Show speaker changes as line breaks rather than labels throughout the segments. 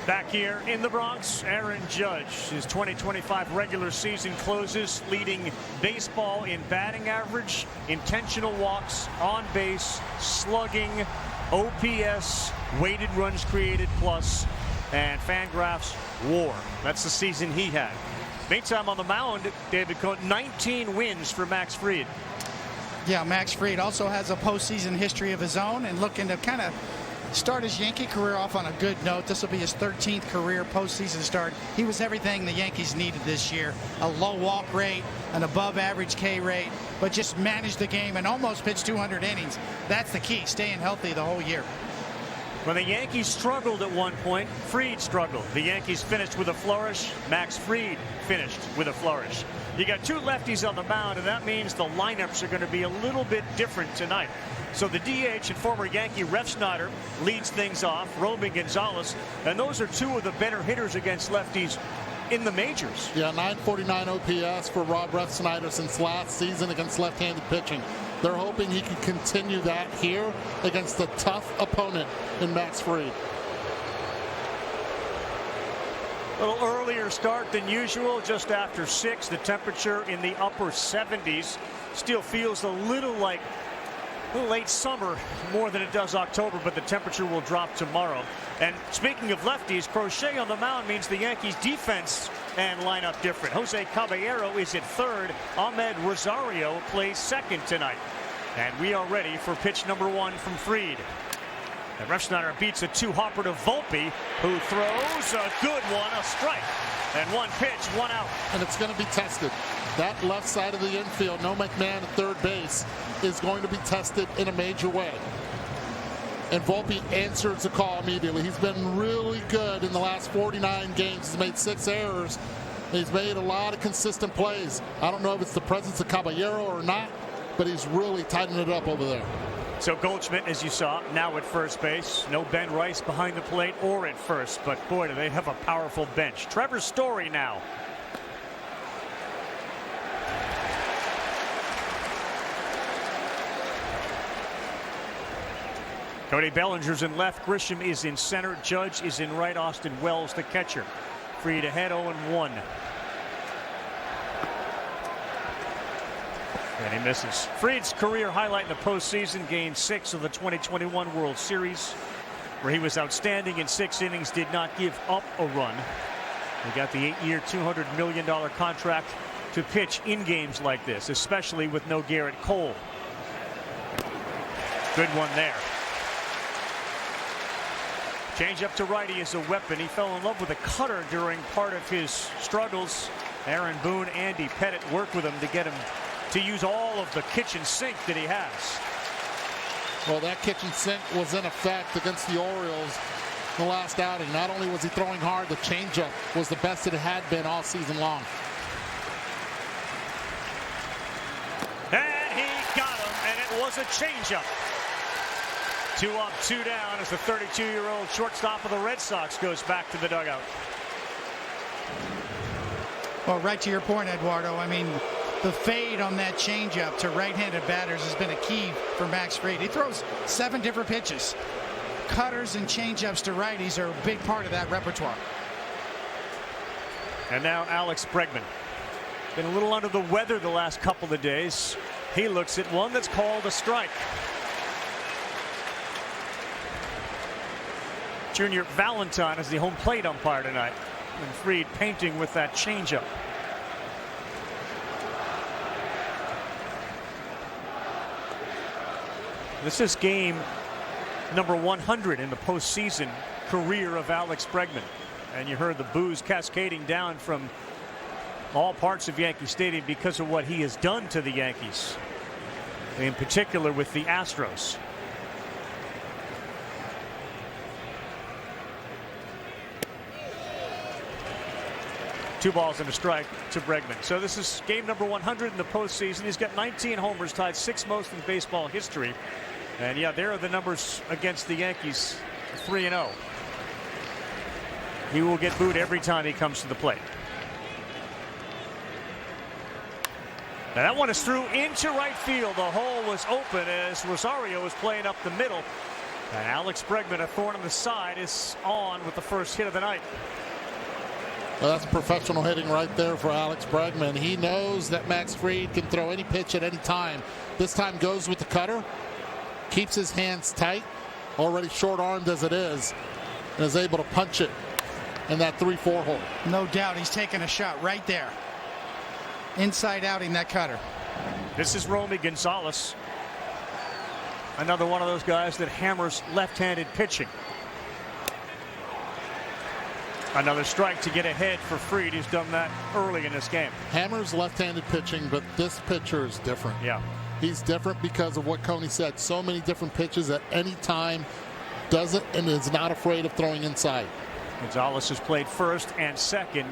Back here in the Bronx, Aaron Judge. His 2025 regular season closes, leading baseball in batting average, intentional walks, on base, slugging, OPS, weighted runs created plus, and Fangraphs WAR. That's the season he had. Meantime, on the mound, David Cohn, 19 wins for Max Fried.
Yeah, Max Fried also has a postseason history of his own and looking to kind of start his Yankee career off on a good note. This will be his 13th career postseason start. He was everything the Yankees needed this year. A low walk rate, an above average K rate, but just managed the game and almost pitched 200 innings. That's the key, staying healthy the whole year.
When the Yankees struggled at one point, Fried struggled. The Yankees finished with a flourish. Max Fried finished with a flourish. You got two lefties on the mound, and that means the lineups are going to be a little bit different tonight. So the DH and former Yankee Refsnyder leads things off, Romy Gonzalez, and those are two of the better hitters against lefties in the majors.
Yeah, 949 OPS for Rob Refsnyder since last season against left-handed pitching. They're hoping he can continue that here against a tough opponent in Max Fried.
A little earlier start than usual, just after 6. The temperature in the upper 70s. Still feels a little like late summer more than it does October, but the temperature will drop tomorrow. And speaking of lefties, Crochet on the mound means the Yankees defense and lineup different. Jose Caballero is at third. Ahmed Rosario plays second tonight. And we are ready for pitch number 1 from Fried. And Refsnyder beats a 2-hopper to Volpe, who throws a good one, a strike. And 1 pitch, 1 out.
And it's going to be tested. That left side of the infield, no McMahon at third base, is going to be tested in a major way. And Volpe answers the call immediately. He's been really good in the last 49 games. He's made 6 errors. He's made a lot of consistent plays. I don't know if it's the presence of Caballero or not, but he's really tightened it up over there.
So Goldschmidt, as you saw, now at first base. No Ben Rice behind the plate or at first, but boy, do they have a powerful bench. Trevor Story now. Cody Bellinger's in left. Grisham is in center. Judge is in right. Austin Wells, the catcher. Fried ahead, 0-1. And he misses. Fried's career highlight in the postseason, Game 6 of the 2021 World Series, where he was outstanding in 6 innings, did not give up a run. He got the 8-year, $200 million contract to pitch in games like this, especially with no Garrett Cole. Good one there. Change up to righty is a weapon. He fell in love with a cutter during part of his struggles. Aaron Boone, Andy Pettit worked with him to get him to use all of the kitchen sink that he has.
Well, that kitchen sink was in effect against the Orioles in the last outing. Not only was he throwing hard, the changeup was the best it had been all season long.
And he got him, and it was a changeup. 2 up, 2 down as the 32-year-old shortstop of the Red Sox goes back to the dugout.
Well, right to your point, Eduardo, I mean, the fade on that changeup to right-handed batters has been a key for Max Fried. He throws 7 different pitches. Cutters and changeups to righties are a big part of that repertoire.
And now Alex Bregman. Been a little under the weather the last couple of days. He looks at one that's called a strike. Junior Valentine is the home plate umpire tonight. And Fried painting with that changeup. This is game number 100 in the postseason career of Alex Bregman. And you heard the boos cascading down from all parts of Yankee Stadium because of what he has done to the Yankees, in particular with the Astros. Two balls and a strike to Bregman. So this is game number 100 in the postseason. He's got 19 homers, tied 6th most in baseball history. And yeah, there are the numbers against the Yankees, 3-0. He will get booed every time he comes to the plate. Now that one is through into right field. The hole was open as Rosario was playing up the middle. And Alex Bregman, a thorn in the side, is on with the first hit of the night.
Well, that's professional hitting right there for Alex Bregman. He knows that Max Fried can throw any pitch at any time. This time goes with the cutter, keeps his hands tight, already short-armed as it is, and is able to punch it in that 3-4 hole.
No doubt he's taking a shot right there. Inside outing that cutter.
This is Romy Gonzalez. Another one of those guys that hammers left-handed pitching. Another strike to get ahead for Fried. He's done that early in this game.
Hammers left-handed pitching, but this pitcher is different.
Yeah.
He's different because of what Coney said. So many different pitches at any time. Does it and is not afraid of throwing inside.
Gonzalez has played first and second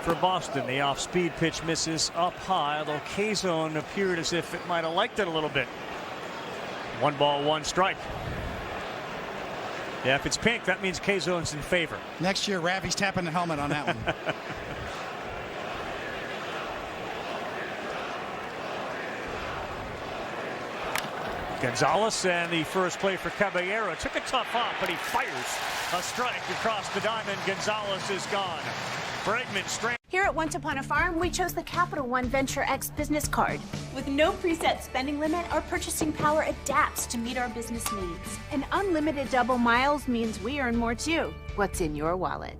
for Boston. The off-speed pitch misses up high, although K-Zone appeared as if it might have liked it a little bit. 1 ball, 1 strike. Yeah, if it's pink, that means K-Zone's in favor.
Next year, Ravi's tapping the helmet on that one.
Gonzalez, and the first play for Caballero took a tough hop, but he fires a strike across the diamond. Gonzalez is gone. Bregman straight.
Here at Once Upon a Farm, we chose the Capital One Venture X business card. With no preset spending limit, our purchasing power adapts to meet our business needs. And unlimited double miles means we earn more too. What's in your wallet?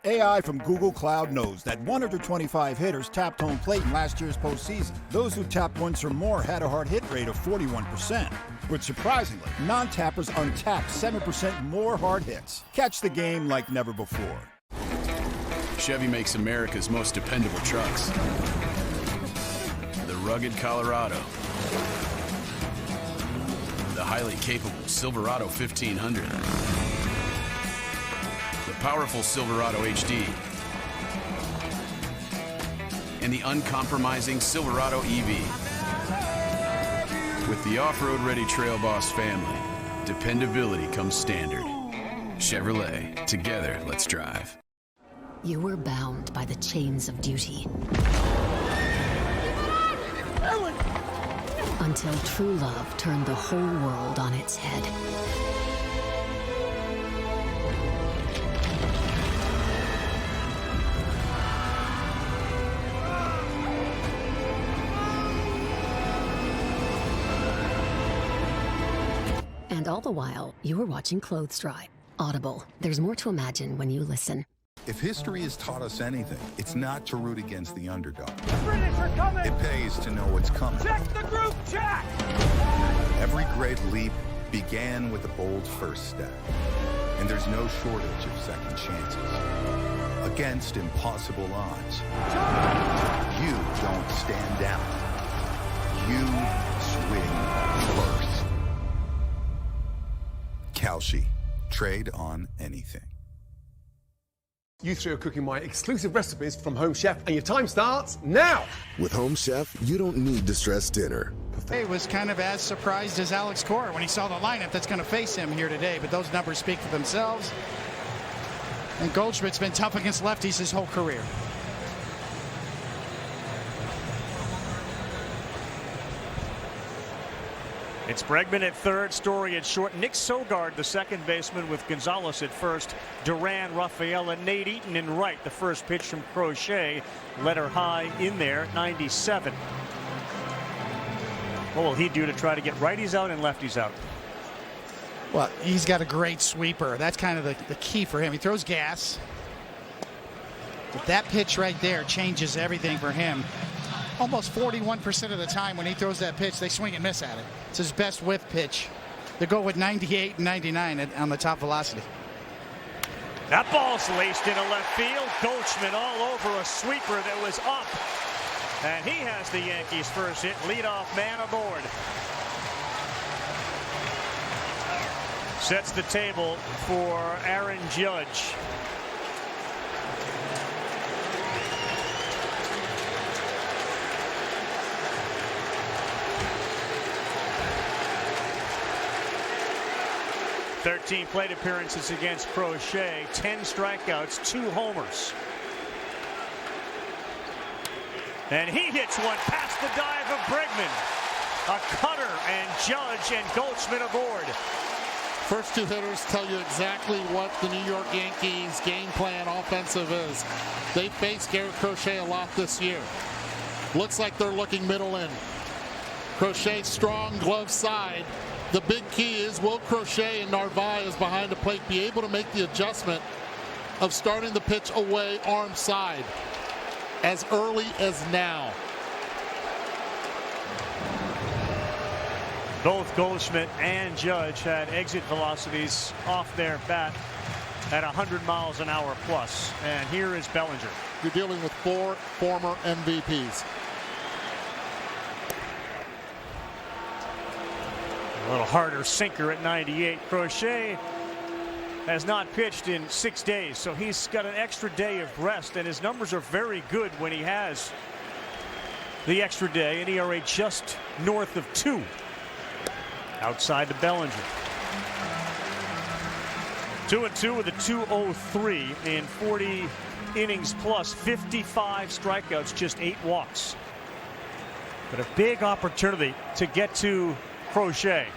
AI from Google Cloud knows that 125 hitters tapped home plate in last year's postseason. Those who tapped once or more had a hard hit rate of 41%. But surprisingly, non-tappers untapped 7% more hard hits. Catch the game like never before.
Chevy makes America's most dependable trucks. The rugged Colorado. The highly capable Silverado 1500. The powerful Silverado HD. And the uncompromising Silverado EV. With the off-road ready Trail Boss family, dependability comes standard. Chevrolet, together, let's drive.
You were bound by the chains of duty. Until true love turned the whole world on its head. And all the while, you were watching clothes dry. Audible. There's more to imagine when you listen.
If history has taught us anything, it's not to root against the underdog.
The British are coming!
It pays to know what's coming.
Check the group chat!
Every great leap began with a bold first step. And there's no shortage of second chances. Against impossible odds. You don't stand down. You swing first. Kalshi. Trade on anything.
You three are cooking my exclusive recipes from Home Chef, and your time starts now!
With Home Chef, you don't need to stress dinner.
He was kind of as surprised as Alex Cora when he saw the lineup that's going to face him here today, but those numbers speak for themselves. And Goldschmidt's been tough against lefties his whole career.
It's Bregman at third, Story at short. Nick Sogard, the second baseman, with Gonzalez at first. Duran, Rafael, and Nate Eaton in right. The first pitch from Crochet led her high in there, 97. What will he do to try to get righties out and lefties out?
Well, he's got a great sweeper. That's kind of the key for him. He throws gas. But that pitch right there changes everything for him. Almost 41% of the time when he throws that pitch, they swing and miss at it. It's his best whiff pitch. They go with 98 and 99 on the top velocity.
That ball's laced into left field. Goldschmidt all over a sweeper that was up. And he has the Yankees' first hit. Leadoff man aboard. Sets the table for Aaron Judge. (13 plate appearances against Crochet, 10 strikeouts, 2 homers. And he hits one past the dive of Bregman. A cutter and Judge and Goldschmidt aboard.
First two hitters tell you exactly what the New York Yankees game plan offensive is. They faced Garrett Crochet a lot this year. Looks like they're looking middle in. Crochet strong glove side. The big key is, will Crochet and Narvaez behind the plate be able to make the adjustment of starting the pitch away arm side as early as now?
Both Goldschmidt and Judge had exit velocities off their bat at 100 miles an hour plus. And here is Bellinger.
You're dealing with 4 former MVPs.
A little harder sinker at 98. Crochet has not pitched in 6 days, so he's got an extra day of rest, and his numbers are very good when he has the extra day. An ERA just north of 2. Outside to Bellinger. 2-2 with a 2.03 in 40 innings plus, 55 strikeouts, just 8 walks. But a big opportunity to get to Crochet.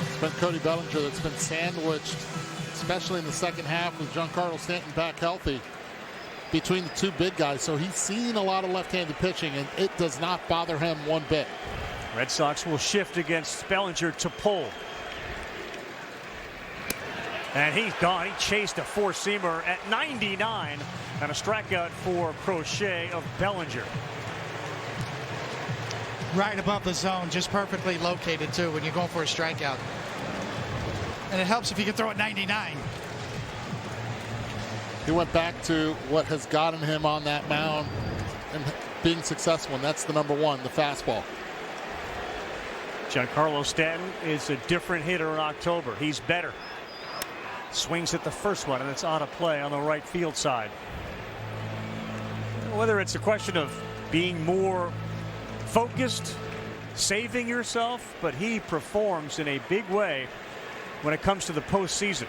It's been Cody Bellinger that's been sandwiched, especially in the second half with Giancarlo Stanton back healthy, between the two big guys. So he's seen a lot of left-handed pitching, and it does not bother him one bit.
Red Sox will shift against Bellinger to pull. And he's gone. He chased a four-seamer at 99, and a strikeout for Crochet of Bellinger.
Right above the zone, just perfectly located too when you're going for a strikeout. And it helps if you can throw it 99.
He went back to what has gotten him on that mound and being successful, and that's the number one, the fastball.
Giancarlo Stanton is a different hitter in October. He's better. Swings at the first one, and it's out of play on the right field side. Whether it's a question of being more focused, saving yourself, but he performs in a big way when it comes to the postseason.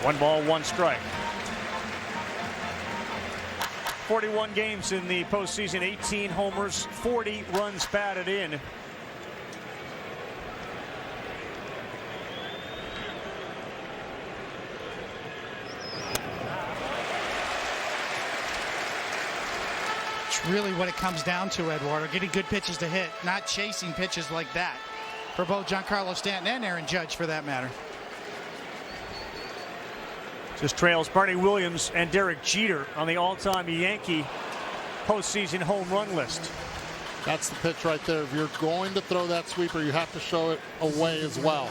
One ball, one strike. 41 games in the postseason, 18 homers, 40 runs batted in.
Really what it comes down to, Eduardo, getting good pitches to hit, not chasing pitches like that for both Giancarlo Stanton and Aaron Judge for that matter.
Just trails Barney Williams and Derek Jeter on the all-time Yankee postseason home run list.
That's the pitch right there. If you're going to throw that sweeper, you have to show it away as well.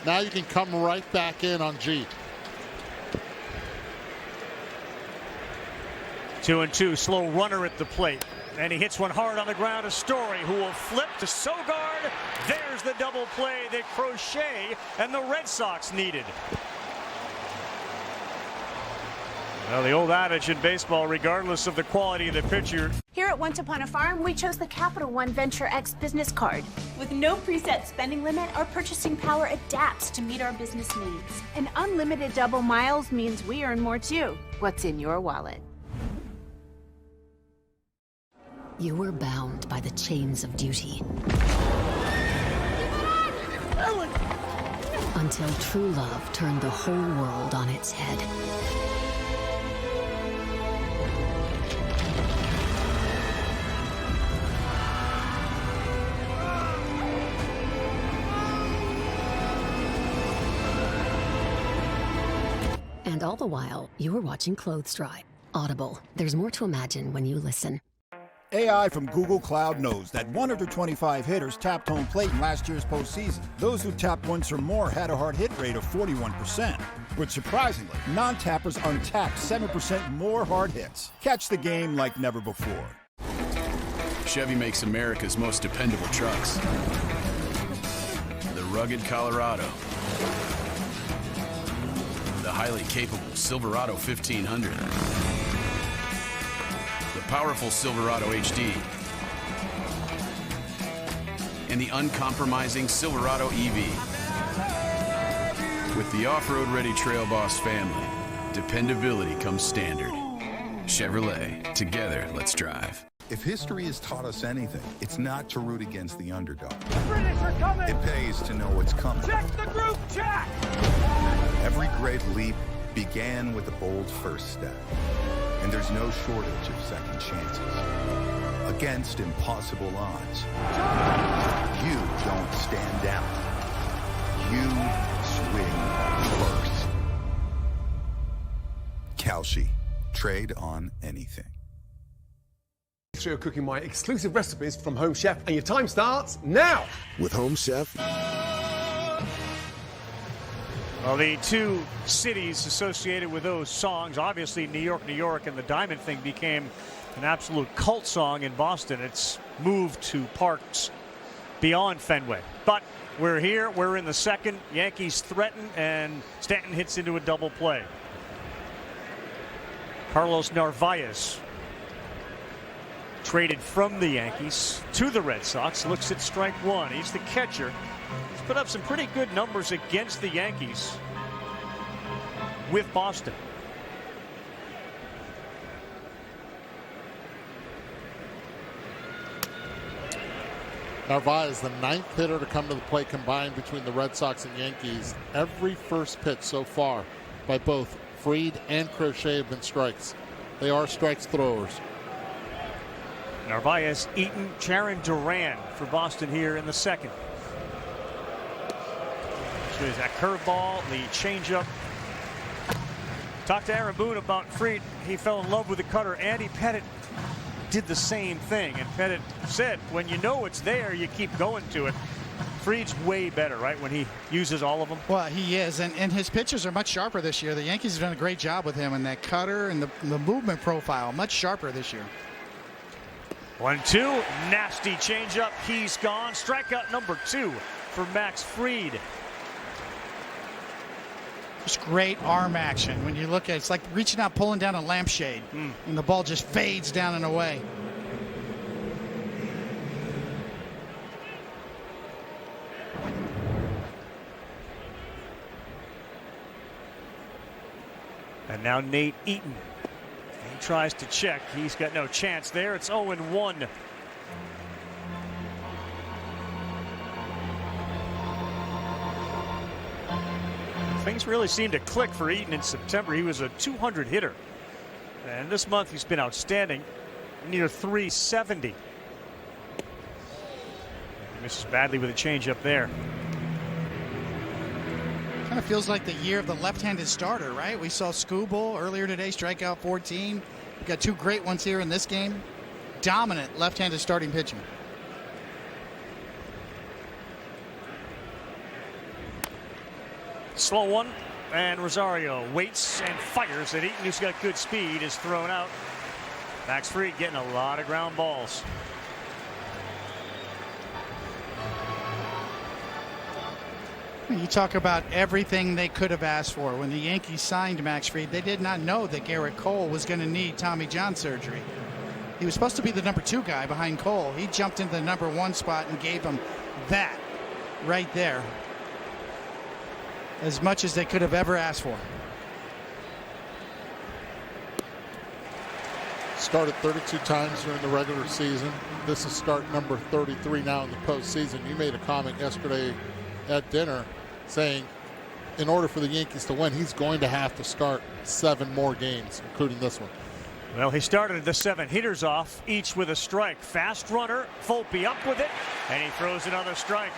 Now you can come right back in on G.
2-2, slow runner at the plate, and he hits one hard on the ground to Story, who will flip to Sogard. There's the double play that Crochet and the Red Sox needed. Well, the old adage in baseball, regardless of the quality of the pitcher.
Here at Once Upon a Farm, we chose the Capital One Venture X business card. With no preset spending limit, our purchasing power adapts to meet our business needs. And unlimited double miles means we earn more too. What's in your wallet?
You were bound by the chains of duty. Until true love turned the whole world on its head. And all the while, you were watching clothes dry. Audible. There's more to imagine when you listen.
AI from Google Cloud knows that 125 hitters tapped home plate in last year's postseason. Those who tapped once or more had a hard hit rate of 41%. But surprisingly, non-tappers untapped 7% more hard hits. Catch the game like never before.
Chevy makes America's most dependable trucks. The rugged Colorado. The highly capable Silverado 1500. The powerful Silverado HD. And the uncompromising Silverado EV. With the off-road ready Trail Boss family, dependability comes standard. Chevrolet, together, let's drive.
If history has taught us anything, it's not to root against the underdog.
The British are coming!
It pays to know what's coming.
Check the group chat!
Every great leap began with a bold first step. And there's no shortage of second chances. Against impossible odds, you don't stand down. You swing first. Kalshi. Trade on anything.
You're cooking my exclusive recipes from Home Chef, and your time starts now.
With Home Chef,
Well, the two cities associated with those songs, obviously New York, New York, and the Diamond thing became an absolute cult song in Boston. It's moved to parks beyond Fenway. But we're here, we're in the second. Yankees threaten, and Stanton hits into a double play. Carlos Narvaez traded from the Yankees to the Red Sox. Looks at strike one. He's the catcher. He's put up some pretty good numbers against the Yankees with Boston.
Narvaez, the ninth hitter to come to the plate combined between the Red Sox and Yankees. Every first pitch so far by both Fried and Crochet have been strikes. They are strikes throwers.
Narvaez, Eaton, Sharon Duran for Boston here in the second. So there's that curveball, the changeup. Talked to Aaron Boone about Fried. He fell in love with the cutter. Andy Pettit did the same thing, and Pettit said, when you know it's there, you keep going to it. Fried's way better, right, when he uses all of them?
Well, he is, and his pitches are much sharper this year. The Yankees have done a great job with him, and that cutter and the movement profile, much sharper this year.
1-2, nasty changeup. He's gone. Strikeout number 2 for Max Fried.
Just great arm action. When you look at it, it's like reaching out, pulling down a lampshade, and the ball just fades down and away.
And now Nate Eaton. He tries to check. He's got no chance there. It's 0-1. Things really seemed to click for Eaton in September. He was a 200 hitter. And this month he's been outstanding. Near 370. He misses badly with a changeup there.
Kind of feels like the year of the left-handed starter, right? We saw Skubal earlier today, strikeout 14. We've got two great ones here in this game. Dominant left-handed starting pitching.
Slow one, and Rosario waits and fires at Eaton, who's got good speed, is thrown out. Max Fried getting a lot of ground balls.
You talk about everything they could have asked for. When the Yankees signed Max Fried, they did not know that Garrett Cole was going to need Tommy John surgery. He was supposed to be the number 2 guy behind Cole. He jumped into the number 1 spot and gave him that right there. As much as they could have ever asked for.
Started 32 times during the regular season. This is start number 33 now in the postseason. You made a comment yesterday at dinner saying in order for the Yankees to win, he's going to have to start 7 more games, including this one.
Well, he started the 7 hitters off, each with a strike. Fast runner, Volpe up with it, and he throws another strike.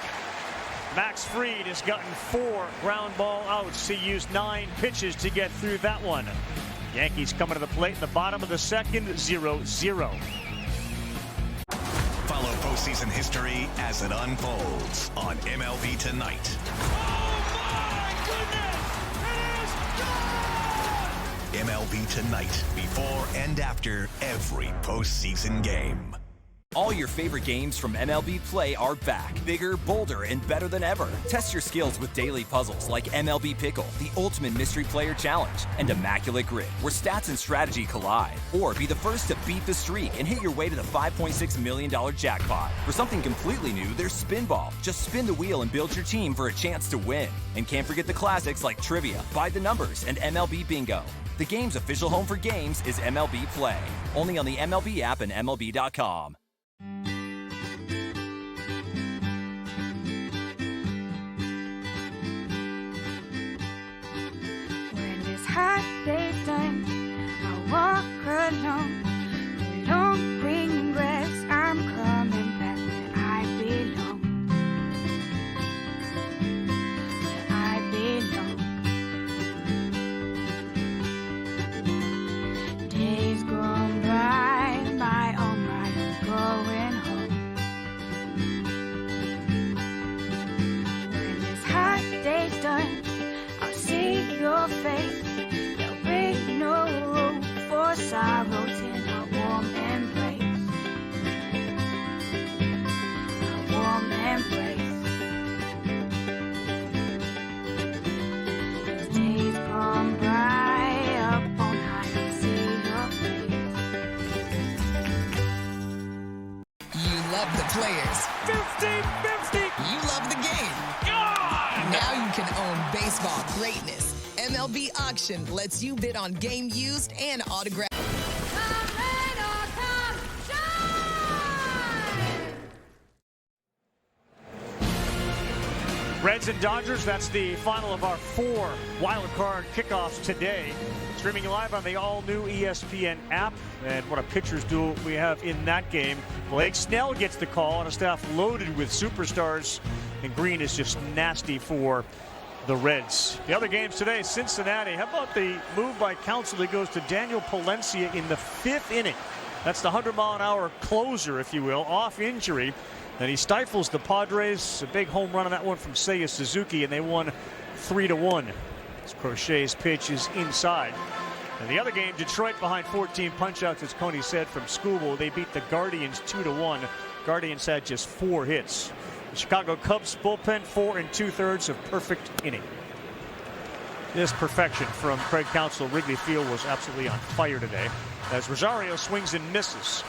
Max Fried has gotten 4 ground ball outs. He used 9 pitches to get through that one. Yankees coming to the plate in the bottom of the second, 0-0.
Follow postseason history as it unfolds on MLB Tonight. MLB Tonight, before and after every postseason game.
All your favorite games from MLB Play are back, bigger, bolder, and better than ever. Test your skills with daily puzzles like MLB Pickle, the ultimate mystery player challenge, and Immaculate Grid, where stats and strategy collide. Or be the first to beat the streak and hit your way to the $5.6 million jackpot. For something completely new, there's Spinball. Just spin the wheel and build your team for a chance to win. And can't forget the classics like Trivia, By the Numbers, and MLB Bingo. The game's official home for games is MLB Play. Only on the MLB app and MLB.com.
Hot day's done, I walk alone. Long green grass, I'm coming back where I belong. Where I belong. Days gone by, my oh my, I'm going home. When this hot day's done, I'll see your face. No room for sorrows in our warm embrace. Our warm embrace. Those days come by up on high and see your face.
You love the players.
50-50.
You love the game.
God!
Now you can own baseball greatness. MLB Auction lets you bid on game used and autograph.
Reds and Dodgers, that's the final of our 4 wildcard kickoffs today. Streaming live on the all-new ESPN app. And what a pitcher's duel we have in that game. Blake Snell gets the call on a staff loaded with superstars. And Green is just nasty for the Reds. The other games today, Cincinnati. How about the move by Counsell that goes to Daniel Palencia in the 5th inning? That's the 100-mile-an-hour closer, if you will, off injury. And he stifles the Padres. A big home run on that one from Seiya Suzuki, and they won 3-1. As Crochet's pitch is inside. And the other game, Detroit behind 14 punch-outs, as Coney said, from Skubal. They beat the Guardians 2-1. Guardians had just 4 hits. The Chicago Cubs bullpen, 4 2/3 of perfect inning. This perfection from Craig Counsell. Wrigley Field was absolutely on fire today as Rosario swings and misses.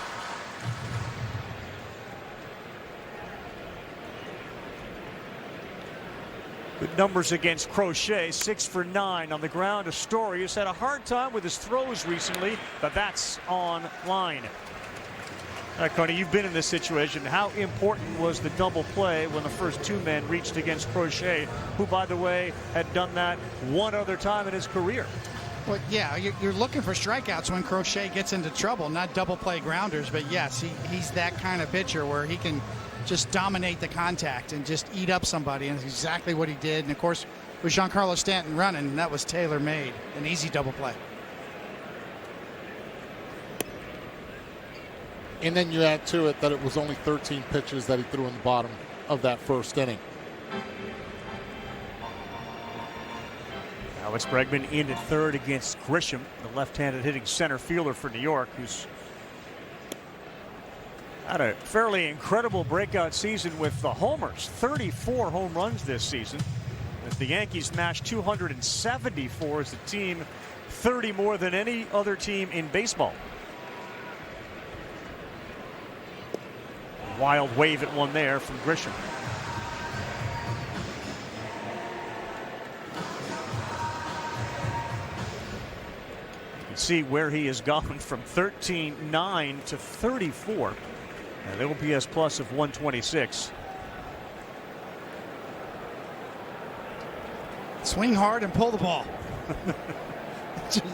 Good numbers against Crochet, 6 for 9 on the ground. Astorius had a hard time with his throws recently, but that's on line. All right, Coney, you've been in this situation. How important was the double play when the first 2 men reached against Crochet, who, by the way, had done that one other time in his career?
Well, yeah, you're looking for strikeouts when Crochet gets into trouble, not double play grounders. But yes, he's that kind of pitcher where he can just dominate the contact and just eat up somebody, and that's exactly what he did. And of course, with Giancarlo Stanton running, that was tailor-made, an easy double play.
And then you add to it that it was only 13 pitches that he threw in the bottom of that first inning.
Alex Bregman in at third against Grisham, the left-handed hitting center fielder for New York, who's had a fairly incredible breakout season with the homers. 34 home runs this season. As the Yankees smashed 274 as a team, 30 more than any other team in baseball. Wild wave at one there from Grisham. You can see where he has gone from 13-9 to 34. And the OPS plus of 126.
Swing hard and pull the ball.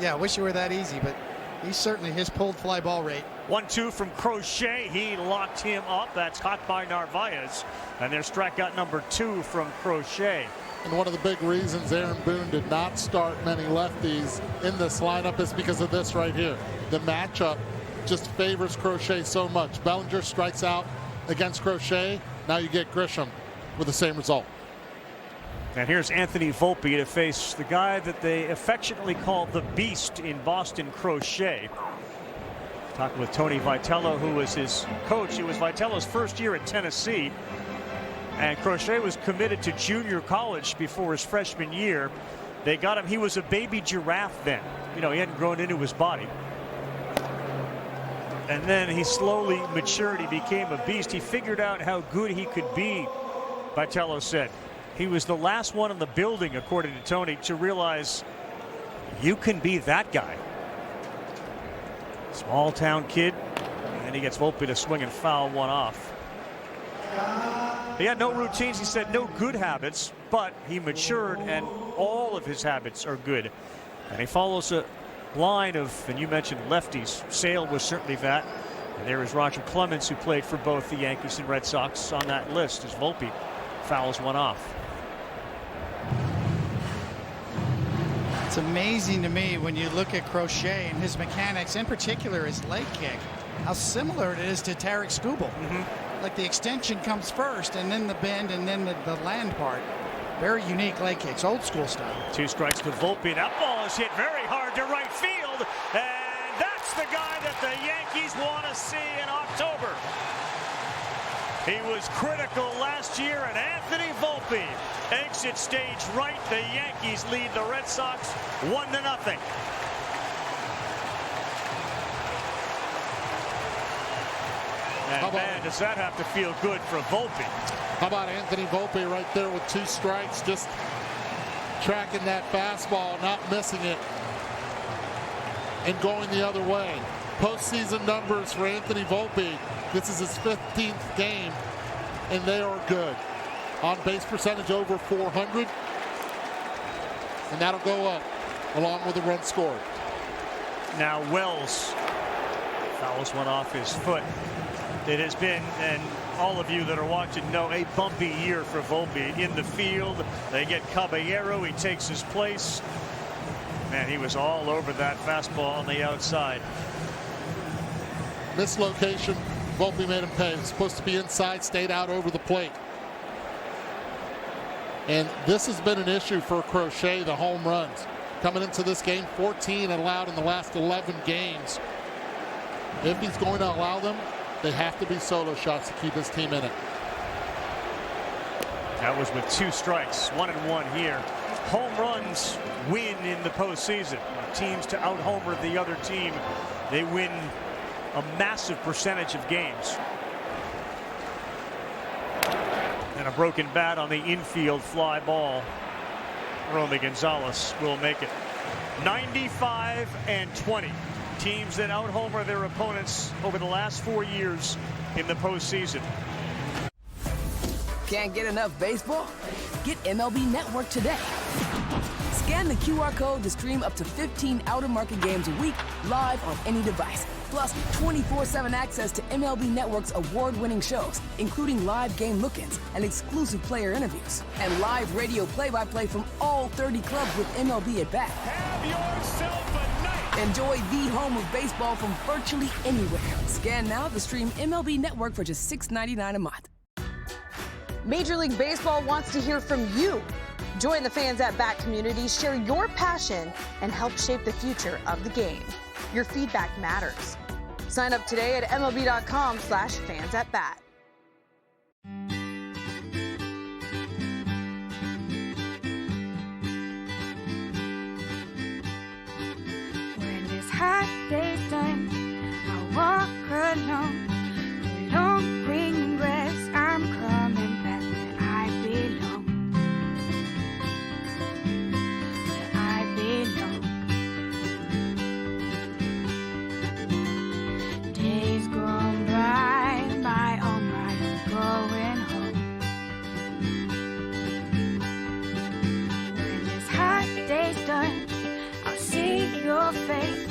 Yeah, I wish it were that easy, but he's certainly his pulled fly ball rate.
1-2 from Crochet. He locked him up. That's caught by Narvaez. And there's strikeout number 2 from Crochet.
And one of the big reasons Aaron Boone did not start many lefties in this lineup is because of this right here. The matchup just favors Crochet so much. Bellinger strikes out against Crochet. Now you get Grisham with the same result.
And here's Anthony Volpe to face the guy that they affectionately call the Beast in Boston, Crochet. Talking with Tony Vitello, who was his coach. It was Vitello's first year at Tennessee. And Crochet was committed to junior college before his freshman year. They got him. He was a baby giraffe then. You know, he hadn't grown into his body. And then he slowly matured. He became a beast. He figured out how good he could be, Vitello said. He was the last one in the building, according to Tony, to realize you can be that guy. Small town kid, and he gets Volpe to swing and foul one off. He had no routines, he said, no good habits, but he matured and all of his habits are good. And he follows a line of, and you mentioned lefties. Sale was certainly that. And there is Roger Clemens, who played for both the Yankees and Red Sox, on that list as Volpe fouls one off.
It's amazing to me when you look at Crochet and his mechanics, in particular his leg kick, how similar it is to Tarek Skubal. Like the extension comes first, and then the bend, and then the land part. Very unique leg kicks, old school style. 2 strikes to Volpe. That ball is hit very hard to right field, and that's the guy that the Yankees want to see in October. He was critical last year, and Anthony Volpe exits stage right. The Yankees lead the Red Sox 1-0. And man, does that have to feel good for Volpe.
How about Anthony Volpe right there with 2 strikes, just tracking that fastball, not missing it, and going the other way. Postseason numbers for Anthony Volpe. This is his 15th game, and they are good. On base percentage over 400, and that'll go up along with the run scored.
Now Wells fouls one off his foot. It has been, and all of you that are watching know, a bumpy year for Volpe in the field. They get Caballero. He takes his place. Man, he was all over that fastball on the outside.
Mislocation. Volpe made him pay. It was supposed to be inside, stayed out over the plate. And this has been an issue for Crochet, the home runs. Coming into this game, 14 allowed in the last 11 games. If he's going to allow them, they have to be solo shots to keep his team in it.
That was with 2 strikes, 1-1 here. Home runs win in the postseason. Teams to out-homer the other team, they win a massive percentage of games. And a broken bat on the infield fly ball. Romy Gonzalez will make it 95-20. Teams that out-homer their opponents over the last 4 years in the postseason.
Can't get enough baseball? Get MLB Network today. Scan the QR code to stream up to 15 out-of-market games a week live on any device. Plus, 24/7 access to MLB Network's award-winning shows, including live game look-ins and exclusive player interviews. And live radio play-by-play from all 30 clubs with MLB at Bat.
Have yourself a night.
Enjoy the home of baseball from virtually anywhere. Scan now to stream MLB Network for just $6.99 a month.
Major League Baseball wants to hear from you. Join the Fans at Bat community, share your passion, and help shape the future of the game. Your feedback matters. Sign up today at MLB.com/fansatbat.
When this hot day's done, I walk alone. Long green grass, I'm coming back where I belong. Where I belong. Days gone by, oh my, I'm going home. When this hot day's done, I'll see your face.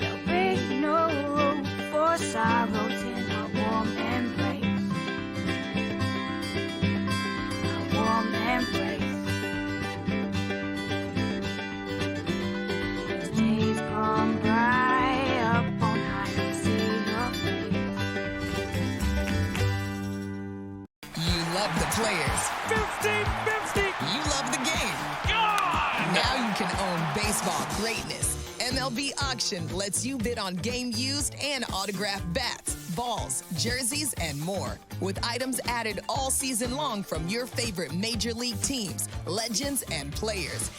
There'll be no room for sorrows in our warm embrace. Our warm embrace. As days gone by, up on high, I'll see your face.
You love the players.
50-50.
You love the game.
God!
Now you can own baseball greatness. MLB
MLB Auction lets you bid on game used and autographed bats, balls, jerseys, and more. With items added all season long from your favorite major league teams, legends, and players.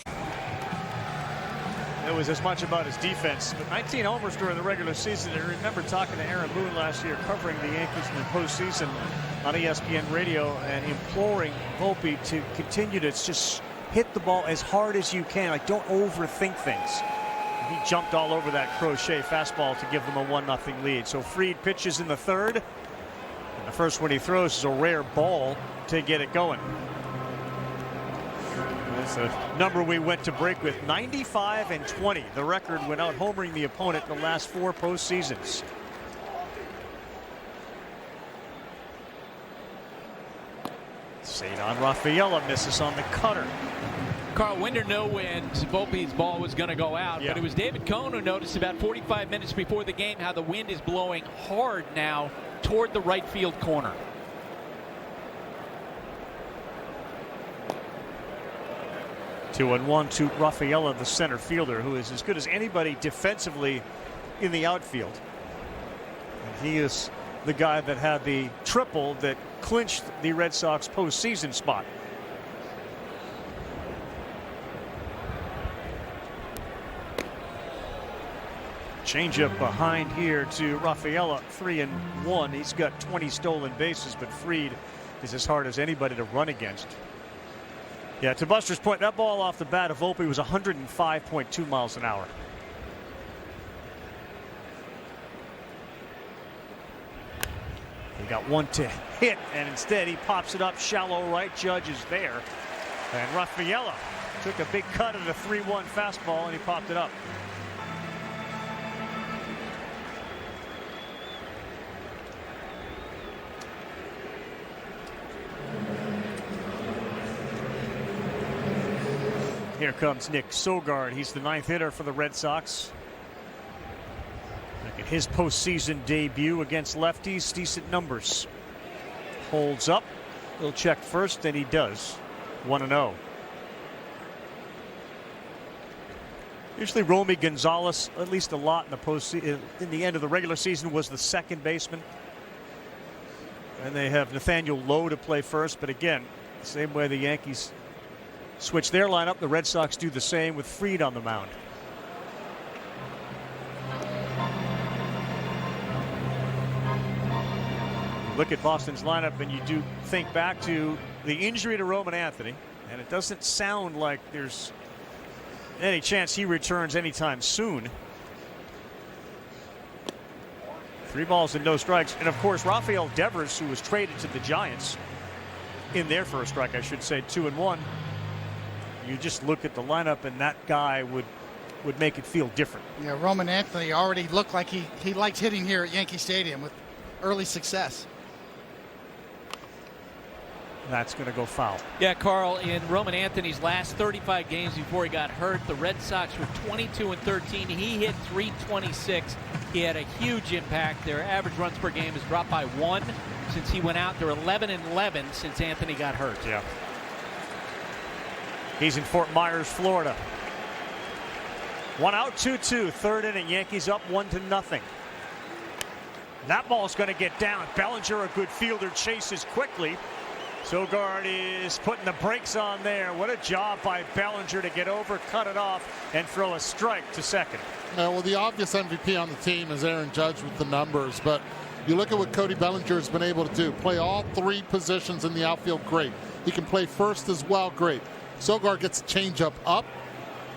It was as much about his defense, but 19 homers during the regular season. I remember talking to Aaron Boone last year, covering the Yankees in the postseason on ESPN radio, and imploring Volpe to continue to just hit the ball as hard as you can. Like, don't overthink things. He jumped all over that crochet fastball to give them a 1-0 lead. So Fried pitches in the third, and the first one he throws is a rare ball to get it going. That's a number we went to break with. 95-20, the record without homering the opponent in the last 4 postseasons. Cedar Rafaela misses on the cutter.
Carl Winder knew when Volpe's ball was going to go out, but it was David Cohn who noticed about 45 minutes before the game how the wind is blowing hard now toward the right field corner.
Two and one to Rafaela, the center fielder, who is as good as anybody defensively in the outfield. And he is the guy that had the triple that clinched the Red Sox postseason spot. Changeup behind here to Rafaela, 3-1. He's got 20 stolen bases, but Fried is as hard as anybody to run against. Yeah, to Buster's point, that ball off the bat of Volpe was 105.2 miles an hour. He got one to hit, and instead he pops it up shallow right. Judge is there. And Rafaela took a big cut at a 3-1 fastball, and he popped it up. Here comes Nick Sogard. He's the 9th hitter for the Red Sox. Look at his postseason debut against lefties. Decent numbers. Holds up. He'll check first, and he does. 1-0. Usually Romy Gonzalez, at least a lot in the postseason, in the end of the regular season, was the second baseman. And they have Nathaniel Lowe to play first. But again, the same way the Yankees switch their lineup, the Red Sox do the same with Fried on the mound. Look at Boston's lineup and you do think back to the injury to Roman Anthony, and it doesn't sound like there's any chance he returns anytime soon. 3 balls and no strikes. And of course Rafael Devers, who was traded to the Giants in their first strike, I should say, 2-1. You just look at the lineup and that guy would make it feel different.
Yeah, Roman Anthony already looked like he liked hitting here at Yankee Stadium with early success.
That's going to go foul.
Yeah, Carl, in Roman Anthony's last 35 games before he got hurt, the Red Sox were 22-13. He hit .326. He had a huge impact. Their average runs per game has dropped by 1 since he went out. They're 11-11 since Anthony got hurt.
Yeah. He's in Fort Myers, Florida. 1 out, 2-2. 3rd inning. Yankees up 1-0. That ball's going to get down. Bellinger, a good fielder, chases quickly. Sogard is putting the brakes on there. What a job by Bellinger to get over, cut it off, and throw a strike to second.
Well, the obvious MVP on the team is Aaron Judge with the numbers, but you look at what Cody Bellinger has been able to do. Play all 3 positions in the outfield, great. He can play first as well, great. Sogard gets a changeup up,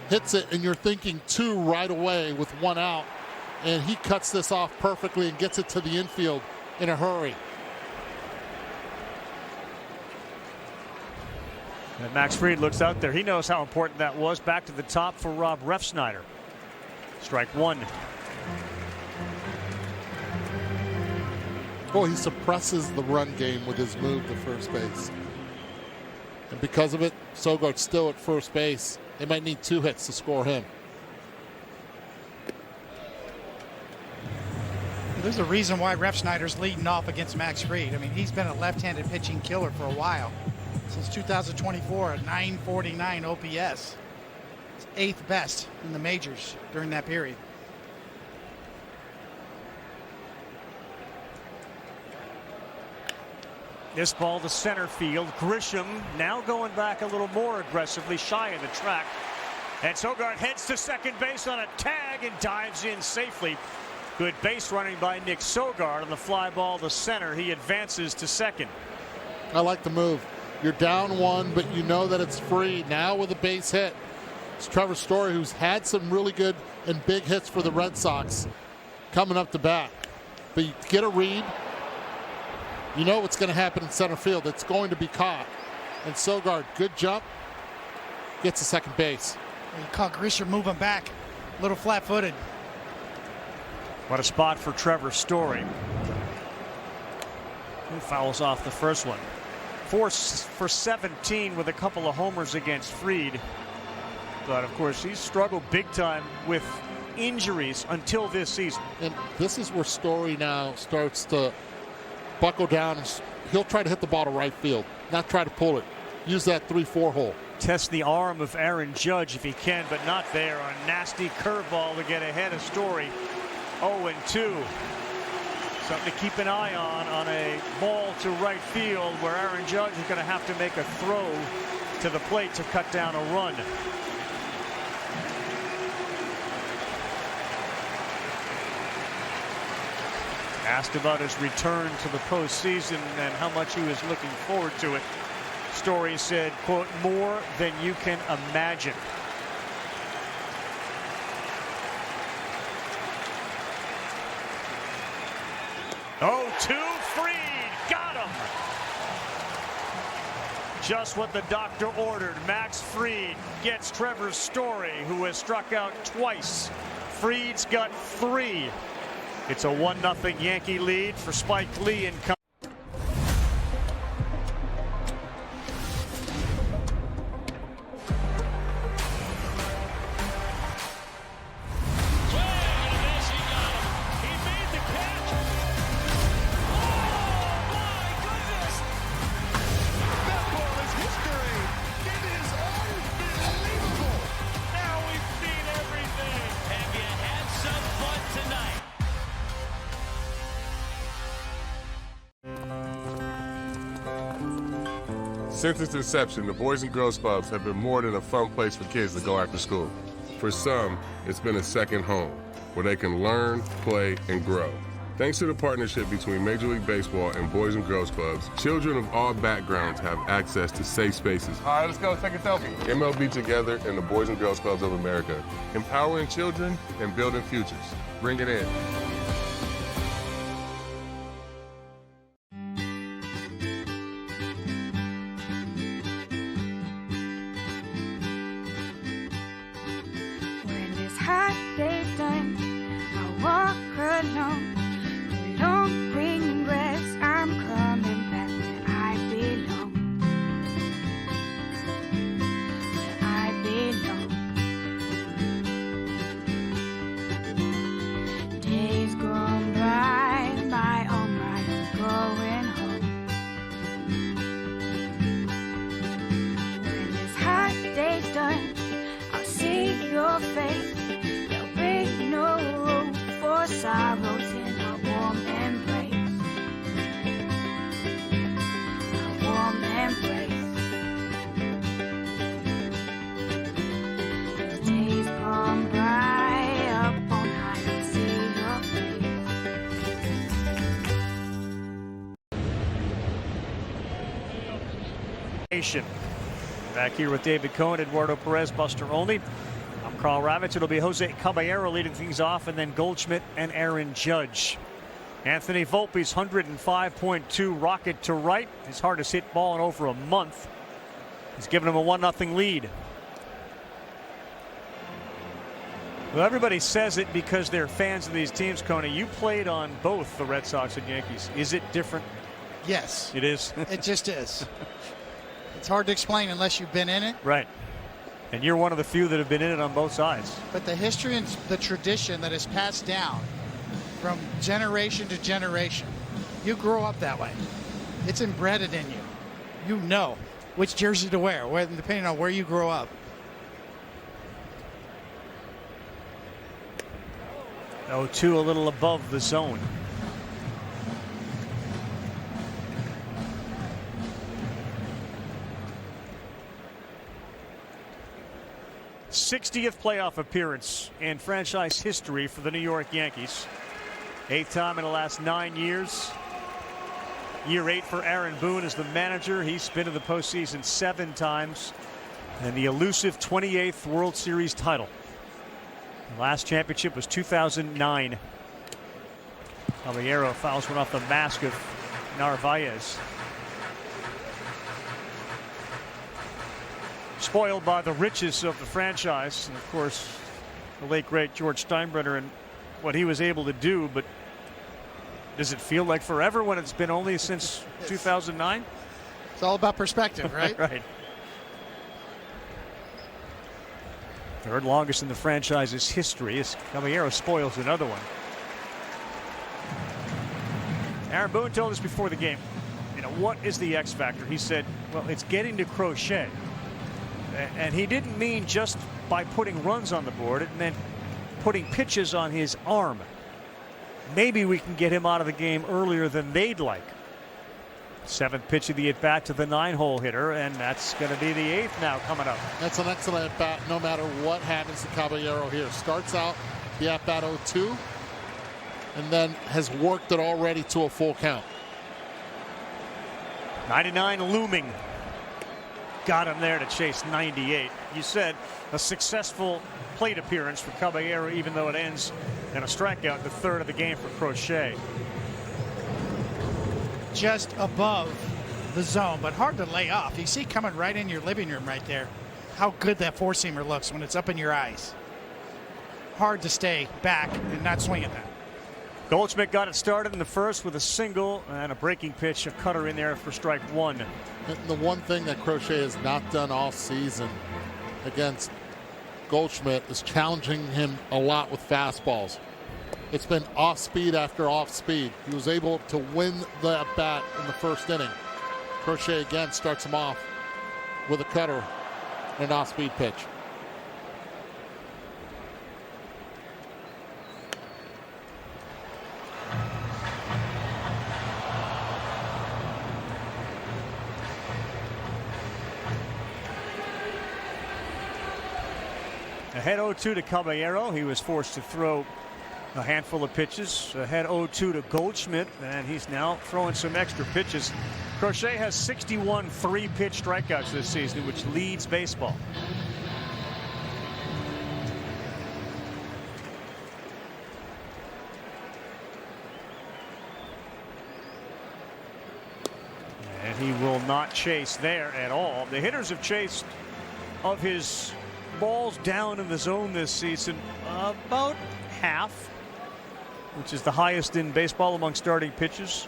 hits it, and you're thinking 2 right away with 1 out, and he cuts this off perfectly and gets it to the infield in a hurry.
And Max Fried looks out there. He knows how important that was. Back to the top for Rob Refsnyder. Strike 1.
Oh, he suppresses the run game with his move to first base. And because of it, Sogard's still at first base. They might need 2 hits to score him.
There's a reason why Refsnyder's leading off against Max Fried. I mean, he's been a left-handed pitching killer for a while. Since 2024, a .949 OPS. It's 8th best in the majors during that period.
This ball to center field. Grisham now going back a little more aggressively, shy of the track. And Sogard heads to second base on a tag and dives in safely. Good base running by Nick Sogard on the fly ball to center. He advances to second.
I like the move. You're down one, but you know that it's free. Now with a base hit, it's Trevor Story, who's had some really good and big hits for the Red Sox, coming up to bat. But you get a read, you know what's going to happen in center field. It's going to be caught. And Sogard, good jump, gets to second base.
You caught Grisham moving back, a little flat-footed.
What a spot for Trevor Story. He fouls off the first one. 4 for 17 with a couple of homers against Fried. But of course, he's struggled big time with injuries until this season.
And this is where Story now starts to buckle down. He'll try to hit the ball to right field, not try to pull it. Use that 3-4 hole.
Test the arm of Aaron Judge if he can, but not there. A nasty curveball to get ahead of Story. 0-2. Something to keep an eye on a ball to right field where Aaron Judge is going to have to make a throw to the plate to cut down a run. Asked about his return to the postseason and how much he was looking forward to it. Story said, quote, more than you can imagine. Oh, 2 Fried, got him. Just what the doctor ordered. Max Fried gets Trevor Story, who has struck out twice. Fried's got 3. It's a 1-0 Yankee lead for Spike Lee and company.
Since its inception, the Boys and Girls Clubs have been more than a fun place for kids to go after school. For some, it's been a second home where they can learn, play, and grow. Thanks to the partnership between Major League Baseball and Boys and Girls Clubs, children of all backgrounds have access to safe spaces. All right, let's go take a selfie. MLB Together and the Boys and Girls Clubs of America, empowering children and building futures. Bring it in. Back here with David Cohen, Eduardo Perez, Buster Olney. I'm Carl Ravitch. It'll be Jose Caballero leading things off, and then Goldschmidt and Aaron Judge. Anthony Volpe's 105.2 rocket to right. His hardest hit ball in over a month. He's given him a 1-0 lead. Well, everybody says it because they're fans of these teams, Coney. You played on both the Red Sox and Yankees. Is it different?
Yes.
It is?
It just is. It's hard to explain unless you've been in it.
Right. And you're one of the few that have been in it on both sides.
But the history and the tradition that is passed down from generation to generation, you grow up that way. It's embedded in you. You know which jersey to wear, depending on where you grow up.
Oh, 2 a little above the zone. 60th playoff appearance in franchise history for the New York Yankees. 8th time in the last 9 years. Year 8 for Aaron Boone as the manager. He's been to the postseason 7 times. And the elusive 28th World Series title. The last championship was 2009. Caballero fouls one off the mask of Narvaez. Spoiled by the riches of the franchise. And of course, the late, great George Steinbrenner and what he was able to do. But does it feel like forever when it's been only since 2009?
It's all about perspective, right?
Right. Third longest in the franchise's history as Caballero spoils another one. Aaron Boone told us before the game, what is the X factor? He said, well, it's getting to Crochet. And he didn't mean just by putting runs on the board. It meant putting pitches on his arm. Maybe we can get him out of the game earlier than they'd like. 7th pitch of the at-bat to the 9-hole hitter, and that's going to be the 8th now coming up.
That's an excellent at-bat no matter what happens to Caballero here. Starts out the at-bat 0-2, and then has worked it already to a full count.
99 looming. Got him there to chase 98. You said a successful plate appearance for Caballero, even though it ends in a strikeout, the 3rd of the game for Crochet.
Just above the zone, but hard to lay off. You see coming right in your living room right there how good that four-seamer looks when it's up in your eyes. Hard to stay back and not swing at that.
Goldschmidt got it started in the first with a single and a breaking pitch, a cutter in there for strike 1.
And the one thing that Crochet has not done all season against Goldschmidt is challenging him a lot with fastballs. It's been off speed after off speed. He was able to win the at bat in the first inning. Crochet again starts him off with a cutter and an off speed pitch.
Ahead 0-2 to Caballero. He was forced to throw a handful of pitches. Ahead 0-2 to Goldschmidt, and he's now throwing some extra pitches. Crochet has 61 3-pitch strikeouts this season, which leads baseball. And he will not chase there at all. The hitters have chased of his balls down in the zone this season about half, which is the highest in baseball among starting pitchers.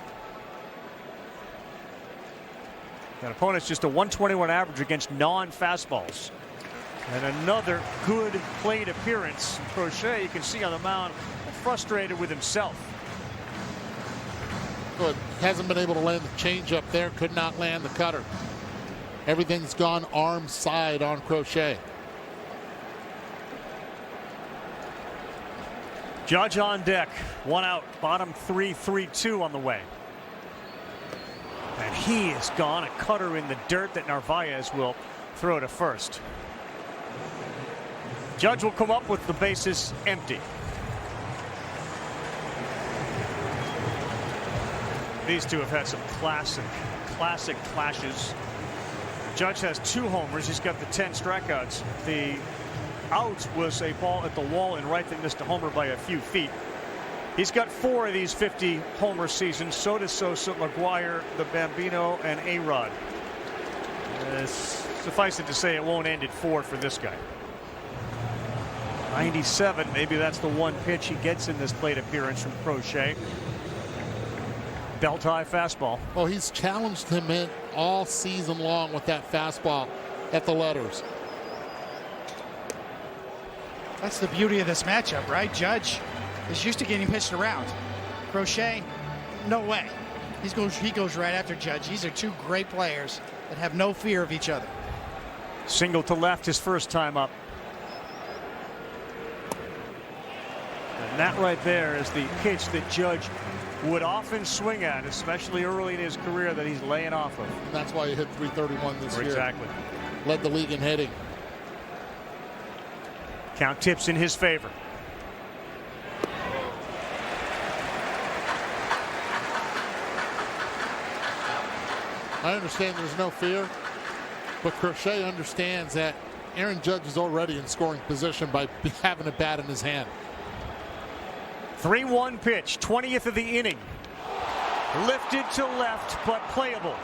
That opponent's just a 121 average against non-fastballs. And another good plate appearance. Crochet, you can see on the mound, frustrated with himself.
Good. Hasn't been able to land the changeup there. Could not land the cutter. Everything's gone arm side on Crochet.
Judge on deck. 1 out. Bottom 3, 3-2 on the way. And he is gone. A cutter in the dirt that Narvaez will throw to first. Judge will come up with the bases empty. These two have had some classic clashes. Judge has 2 homers. He's got the 10 strikeouts. The out was a ball at the wall and right that missed a homer by a few feet. He's got 4 of these 50 homer seasons. So does Sosa, McGuire, the Bambino, and A-Rod. Suffice it to say, it won't end at 4 for this guy. 97, maybe that's the one pitch he gets in this plate appearance from Crochet. Belt high fastball.
Well, he's challenged him in all season long with that fastball at the letters.
That's the beauty of this matchup, right? Judge is used to getting pitched around. Crochet, no way. He goes right after Judge. These are 2 great players that have no fear of each other.
Single to left his first time up. And that right there is the pitch that Judge would often swing at, especially early in his career, that he's laying off of.
And that's why he hit 331 this year.
Exactly.
Led the league in hitting.
Count tips in his favor.
I understand there's no fear, but Crochet understands that Aaron Judge is already in scoring position by having a bat in his hand.
3-1 pitch, 20th of the inning. Lifted to left, but playable.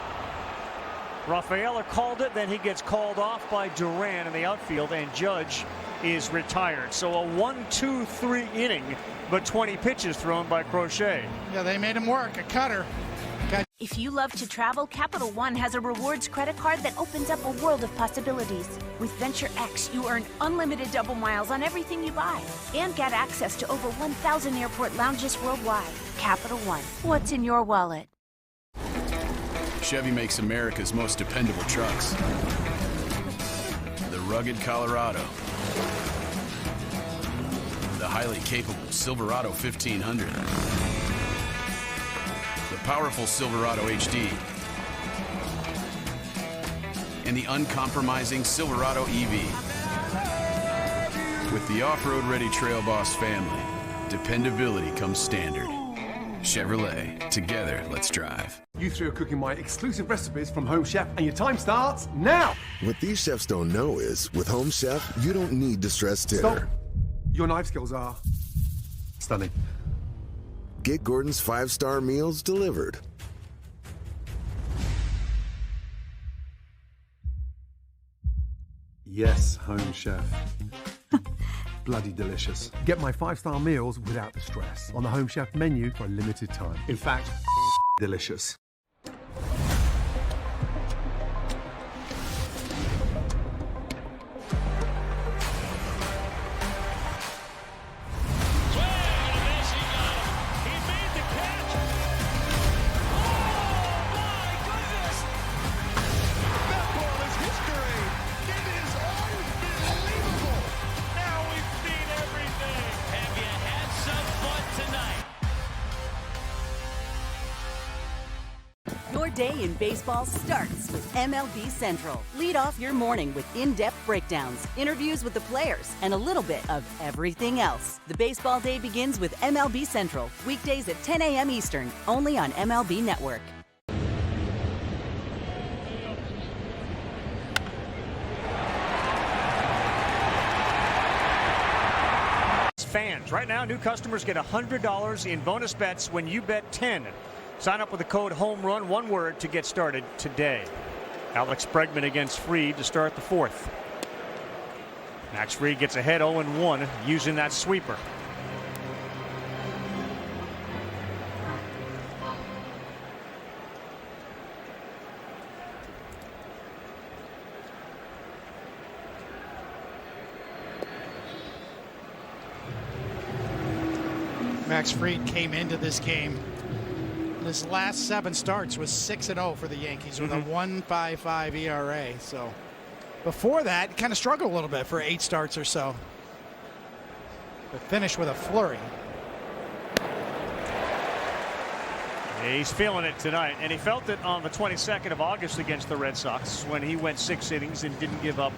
Rafaela called it, then he gets called off by Duran in the outfield, and Judge is retired. So a 1-2-3 inning, but 20 pitches thrown by Crochet.
Yeah, they made him work. A cutter.
If you love to travel, Capital One has a rewards credit card that opens up a world of possibilities. With Venture X, you earn unlimited double miles on everything you buy and get access to over 1,000 airport lounges worldwide. Capital One, what's in your wallet?
Chevy makes America's most dependable trucks. The rugged Colorado. The highly capable Silverado 1500. The powerful Silverado HD. And the uncompromising Silverado EV. With the off-road ready Trail Boss family, dependability comes standard. Chevrolet, together, let's drive.
You three are cooking my exclusive recipes from Home Chef, and your time starts now.
What these chefs don't know is, with Home Chef, you don't need to stress dinner.
Stop. Your knife skills are stunning.
Get Gordon's 5-star meals delivered.
Yes, Home Chef. Bloody delicious. Get my 5-star meals without the stress on the Home Chef menu for a limited time. In fact, delicious.
Your day in baseball starts with MLB Central. Lead off your morning with in-depth breakdowns, interviews with the players, and a little bit of everything else. The baseball day begins with MLB Central, weekdays at 10 a.m. Eastern, only on MLB Network.
Fans, right now, new customers get $100 in bonus bets when you bet 10. Sign up with the code HOMERUN, one word, to get started today. Alex Bregman against Fried to start the fourth. Max Fried gets ahead 0-1 using that sweeper.
Max Fried came into this game. His last 7 starts was 6-0 for the Yankees with a 1.55 ERA. So before that, he kind of struggled a little bit for 8 starts or so. But finished with a flurry.
He's feeling it tonight, and he felt it on the 22nd of August against the Red Sox when he went 6 innings and didn't give up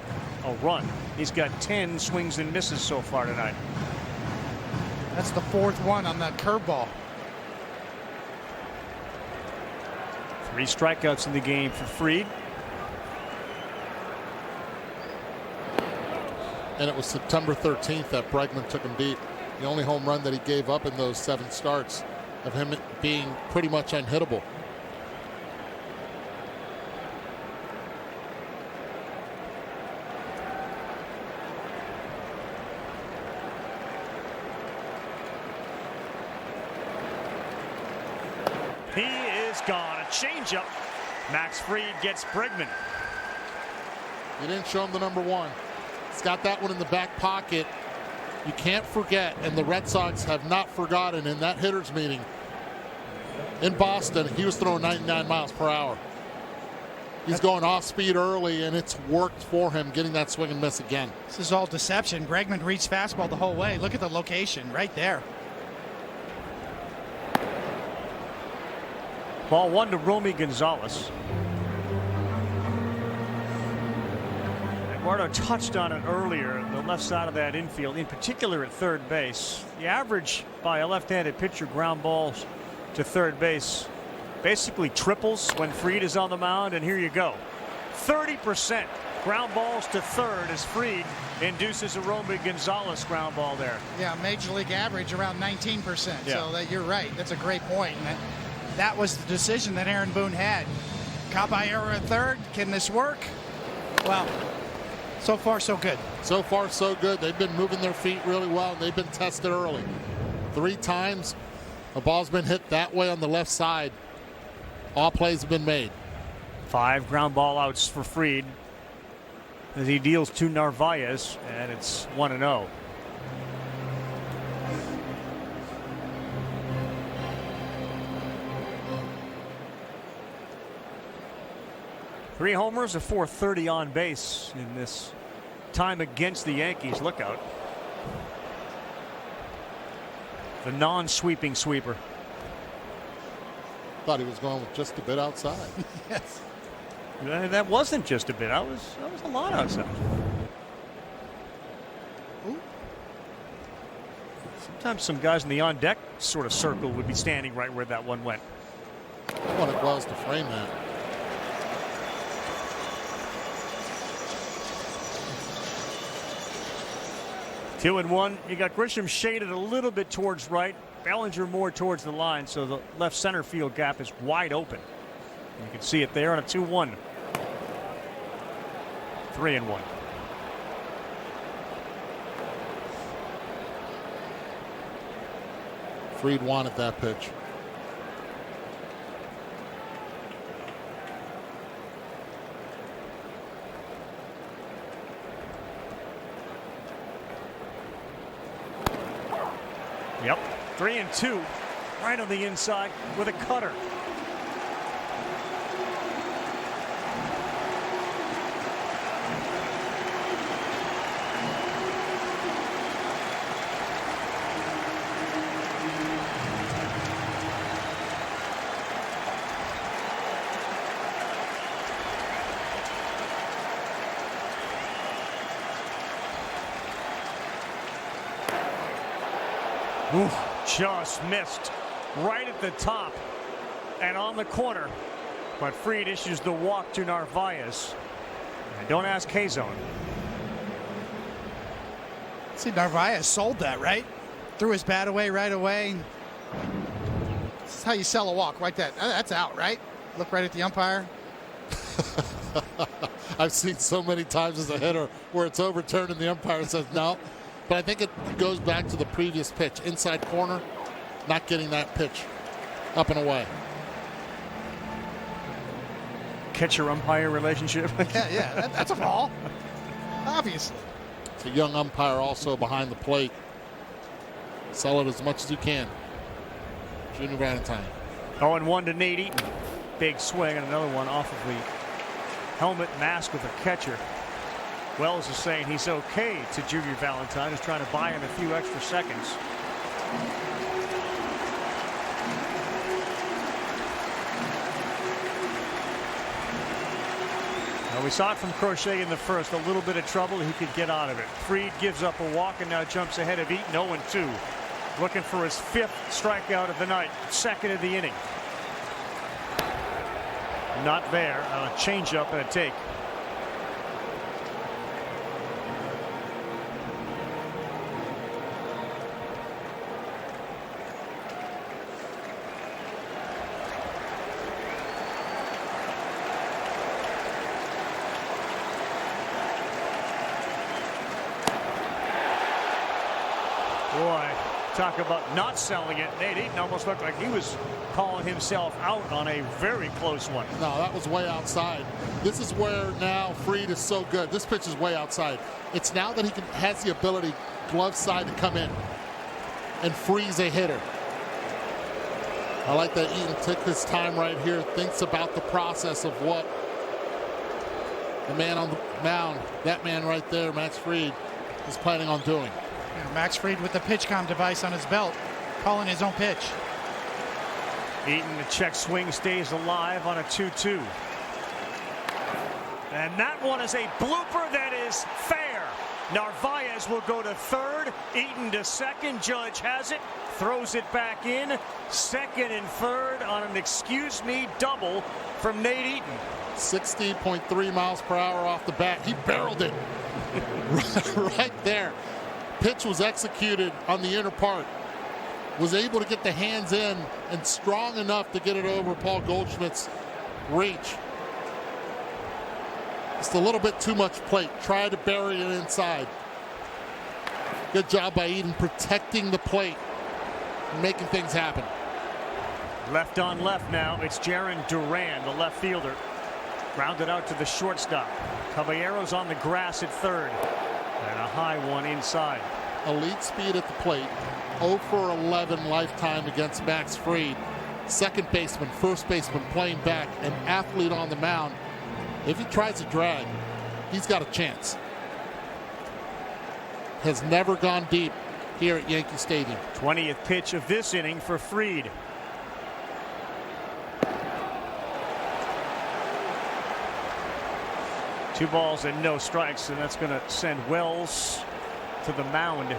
a run. He's got 10 swings and misses so far tonight.
That's the 4th one on the curveball.
3 strikeouts in the game for Fried.
And it was September 13th that Bregman took him deep. The only home run that he gave up in those 7 starts, of him being pretty much unhittable.
He is gone. A changeup. Max Fried gets Bregman.
You didn't show him the number 1. He's got that one in the back pocket. You can't forget, and the Red Sox have not forgotten, in that hitters meeting in Boston, he was throwing 99 miles per hour. He's going off speed early, and it's worked for him getting that swing and miss again.
This is all deception. Bregman reached fastball the whole way. Look at the location right there.
Ball 1 to Romy Gonzalez. Eduardo touched on it earlier, the left side of that infield, in particular at third base. The average by a left-handed pitcher ground balls to third base basically triples when Fried is on the mound, and here you go. 30% ground balls to third as Fried induces a Romy Gonzalez ground ball there.
Yeah, major league average around 19%.
Yeah.
So you're right. That's a great point. And that was the decision that Aaron Boone had. Caballero at third. Can this work? Well, so far so good.
So far so good. They've been moving their feet really well, and they've been tested early. 3 times a ball's been hit that way on the left side. All plays have been made.
5 ground ball outs for Fried as he deals to Narvaez, and it's 1-0. Three homers, a .430 on base in this time against the Yankees. Look out. The non-sweeping sweeper.
Thought he was going with just a bit outside.
Yes.
That wasn't just a bit. That was a lot outside.
Ooh.
Sometimes some guys in the on deck sort of circle would be standing right where that one went.
I wanted Wells to frame that.
Two and one. You got Grisham shaded a little bit towards right. Bellinger more towards the line, so the left center field gap is wide open. You can see it there on a 2-1. 3-1.
Fried wanted that pitch.
Yep. 3-2. Right on the inside with a cutter. Oof, just missed right at the top and on the corner. But Fried issues the walk to Narvaez. And don't ask K-Zone.
See, Narvaez sold that, right? Threw his bat away right away. This is how you sell a walk, like that. That's out, right? Look right at the umpire.
I've seen so many times as a hitter where it's overturned and the umpire says no. But I think it goes back to the previous pitch. Inside corner, not getting that pitch up and away.
Catcher-umpire relationship.
Yeah, that's a ball. Obviously.
It's a young umpire also behind the plate. Sell it as much as you can. Junior Valentine.
0-1 to Nate Eaton. Big swing and another one off of the helmet mask with a catcher. Wells is saying he's okay to Junior Valentine. He's trying to buy him a few extra seconds. Now we saw it from Crochet in the first. A little bit of trouble. He could get out of it. Fried gives up a walk and now jumps ahead of Eaton. 0-2. Looking for his 5th strikeout of the night. 2nd of the inning. Not there. A changeup and a take. Boy, talk about not selling it. Nate Eaton almost looked like he was calling himself out on a very close one.
No, that was way outside. This is where now Fried is so good. This pitch is way outside. It's now that he has the ability, glove side, to come in and freeze a hitter. I like that Eaton took his time right here, thinks about the process of what the man on the mound, that man right there, Max Fried, is planning on doing.
Max Fried with the PitchCom device on his belt, calling his own pitch.
Eaton, the check swing stays alive on a 2-2. And that one is a blooper that is fair. Narvaez will go to third, Eaton to second. Judge has it, throws it back in. Second and third on an excuse me double from Nate Eaton.
60.3 miles per hour off the bat. He barreled it right there. Pitch was executed on the inner part. Was able to get the hands in and strong enough to get it over Paul Goldschmidt's reach. Just a little bit too much plate. Tried to bury it inside. Good job by Eden protecting the plate and making things happen.
Left on left now. It's Jarren Duran, the left fielder. Grounded out to the shortstop. Caballero's on the grass at third. And a high one inside.
Elite speed at the plate. 0 for 11 lifetime against Max Fried. Second baseman, first baseman playing back, an athlete on the mound. If he tries to drag, he's got a chance. Has never gone deep here at Yankee Stadium.
20th pitch of this inning for Fried. Two balls and no strikes, and that's going to send Wells to the mound.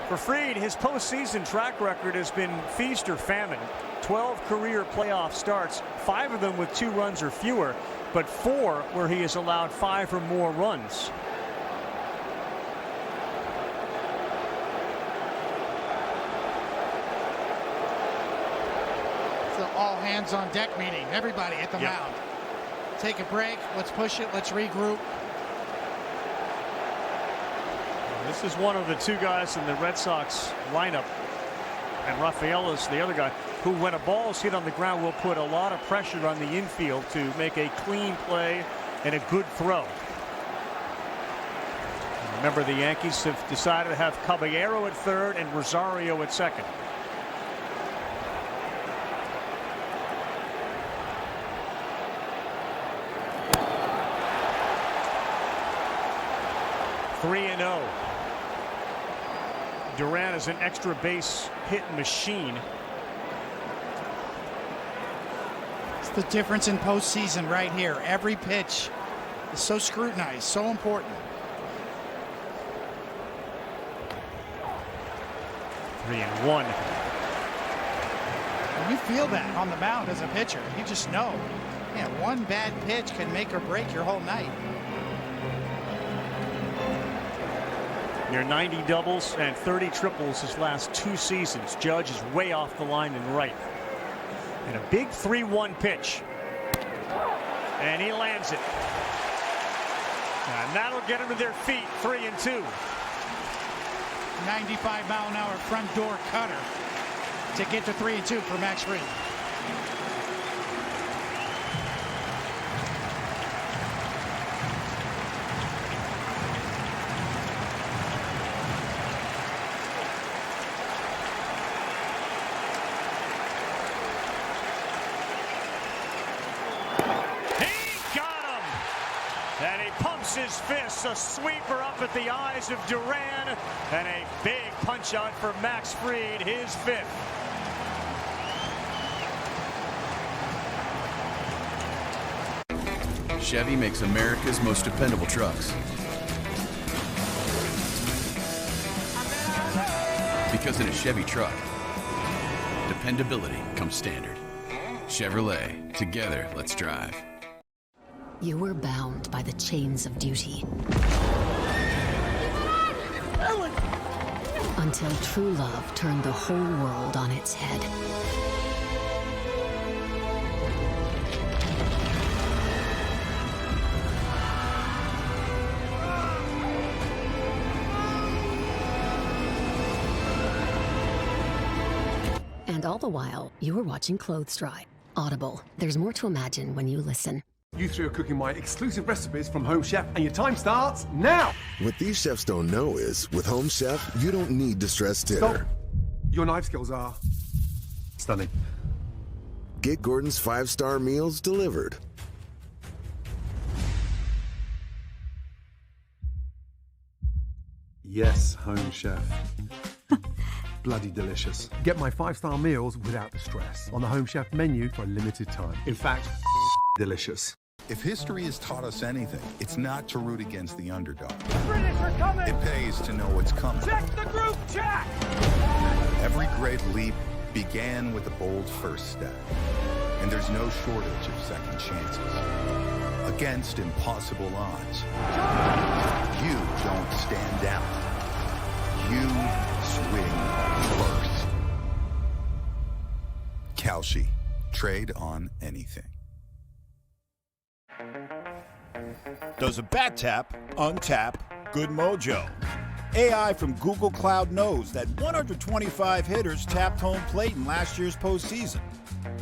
For Fried, his postseason track record has been feast or famine. 12 career playoff starts, 5 of them with 2 runs or fewer, but 4 where he has allowed 5 or more runs.
It's an all hands on deck meeting. Everybody at the mound. Take a break. Let's push it. Let's regroup.
This is one of the 2 guys in the Red Sox lineup, and Rafael is the other guy who, when a ball is hit on the ground, will put a lot of pressure on the infield to make a clean play and a good throw. Remember, the Yankees have decided to have Caballero at third and Rosario at second. Three and 0. Duran is an extra base hit machine.
It's the difference in postseason right here. Every pitch is so scrutinized, so important.
3-1.
And you feel that on the mound as a pitcher. You just know, man, one bad pitch can make or break your whole night.
Near 90 doubles and 30 triples his last 2 seasons. Judge is way off the line and right. And a big 3-1 pitch. And he lands it. And that'll get him to their feet. 3-2.
95-mile-an-hour front door cutter to get to 3-2 for Max Fried.
His fist, a sweeper up at the eyes of Duran, and a big punch out for Max Fried, his 5th.
Chevy makes America's most dependable trucks. Because in a Chevy truck, dependability comes standard. Chevrolet, together, let's drive.
You were bound by the chains of duty. Until true love turned the whole world on its head. And all the while, you were watching clothes dry. Audible. There's more to imagine when you listen.
You 3 are cooking my exclusive recipes from Home Chef, and your time starts now!
What these chefs don't know is, with Home Chef, you don't need distressed dinner.
Stop. Your knife skills are stunning.
Get Gordon's 5-star meals delivered.
Yes, Home Chef. Bloody delicious. Get my 5-star meals without the stress on the Home Chef menu for a limited time. In fact, delicious.
If history has taught us anything, it's not to root against the underdog.
British are coming!
It pays to know what's coming.
Check the group chat!
Every great leap began with a bold first step. And there's no shortage of second chances. Against impossible odds, you don't stand down. You swing first. Kalshi. Trade on anything.
Does a bat tap untap good mojo? AI from Google Cloud knows that 125 hitters tapped home plate in last year's postseason.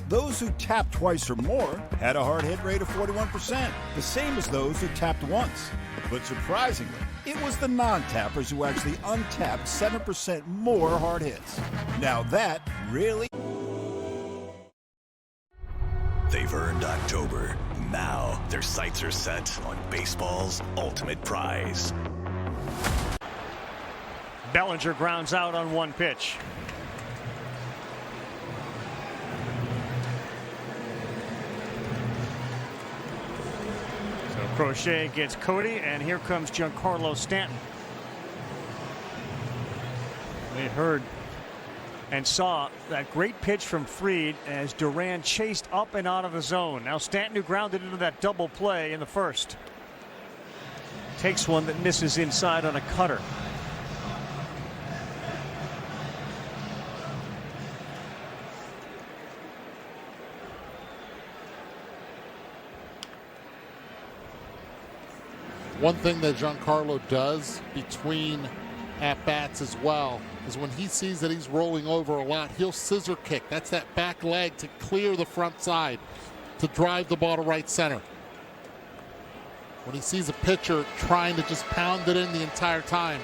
Those who tapped twice or more had a hard hit rate of 41%, the same as those who tapped once. But surprisingly, it was the non-tappers who actually untapped 7% more hard hits. Now that really...
They've earned October. Now their sights are set on baseball's ultimate prize.
Bellinger grounds out on one pitch. So Crochet gets Cody, and here comes Giancarlo Stanton. We heard and saw that great pitch from Fried as Duran chased up and out of the zone. Now Stanton, who grounded into that double play in the first, takes one that misses inside on a cutter.
One thing that Giancarlo does between at-bats as well is when he sees that he's rolling over a lot, he'll scissor kick. That's that back leg to clear the front side, to drive the ball to right center. When he sees a pitcher trying to just pound it in the entire time,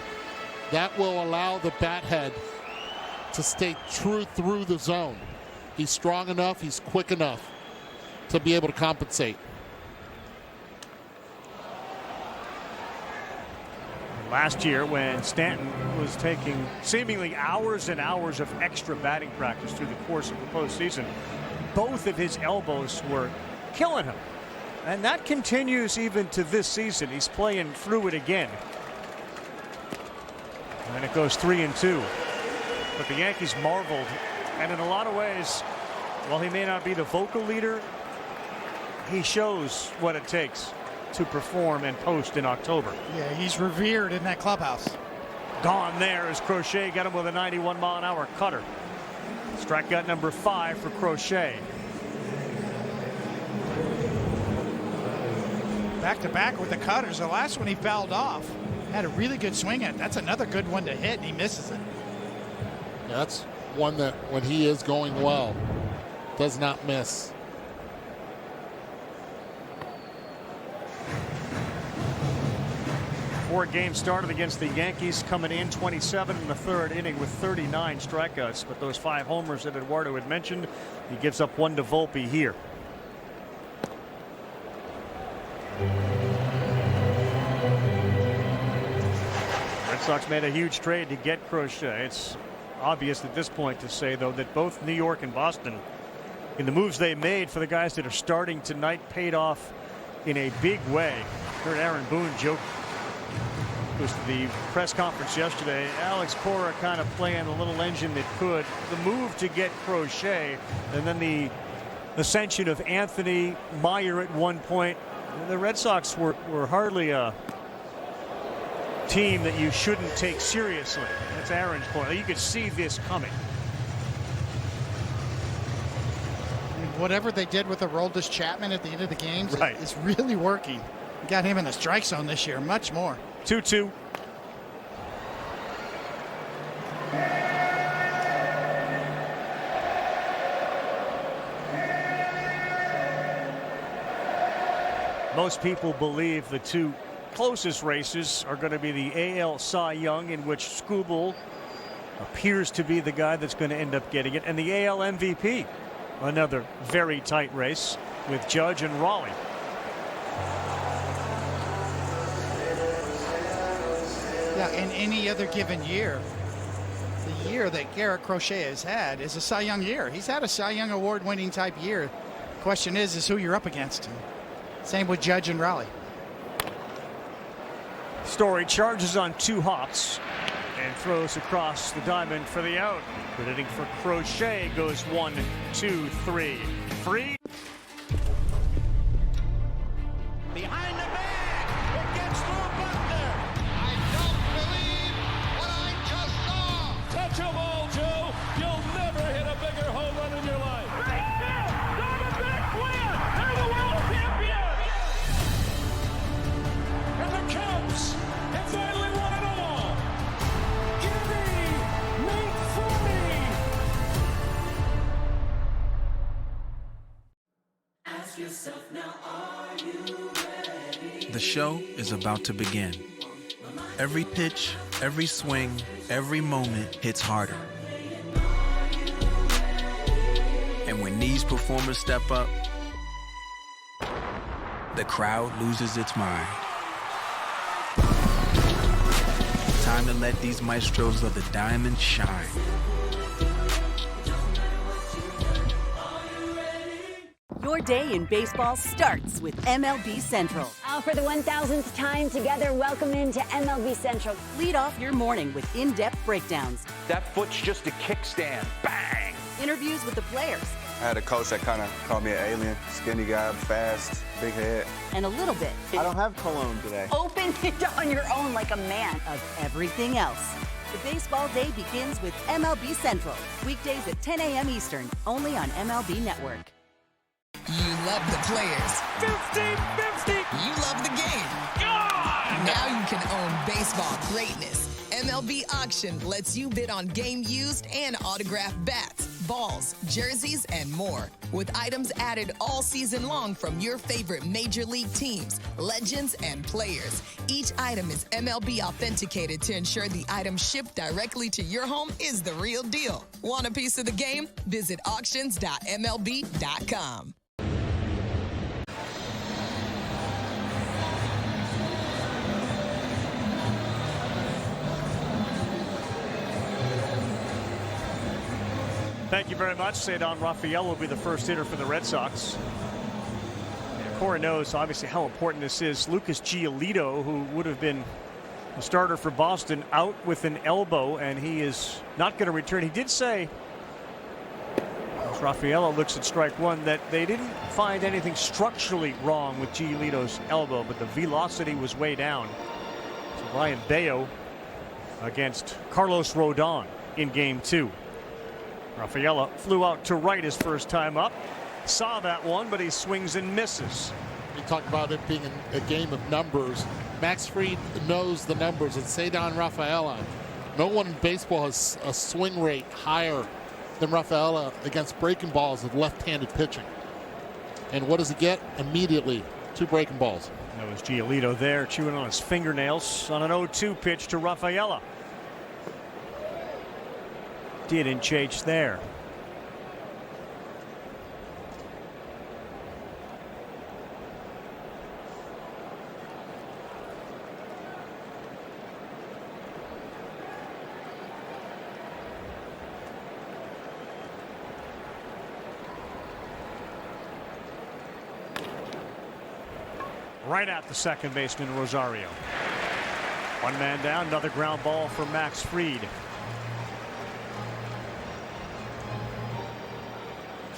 that will allow the bat head to stay true through the zone. He's strong enough, he's quick enough to be able to compensate.
Last year, when Stanton was taking seemingly hours and hours of extra batting practice through the course of the postseason, both of his elbows were killing him. And that continues even to this season. He's playing through it again. And it goes 3-2. But the Yankees marveled. And in a lot of ways, while he may not be the vocal leader, he shows what it takes to perform and post in October.
Yeah, he's revered in that clubhouse.
Gone there as Crochet got him with a 91-mile-an-hour cutter. Strikeout number 5 for Crochet.
Back-to-back with the cutters. The last one he fouled off. Had a really good swing at. That's another good one to hit, and he misses it.
Yeah, that's one that, when he is going well, does not miss.
Four-game started against the Yankees, coming in 27 in the third inning with 39 strikeouts. But those 5 homers that Eduardo had mentioned, he gives up 1 to Volpe here. Red Sox made a huge trade to get Crochet. It's obvious at this point to say, though, that both New York and Boston, in the moves they made for the guys that are starting tonight, paid off in a big way. Heard Aaron Boone joke. Was the press conference yesterday. Alex Cora kind of playing the little engine that could. The move to get Crochet, and then the ascension of Anthony Meyer at one point. The Red Sox were hardly a team that you shouldn't take seriously. That's Aaron's point. You could see this coming.
I mean, whatever they did with Aroldis Chapman at the end of the games,
right,
is really working. Got him in the strike zone this year, much more.
2-2. Most people believe the 2 closest races are going to be the AL Cy Young, in which Skubal appears to be the guy that's going to end up getting it, and the AL MVP. Another very tight race with Judge and Raleigh.
Yeah, in any other given year, the year that Garrett Crochet has had is a Cy Young year. He's had a Cy Young award-winning type year. Question is who you're up against. Same with Judge and Raleigh.
Story charges on 2 hops and throws across the diamond for the out. But hitting for Crochet goes 1, 2, 3. Free.
Behind the bag. It gets through Butler. I don't believe what I just saw. Touch 'em all, Joe. You'll never hit a bigger home run in your life. Right there. Diamondbacks win. They're the world champions. And the Cubs have finally won it all. Give me Nate Forney.
Ask yourself now, are you ready? The show is about to begin. Every pitch, every swing, every moment hits harder. And when these performers step up, the crowd loses its mind. Time to let these maestros of the diamond shine.
Your day in baseball starts with MLB Central.
For the 1,000th time together, welcome into MLB Central.
Lead off your morning with in-depth breakdowns.
That foot's just a kickstand. Bang!
Interviews with the players.
I had a coach that kind of called me an alien. Skinny guy, fast, big head.
And a little bit.
I don't have cologne today.
Open it on your own like a man.
Of everything else. The baseball day begins with MLB Central. Weekdays at 10 a.m. Eastern, only on MLB Network.
You love the players.
50-50.
You love the game.
God!
Now you can own baseball greatness. MLB Auction lets you bid on game used and autographed bats, balls, jerseys, and more. With items added all season long from your favorite major league teams, legends, and players. Each item is MLB authenticated to ensure the item shipped directly to your home is the real deal. Want a piece of the game? Visit auctions.mlb.com.
Thank you very much. Cedar Rafael will be the first hitter for the Red Sox. And Cora knows obviously how important this is. Lucas Giolito, who would have been a starter for Boston, out with an elbow, and he is not going to return. He did say, as Rafaela looks at strike one, that they didn't find anything structurally wrong with Giolito's elbow, but the velocity was way down. So Ryan Bayo against Carlos Rodon in game 2. Rafaela flew out to right his first time up. Saw that one, but he swings and misses.
You talk about it being a game of numbers. Max Fried knows the numbers, and Cedar Rafaela. No one in baseball has a swing rate higher than Rafaela against breaking balls with left-handed pitching. And what does he get? Immediately, 2 breaking balls.
That was Giolito there, chewing on his fingernails on an 0-2 pitch to Rafaela. Didn't chase there. Right at the second baseman, Rosario. One man down, another ground ball for Max Fried.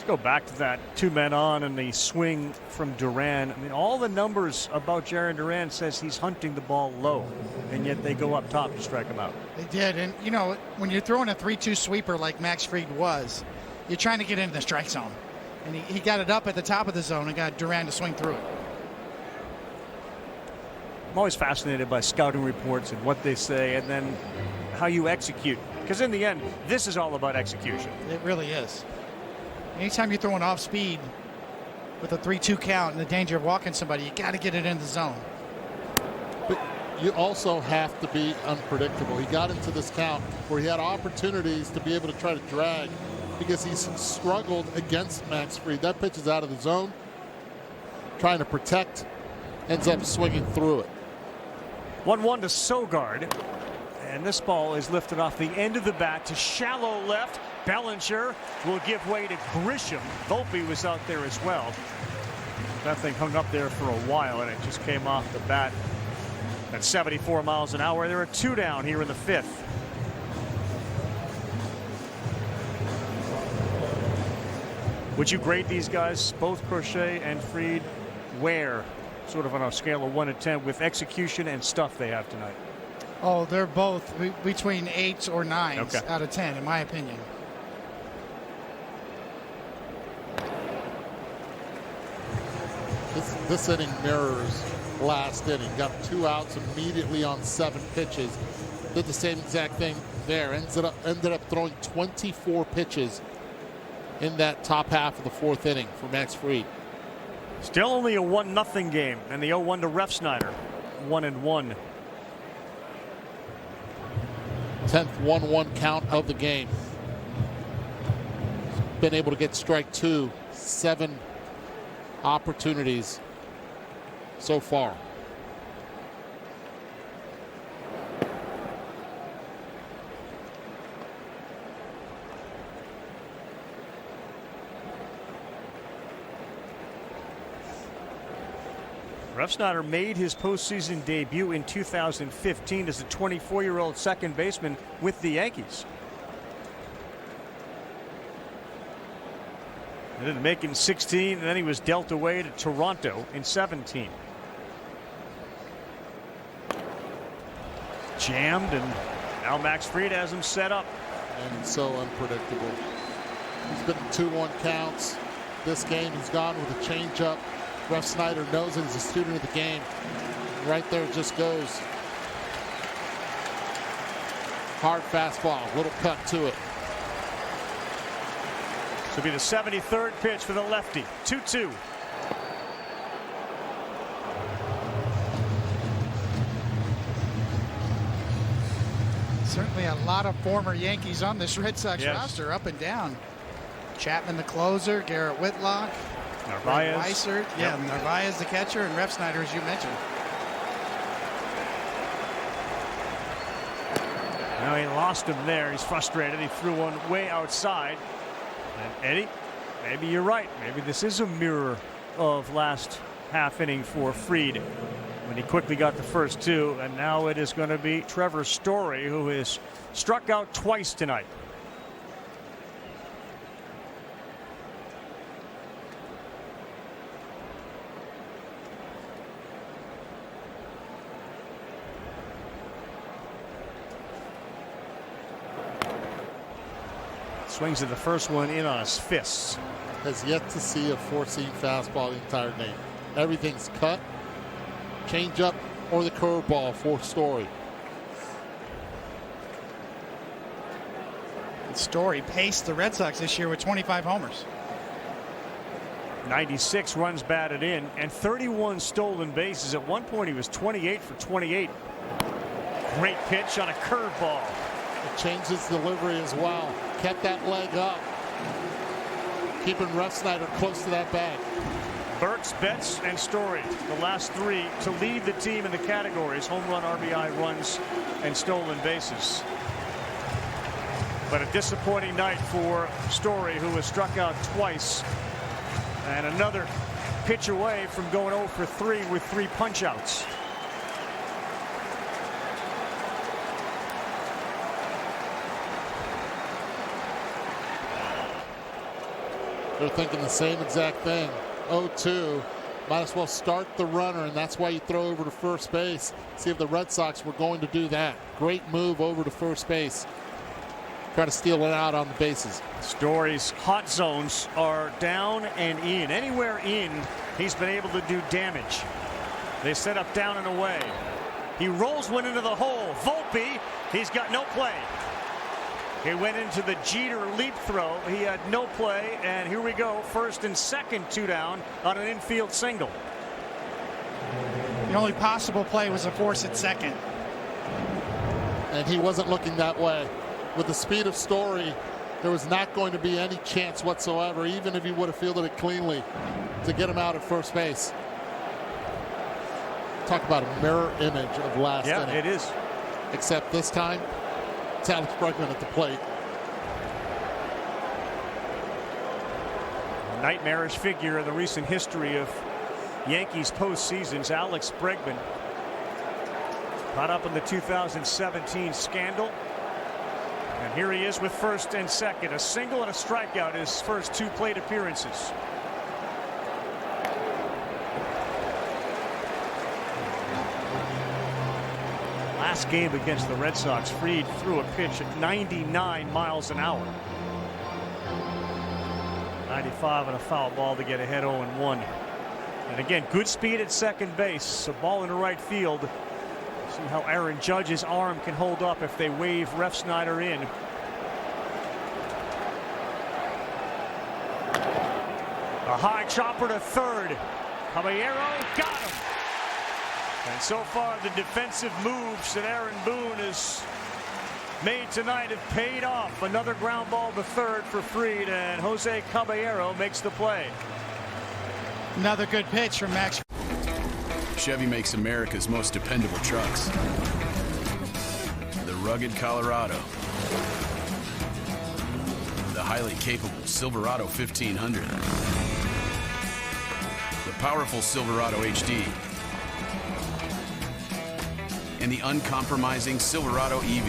Go back to that 2 men on and the swing from Duran. I mean, all the numbers about Jarren Duran says he's hunting the ball low, and yet they go up top to strike him out.
They did, and you know, when you're throwing a 3-2 sweeper like Max Fried was, you're trying to get into the strike zone, and he got it up at the top of the zone and got Duran to swing through it.
I'm always fascinated by scouting reports and what they say, and then how you execute, because in the end, this is all about execution.
It really is. Anytime you're throwing off speed with a 3-2 count and the danger of walking somebody, you got to get it in the zone.
But you also have to be unpredictable. He got into this count where he had opportunities to be able to try to drag because he's struggled against Max Fried. That pitch is out of the zone, trying to protect, ends up swinging through it.
1-1 to Sogard, and this ball is lifted off the end of the bat to shallow left. Bellinger will give way to Grisham. Volpe was out there as well. That thing hung up there for a while, and it just came off the bat at 74 miles an hour. There are 2 down here in the 5th. Would you grade these guys, both Crochet and Fried, where, sort of on a scale of 1 to 10, with execution and stuff they have tonight?
Oh, they're both between 8s or 9s
Okay.
out of 10, in my opinion.
This inning mirrors last inning. Got 2 outs immediately on 7 pitches. Did the same exact thing there. Ended up throwing 24 pitches in that top half of the 4th inning for Max Fried.
Still only a 1-0 game, and the 0-1 to Refsnyder. 1-1.
10th 1-1 count of the game. Been able to get strike 2, 7 opportunities so far.
Refsnyder made his postseason debut in 2015 as a 24-year-old second baseman with the Yankees. He didn't make it in 16, and then he was dealt away to Toronto in 17. Jammed, and now Max Fried has him set up.
And so unpredictable. He's been in 2-1 counts. This game he's gone with a changeup. Refsnyder knows it. He's a student of the game. Right there it just goes. Hard fastball, little cut to it.
This will be the 73rd pitch for the lefty. 2-2.
Certainly a lot of former Yankees on this Red Sox roster, up and down. Chapman the closer, Garrett Whitlock,
Narvaez.
Weissert, Narvaez the catcher, and Refsnyder, as you mentioned.
Now he lost him there. He's frustrated. He threw one way outside. And Eddie, maybe you're right. Maybe this is a mirror of last half inning for Fried when he quickly got the first 2. And now it is going to be Trevor Story, who is struck out twice tonight. Swings at the first one in on his fists.
Has yet to see a 4-seam fastball the entire game. Everything's cut, changeup, or the curveball for Story.
Story paced the Red Sox this year with 25 homers.
96 runs batted in and 31 stolen bases. At one point he was 28 for 28. Great pitch on a curveball.
It changed his delivery as well. Kept that leg up. Keeping Refsnyder close to that bag.
Burks, Betts, and Story, the last 3 to lead the team in the categories: home run, RBI, runs, and stolen bases. But a disappointing night for Story, who was struck out twice, and another pitch away from going 0 for 3 with 3 punch-outs.
They're thinking the same exact thing. 0-2. Might as well start the runner, and that's why you throw over to first base. See if the Red Sox were going to do that. Great move over to first base. Try to steal it out on the bases.
Story's hot zones are down and in. Anywhere in, he's been able to do damage. They set up down and away. He rolls one into the hole. Volpe, he's got no play. He went into the Jeter leap throw. He had no play, and here we go. First and second, 2 down on an infield single.
The only possible play was a force at second.
And he wasn't looking that way. With the speed of Story, there was not going to be any chance whatsoever, even if he would have fielded it cleanly, to get him out at first base. Talk about a mirror image of last inning.
Yeah, it is.
Except this time, it's Alex Bregman at the plate.
A nightmarish figure in the recent history of Yankees postseasons. Alex Bregman caught up in the 2017 scandal. And here he is with first and second. A single and a strikeout his first 2 plate appearances. Last game against the Red Sox, Fried threw a pitch at 99 miles an hour. 95 on a foul ball to get ahead 0-1. And again, good speed at second base. A ball into right field. See how Aaron Judge's arm can hold up if they wave Refsnyder in. A high chopper to third. Caballero got him. And so far, the defensive moves that Aaron Boone has made tonight have paid off. Another ground ball to third for Fried, and Jose Caballero makes the play.
Another good pitch from Max.
Chevy makes America's most dependable trucks. The rugged Colorado. The highly capable Silverado 1500. The powerful Silverado HD. And the uncompromising Silverado EV.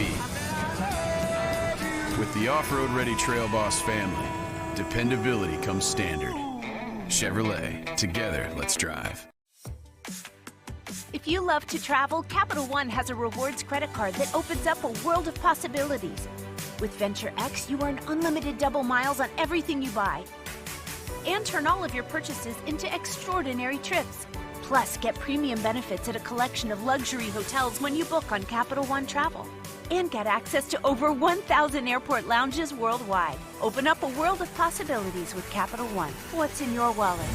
With the off-road ready Trail Boss family, dependability comes standard. Chevrolet, together, let's drive.
If you love to travel, Capital One has a rewards credit card that opens up a world of possibilities. With Venture X, you earn unlimited double miles on everything you buy. And turn all of your purchases into extraordinary trips. Plus, get premium benefits at a collection of luxury hotels when you book on Capital One Travel. And get access to over 1,000 airport lounges worldwide. Open up a world of possibilities with Capital One. What's in your wallet?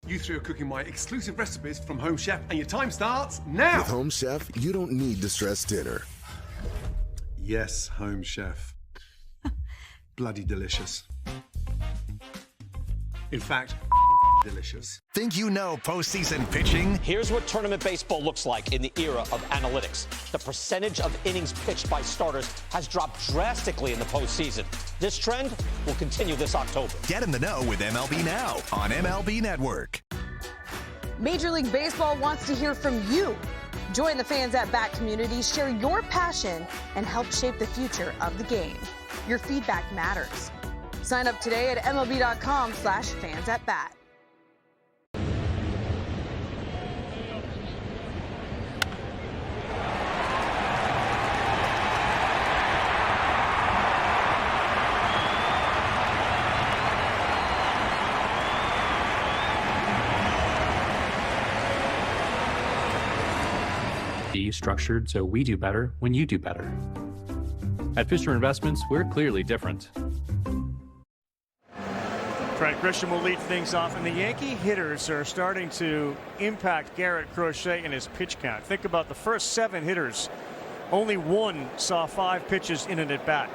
You three are cooking my exclusive recipes from Home Chef, and your time starts now!
With Home Chef, you don't need to stress dinner.
Yes, Home Chef. Bloody delicious. In fact, delicious.
Think you know postseason pitching?
Here's what tournament baseball looks like in the era of analytics. The percentage of innings pitched by starters has dropped drastically in the postseason. This trend will continue this October.
Get in the know with MLB Now on MLB Network.
Major League Baseball wants to hear from you. Join the Fans at Bat community, share your passion, and help shape the future of the game. Your feedback matters. Sign up today at MLB.com/fansatbat.
Be structured so we do better when you do better. At Fisher Investments, we're clearly different.
Trent Grisham will lead things off, and the Yankee hitters are starting to impact Garrett Crochet in his pitch count. Think about the first 7 hitters. Only one saw 5 pitches in an at-bat.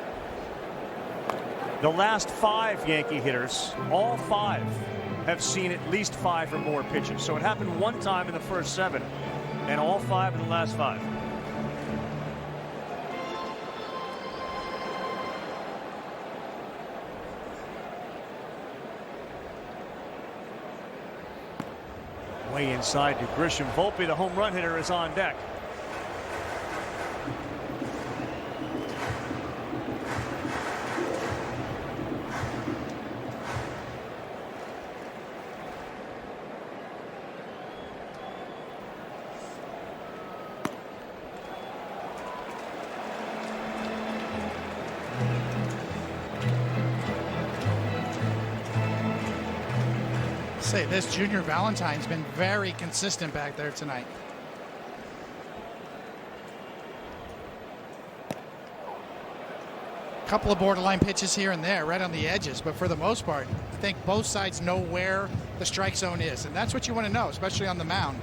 The last 5 Yankee hitters, all 5, have seen at least 5 or more pitches. So it happened one time in the first 7, and all 5 in the last 5. Way inside to Grisham. Volpe, the home run hitter, is on deck.
Say this, Junior Valentine's been very consistent back there tonight. Couple of borderline pitches here and there, right on the edges, but for the most part, I think both sides know where the strike zone is, and that's what you want to know, especially on the mound.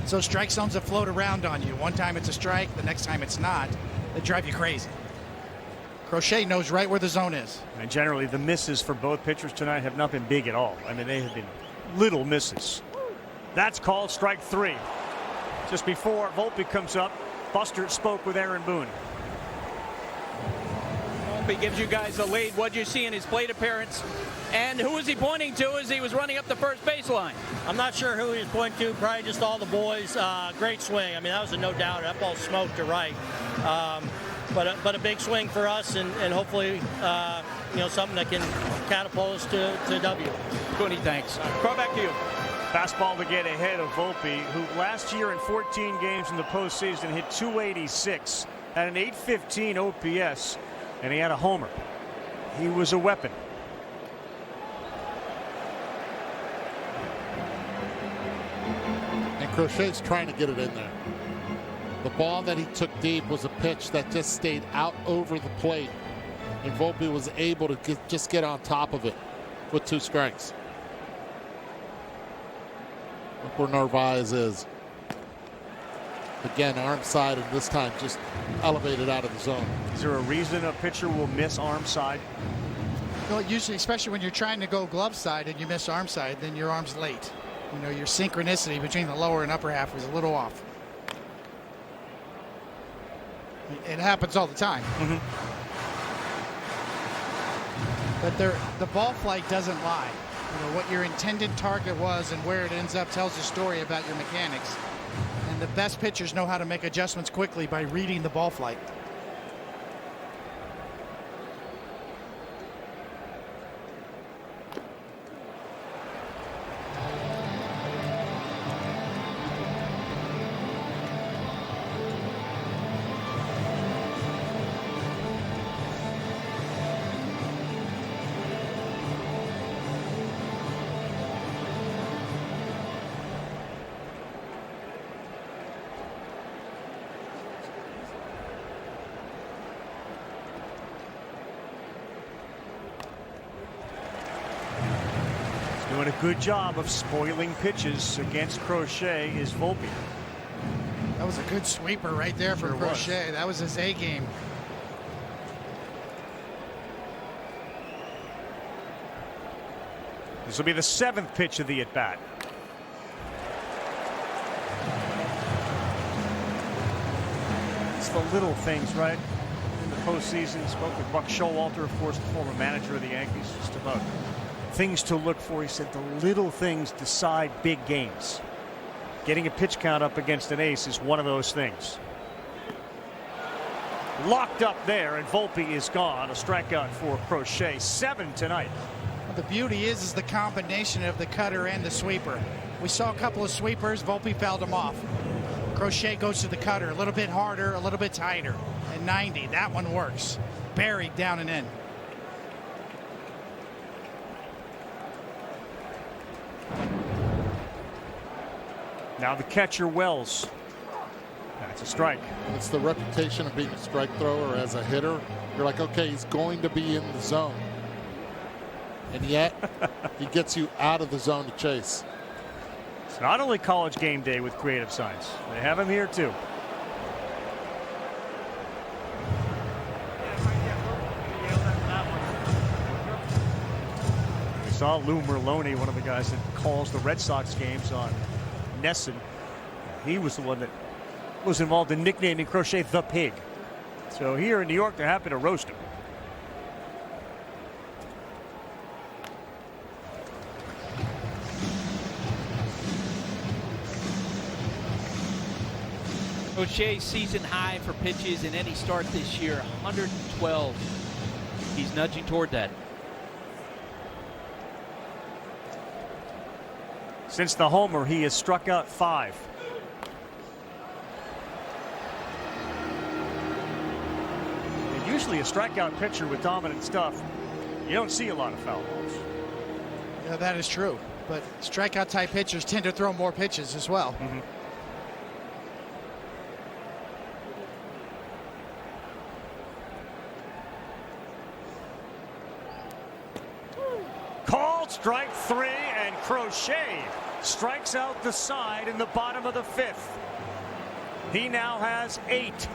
So strike zones that float around on you. One time it's a strike, the next time it's not. They drive you crazy. Crochet knows right where the zone is.
And generally, the misses for both pitchers tonight have not been big at all. I mean, they have been little misses. That's called strike 3. Just before Volpe comes up, Buster spoke with Aaron Boone.
Volpe gives you guys the lead. What did you see in his plate appearance? And who was he pointing to as he was running up the first baseline?
I'm not sure who he was pointing to. Probably just all the boys. Great swing. I mean, that was a no doubt. That ball smoked to right. But a big swing for us, and hopefully, something that can catapult us to W.
Cooney, thanks. Go back to you.
Fastball to get ahead of Volpe, who last year in 14 games in the postseason hit .286, had an .815 OPS, and he had a homer. He was a weapon.
And Crochet's trying to get it in there. The ball that he took deep was a pitch that just stayed out over the plate, and Volpe was able to just get on top of it with 2 strikes. Look where Narvaez is. Again, arm side, and this time just elevated out of the zone.
Is there a reason a pitcher will miss arm side?
Well, usually, especially when you're trying to go glove side and you miss arm side, then your arm's late. Your synchronicity between the lower and upper half was a little off. It happens all the time. But the ball flight doesn't lie. What your intended target was and where it ends up tells a story about your mechanics. And the best pitchers know how to make adjustments quickly by reading the ball flight.
Doing a good job of spoiling pitches against Crochet is Volpe.
That was a good sweeper right there for Crochet. That was his A game.
This will be the 7th pitch of the at-bat. It's the little things, right? In the postseason, spoke with Buck Showalter, of course, the former manager of the Yankees, just about things to look for. He said the little things decide big games. Getting a pitch count up against an ace is one of those things. Locked up there, and Volpe is gone. A strikeout for Crochet. 7 tonight.
Well, the beauty is the combination of the cutter and the sweeper. We saw a couple of sweepers. Volpe fouled them off. Crochet goes to the cutter a little bit harder, a little bit tighter. And 90, that one works. Buried down and in.
Now the catcher, Wells. That's a strike.
It's the reputation of being a strike thrower as a hitter. You're like, okay, he's going to be in the zone. And yet, he gets you out of the zone to chase.
It's not only college game day with creative signs. They have him here, too. We saw Lou Merlone, one of the guys that calls the Red Sox games on Nesson. He was the one that was involved in nicknaming Crochet the Pig. So here in New York, they're happy to roast him.
Crochet's season high for pitches in any start this year, 112. He's nudging toward that.
Since the homer, he has struck out 5. And usually a strikeout pitcher with dominant stuff, you don't see a lot of foul balls.
Yeah, that is true. But strikeout type pitchers tend to throw more pitches as well.
Called strike 3, and Crochet strikes out the side in the bottom of the 5th. He now has 8.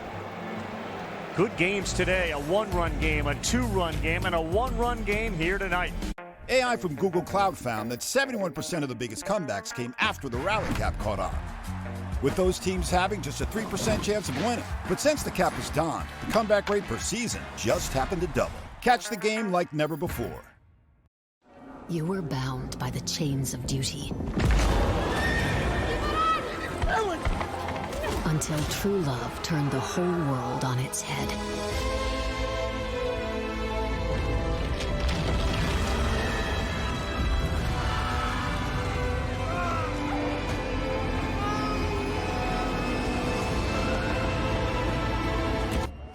Good games today. A 1-run game, a 2-run game, and a 1-run game here tonight.
AI from Google Cloud found that 71% of the biggest comebacks came after the rally cap caught on, with those teams having just a 3% chance of winning. But since the cap was donned, the comeback rate per season just happened to double. Catch the game like never before.
You were bound by the chains of duty. Until true love turned the whole world on its head.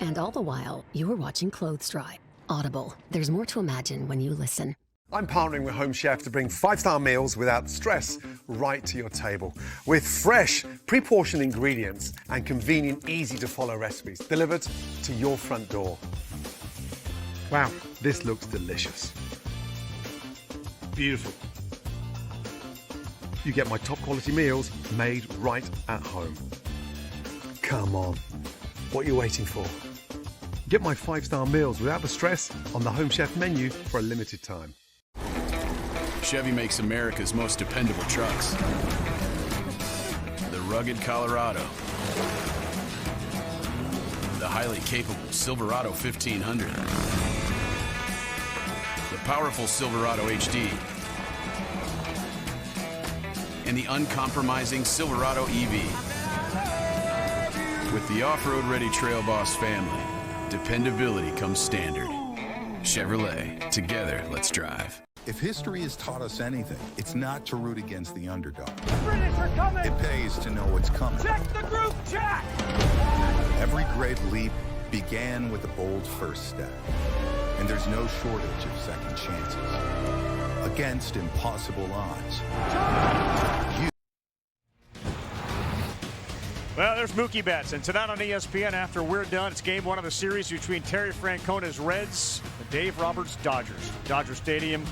And all the while, you were watching clothes dry. Audible. There's more to imagine when you listen.
I'm partnering with Home Chef to bring 5-star meals without stress right to your table. With fresh, pre-portioned ingredients and convenient, easy-to-follow recipes delivered to your front door. Wow, this looks delicious. Beautiful. You get my top quality meals made right at home. Come on, what are you waiting for? Get my 5-star meals without the stress on the Home Chef menu for a limited time.
Chevy makes America's most dependable trucks. The rugged Colorado. The highly capable Silverado 1500. The powerful Silverado HD. And the uncompromising Silverado EV. With the off-road ready Trail Boss family, dependability comes standard. Chevrolet, together, let's drive.
If history has taught us anything, it's not to root against the underdog.
The British are coming!
It pays to know what's coming.
Check the group chat!
Every great leap began with a bold first step. And there's no shortage of second chances. Against impossible odds.
Well, there's Mookie Betts, and tonight on ESPN, after we're done, it's game one of the series between Terry Francona's Reds and Dave Roberts' Dodgers. Dodger Stadium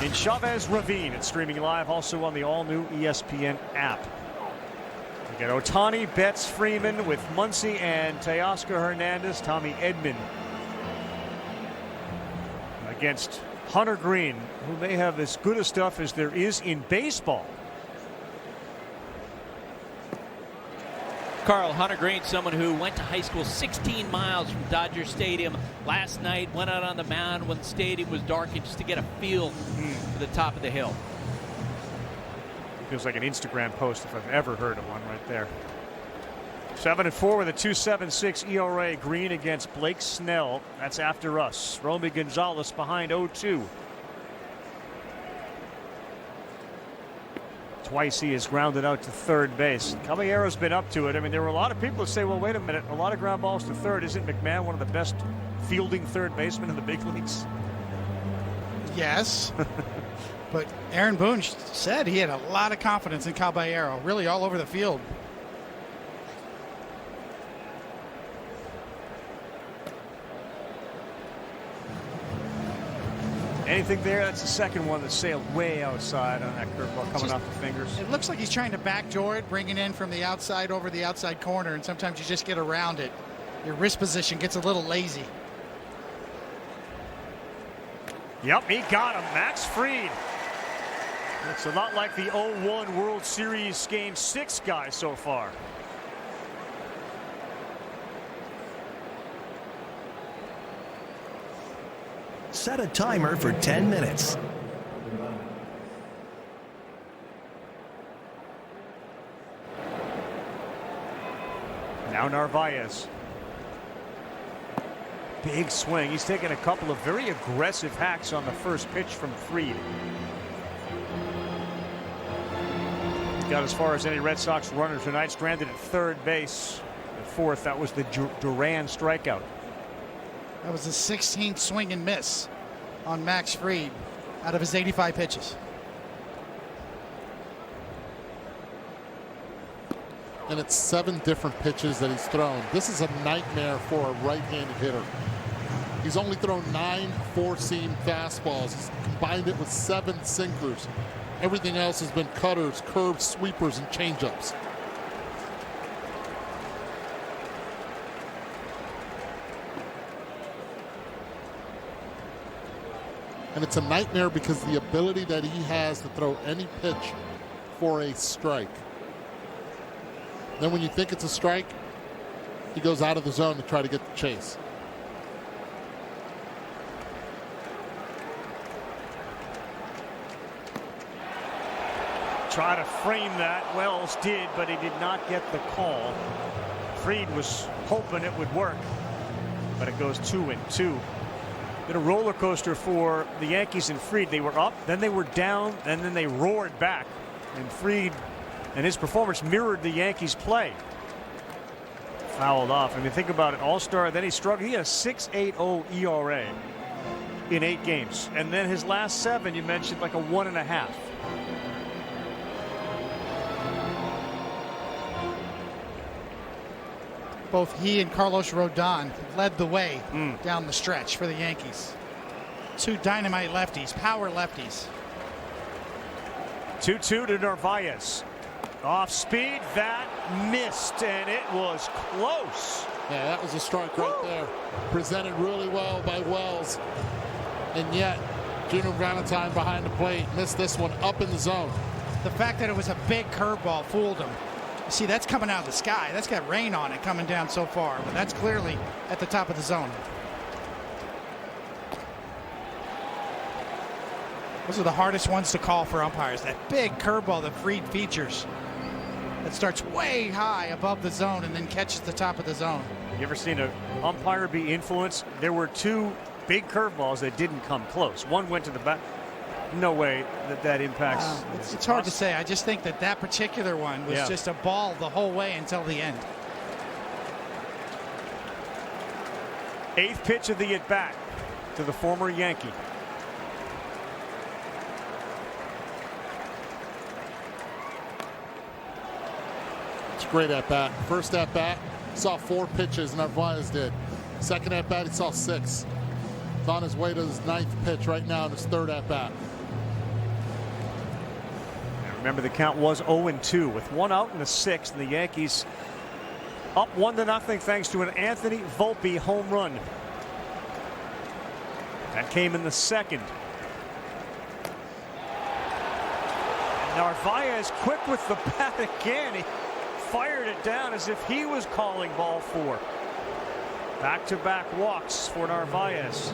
in Chavez Ravine. It's streaming live also on the all-new ESPN app. We get Ohtani, Betts, Freeman with Muncy and Teoscar Hernandez, Tommy Edman against Hunter Green, who may have as good a stuff as there is in baseball.
Carl, Hunter Green, someone who went to high school 16 miles from Dodger Stadium last night, went out on the mound when the stadium was darkened just to get a feel for the top of the hill.
Feels like an Instagram post if I've ever heard of one right there. 7-4 with a 2.76 ERA. Green against Blake Snell. That's after us. Romy Gonzalez behind 0-2. Twice he has grounded out to third base. Caballero's been up to it. I mean, there were a lot of people that say, well, wait a minute, a lot of ground balls to third. Isn't McMahon one of the best fielding third basemen in the big leagues?
Yes. But Aaron Boone said he had a lot of confidence in Caballero, really all over the field.
Anything there? That's the second one that sailed way outside on that curveball coming off the fingers.
It looks like he's trying to backdoor it, bringing in from the outside over the outside corner, and sometimes you just get around it. Your wrist position gets a little lazy.
Yep, he got him. Max Fried. It's a lot like the 0-1 World Series Game 6 guy so far.
Set a timer for 10 minutes.
Now Narvaez. Big swing. He's taken a couple of very aggressive hacks on the first pitch from Fried. Got as far as any Red Sox runner tonight. Stranded at third base. At fourth, that was the Duran strikeout.
That was the 16th swing and miss on Max Fried out of his 85 pitches.
And it's 7 different pitches that he's thrown. This is a nightmare for a right-handed hitter. He's only thrown 9 four-seam fastballs. He's combined it with 7 sinkers. Everything else has been cutters, curves, sweepers, and changeups. And it's a nightmare because the ability that he has to throw any pitch for a strike. Then when you think it's a strike, he goes out of the zone to try to get the chase.
try to frame that. Wells did, but he did not get the call. Fried was hoping it would work, but it goes 2-2. Been a roller coaster for the Yankees and Fried. They were up, then they were down, and then they roared back. And Fried and his performance mirrored the Yankees' play. Fouled off. I mean, think about it. All-Star, then he struggled. He had a 6.80 ERA in 8 games. And then his last 7, you mentioned, like a 1.5.
Both he and Carlos Rodon led the way down the stretch for the Yankees. 2 dynamite lefties, power lefties.
2-2 to Narvaez. Off speed, that missed, and it was close.
Yeah, that was a strike right there. Presented really well by Wells. And yet, Junior Valentine behind the plate missed this one up in the zone.
The fact that it was a big curveball fooled him. See, that's coming out of the sky. That's got rain on it coming down so far, but that's clearly at the top of the zone. Those are the hardest ones to call for umpires. That big curveball that Fried features. That starts way high above the zone and then catches the top of the zone.
You ever seen an umpire be influenced? There were 2 big curveballs that didn't come close. One went to the back. No way that impacts.
It's hard to say. I just think that particular one was just a ball the whole way until the end.
8th pitch of the at-bat to the former Yankee.
It's a great at-bat. First at-bat, saw 4 pitches, Narvaez did. Second at-bat, he saw 6. He's on his way to his 9th pitch right now in his 3rd at-bat.
Remember, the count was 0-2 with 1 out in the 6th, and the Yankees up 1-0 thanks to an Anthony Volpe home run. That came in the 2nd. And Narvaez quick with the bat again. He fired it down as if he was calling ball 4. Back-to-back walks for Narvaez.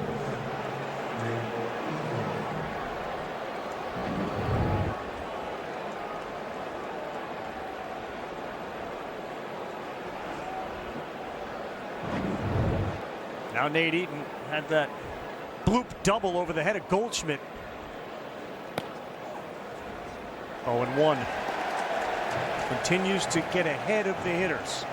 Now Nate Eaton had that bloop double over the head of Goldschmidt. 0-1. Continues to get ahead of the hitters.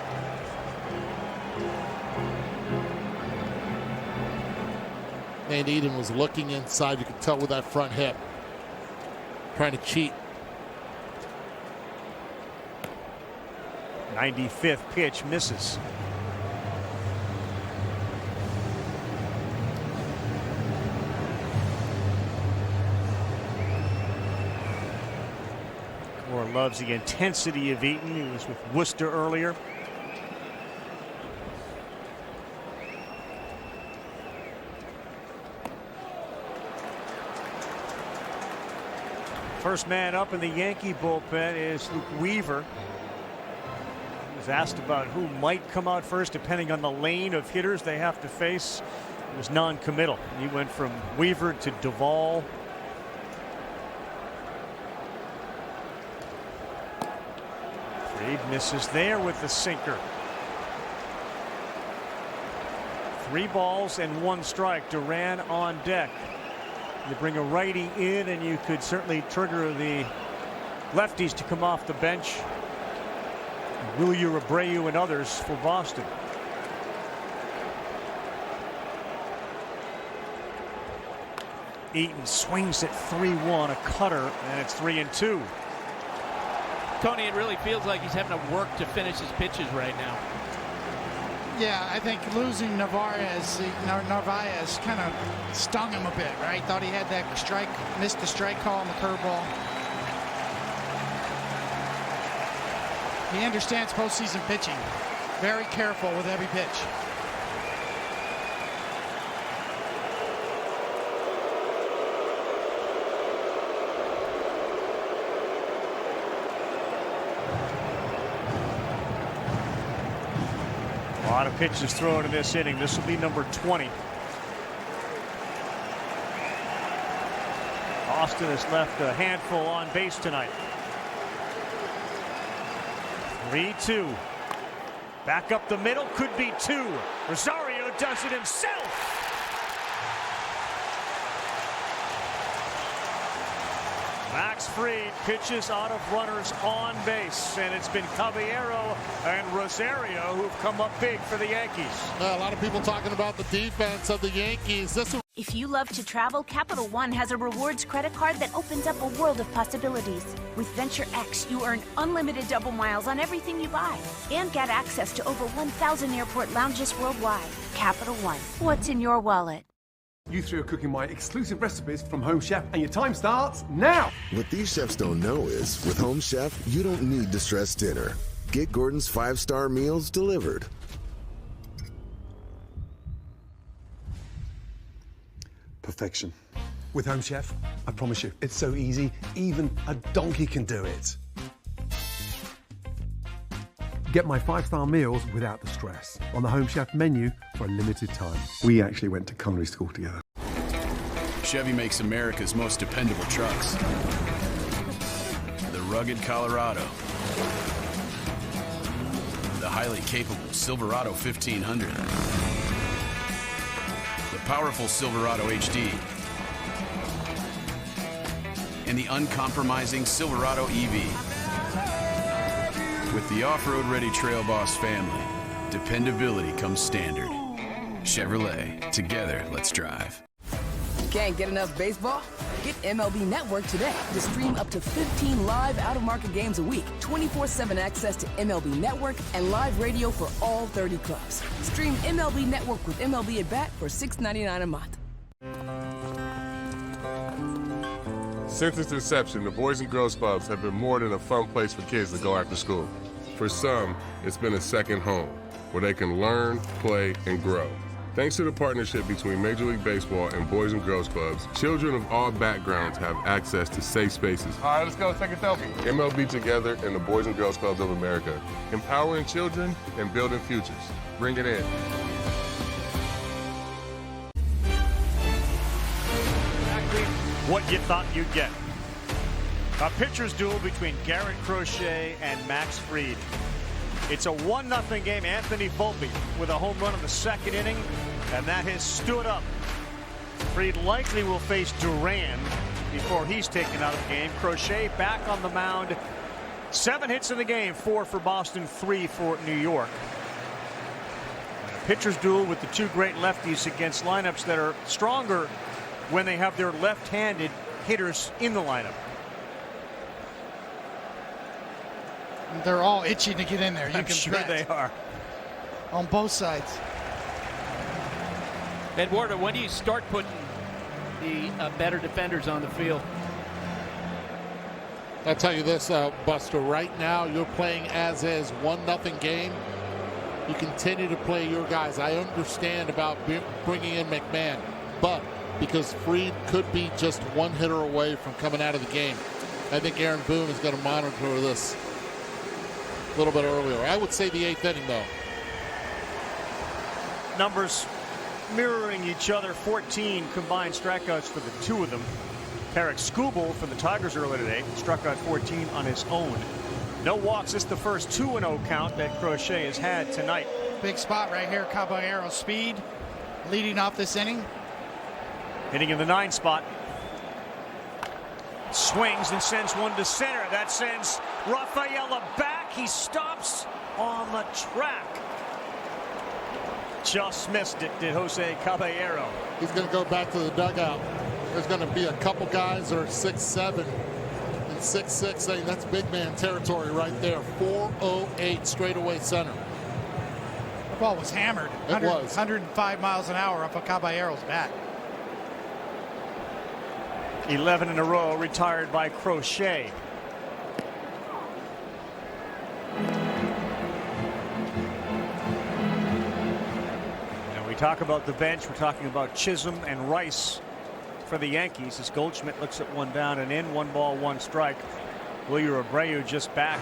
Nate Eaton was looking inside. You could tell with that front hip. Trying to cheat.
95th pitch misses. Moore loves the intensity of Eaton. He was with Worcester earlier. First man up in the Yankee bullpen is Luke Weaver. He was asked about who might come out first depending on the lane of hitters they have to face. It was non-committal. He went from Weaver to Duvall. Fried misses there with the sinker. 3 balls and 1 strike. Duran on deck. You bring a righty in, and you could certainly trigger the lefties to come off the bench. Wilyer, Abreu, and others for Boston. Eaton swings at 3-1, a cutter, and it's 3-2.
Tony, it really feels like he's having to work to finish his pitches right now.
Yeah, I think losing Narvaez kind of stung him a bit, right? Thought he had that strike, missed the strike call on the curveball. He understands postseason pitching. Very careful with every pitch.
A lot of pitches thrown in this inning. This will be number 20. Austin has left a handful on base tonight. 3-2. Back up the middle, could be 2. Rosario does it himself. Max Fried pitches out of runners on base, and it's been Caballero and Rosario who've come up big for the Yankees.
A lot of people talking about the defense of the Yankees.
If you love to travel, Capital One has a rewards credit card that opens up a world of possibilities. With Venture X, you earn unlimited double miles on everything you buy and get access to over 1,000 airport lounges worldwide. Capital One, what's in your wallet?
You three are cooking my exclusive recipes from Home Chef, and your time starts now.
What these chefs don't know is, with Home Chef, you don't need to stress dinner. Get Gordon's 5-star meals delivered.
Perfection. With Home Chef, I promise you, it's so easy, even a donkey can do it. Get my 5-star meals without the stress on the Home Chef menu for a limited time. We actually went to culinary school together.
Chevy makes America's most dependable trucks. The rugged Colorado. The highly capable Silverado 1500. The powerful Silverado HD. And the uncompromising Silverado EV. With the off-road ready Trail Boss family, dependability comes standard. Chevrolet, together, let's drive.
Can't get enough baseball? Get MLB Network today to stream up to 15 live out-of-market games a week, 24/7 access to MLB Network, and live radio for all 30 clubs. Stream MLB Network with MLB at Bat for $6.99 a month.
Since its inception, the Boys and Girls Clubs have been more than a fun place for kids to go after school. For some, it's been a second home, where they can learn, play, and grow. Thanks to the partnership between Major League Baseball and Boys and Girls Clubs, children of all backgrounds have access to safe spaces. All right, let's go take a selfie. MLB Together and the Boys and Girls Clubs of America, empowering children and building futures. Bring it in.
Exactly what you thought you'd get. A pitcher's duel between Garrett Crochet and Max Fried. It's a 1-0 game. Anthony Volpe with a home run in the second inning, and that has stood up. Fried likely will face Duran before he's taken out of the game. Crochet back on the mound. 7 hits in the game, 4 for Boston, 3 for New York. And a pitcher's duel with the two great lefties against lineups that are stronger when they have their left-handed hitters in the lineup.
They're all itching to get in there.
I'm sure they are.
On both sides.
Eduardo, when do you start putting the better defenders on the field?
I'll tell you this, Buster, right now you're playing as is, 1-0 game. You continue to play your guys. I understand about bringing in McMahon, but because Fried could be just one hitter away from coming out of the game, I think Aaron Boone is going to monitor this a little bit earlier. I would say the 8th inning, though.
Numbers mirroring each other. 14 combined strikeouts for the two of them. Tarek Skubal for the Tigers earlier today struck out 14 on his own. No walks. It's the first 2-0 count that Crochet has had tonight.
Big spot right here. Caballero speed leading off this inning.
Hitting in the 9 spot. Swings and sends one to center. That sends Rafaela back. He stops on the track. Just missed it, did Jose Caballero.
He's going to go back to the dugout. There's going to be a couple guys that are 6'7" and 6'6", saying that's big man territory right there. 408 straightaway center.
The ball was hammered.
It was.
105 miles an hour off of Caballero's bat.
11 in a row retired by Crochet. Now we talk about the bench. We're talking about Chisholm and Rice for the Yankees as Goldschmidt looks at one down and in. 1 ball, 1 strike. Wilyer Abreu just back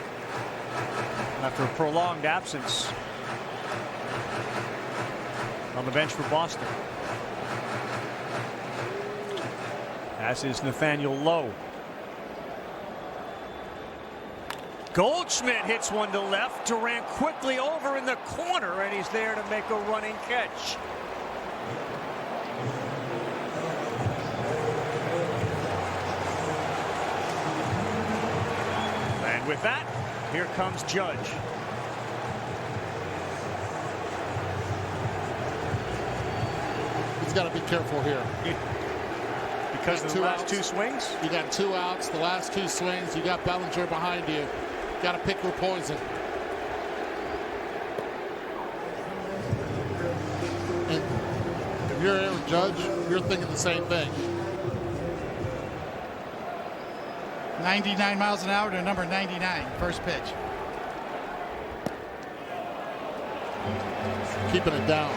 after a prolonged absence on the bench for Boston. As is Nathaniel Lowe. Goldschmidt hits one to left. Duran quickly over in the corner, and he's there to make a running catch. And with that, here comes Judge.
He's got to be careful here.
Because of the last two swings?
You got 2 outs, the last 2 swings. You got Bellinger behind you. Got to pick your poison. And if you're Aaron Judge, you're thinking the same thing.
99 miles an hour to number 99, first pitch.
Keeping it down.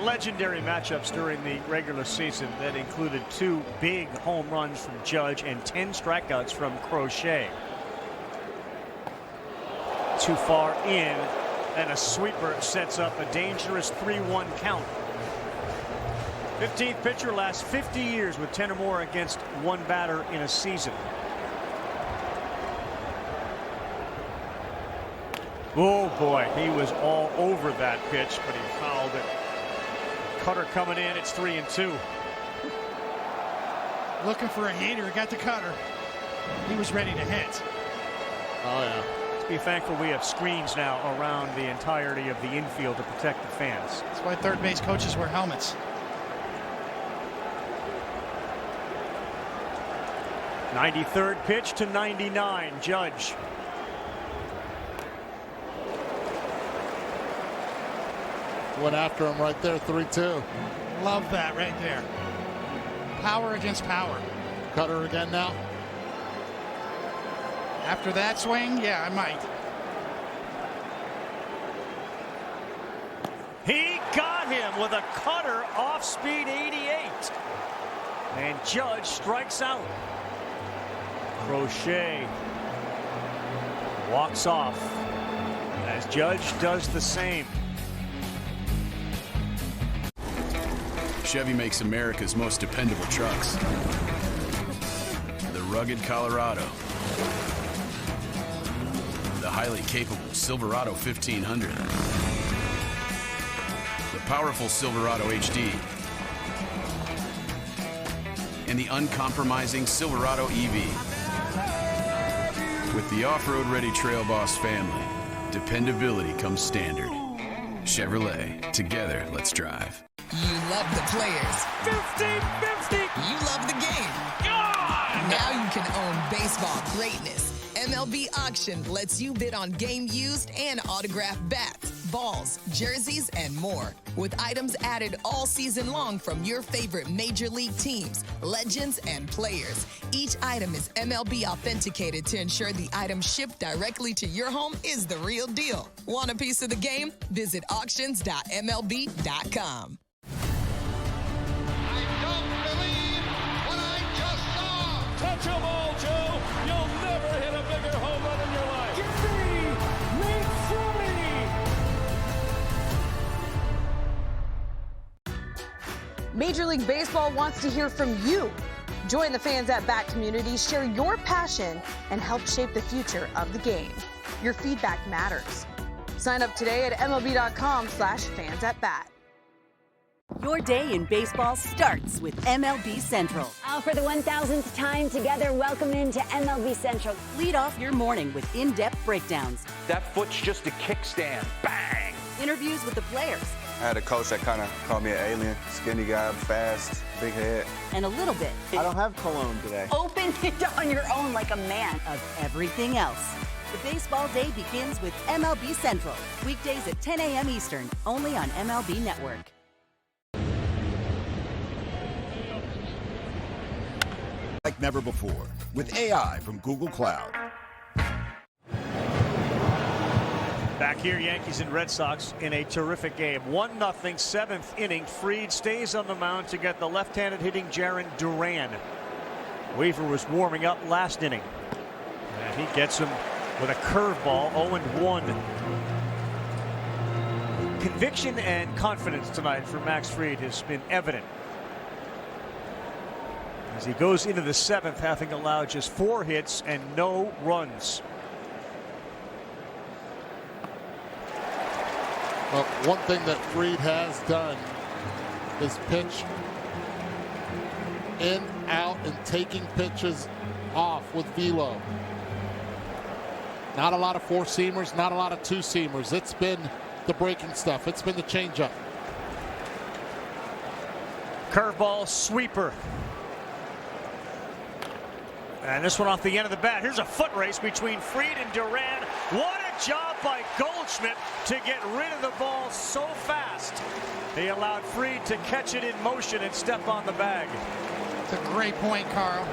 Legendary matchups during the regular season that included 2 big home runs from Judge and 10 strikeouts from Crochet. Too far in, and a sweeper sets up a dangerous 3-1 count. 15th pitcher lasts 50 years with 10 or more against one batter in a season. Oh boy, he was all over that pitch, but he fouled it. Cutter coming in, it's 3-2.
Looking for a heater, got the cutter. He was ready to hit.
Oh yeah.
Let's be thankful we have screens now around the entirety of the infield to protect the fans.
That's why third base coaches wear helmets.
93rd pitch to 99, Judge.
Went after him right there, 3-2.
Love that right there. Power against power.
Cutter again now.
After that swing, yeah, I might.
He got him with a cutter off speed 88. And Judge strikes out. Crochet walks off as Judge does the same.
Chevy makes America's most dependable trucks. The rugged Colorado. The highly capable Silverado 1500. The powerful Silverado HD. And the uncompromising Silverado EV. With the off-road ready Trail Boss family, dependability comes standard. Chevrolet, together, let's drive.
You love the players.
50-50.
You love the game.
God!
Now you can own baseball greatness. MLB Auction lets you bid on game used and autographed bats, balls, jerseys, and more. With items added all season long from your favorite major league teams, legends, and players. Each item is MLB authenticated to ensure the item shipped directly to your home is the real deal. Want a piece of the game? Visit auctions.mlb.com.
Touch 'em all, Joe. You'll never hit a bigger home run in your life.
Major League Baseball wants to hear from you. Join the Fans at Bat community, share your passion, and help shape the future of the game. Your feedback matters. Sign up today at MLB.com/fansatbat.
Your day in baseball starts with MLB Central.
For the 1,000th time together, welcome into MLB Central.
Lead off your morning with in-depth breakdowns.
That foot's just a kickstand. Bang!
Interviews with the players.
I had a coach that kind of called me an alien. Skinny guy, fast, big head.
And a little bit.
I don't have cologne today.
Open it on your own like a man.
Of everything else. The baseball day begins with MLB Central. Weekdays at 10 a.m. Eastern, only on MLB Network.
Like never before with AI from Google Cloud.
Back here, Yankees and Red Sox in a terrific game. 1-0, seventh inning. Fried stays on the mound to get the left-handed hitting Jarren Duran. Weaver was warming up last inning. And he gets him with a curveball, 0-1. Conviction and confidence tonight for Max Fried has been evident as he goes into the 7th, having allowed just 4 hits and no runs.
Well, one thing that Fried has done is pitch in, out, and taking pitches off with velo. Not a lot of 4-seamers, not a lot of 2-seamers. It's been the breaking stuff. It's been the changeup.
Curveball sweeper. And this one off the end of the bat. Here's a foot race between Fried and Duran. What a job by Goldschmidt to get rid of the ball so fast. He allowed Fried to catch it in motion and step on the bag.
It's a great point, Carl.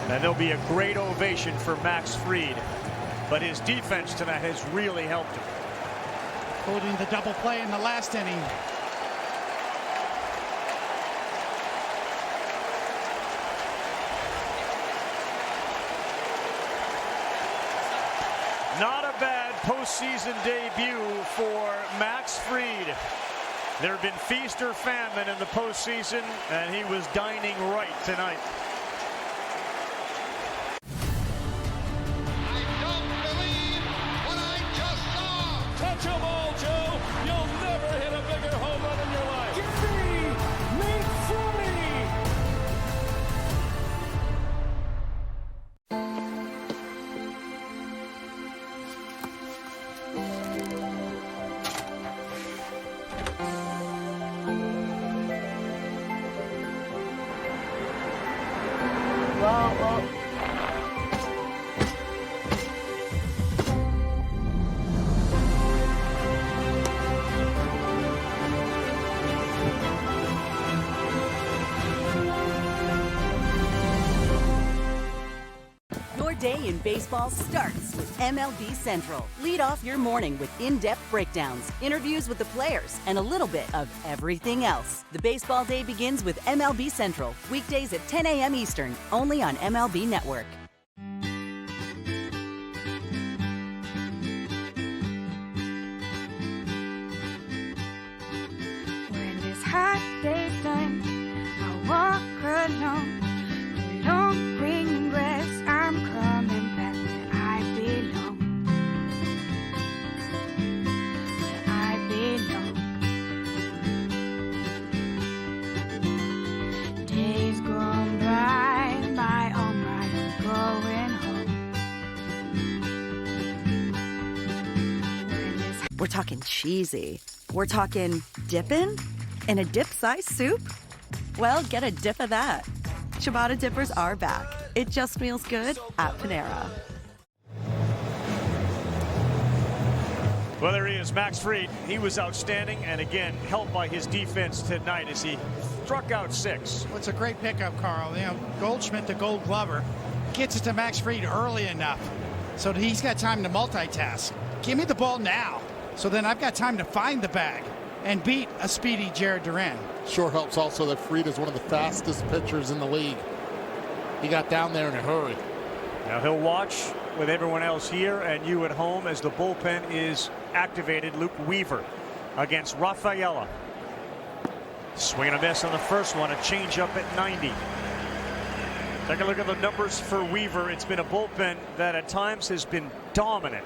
And there'll be a great ovation for Max Fried. But his defense tonight has really helped him.
Including the double play in the last inning.
Not a bad postseason debut for Max Fried. There have been feast or famine in the postseason, and he was dining right tonight.
Touch 'em all, Joe. You'll never hit a bigger home run in your life. Give me
Day in baseball starts with MLB Central. Lead off your morning with in-depth breakdowns, interviews with the players, and a little bit of everything else. The baseball day begins with MLB Central, weekdays at 10 a.m. Eastern, only on MLB Network.
When it's hot daytime, I walk alone. Long green grass, I'm coming back where I belong. Where I belong. Days gone by, alright, I'm going home.
We're talking cheesy. We're talking dipping in a dip-sized soup. Well, get a dip of that. Ciabatta dippers are back. It just feels good at Panera.
Well, there he is, Max Fried. He was outstanding, and again, helped by his defense tonight as he struck out 6.
Well, it's a great pickup, Carl. You know, Goldschmidt, the Gold Glover, gets it to Max Fried early enough so that he's got time to multitask. Give me the ball now, so then I've got time to find the bag and beat a speedy Jared Duran.
Sure helps also that Fried is one of the fastest pitchers in the league. He got down there in a hurry.
Now he'll watch with everyone else here and you at home as the bullpen is activated. Luke Weaver against Rafaela. Swing and a miss on the first one, a changeup at 90. Take a look at the numbers for Weaver. It's been a bullpen that at times has been dominant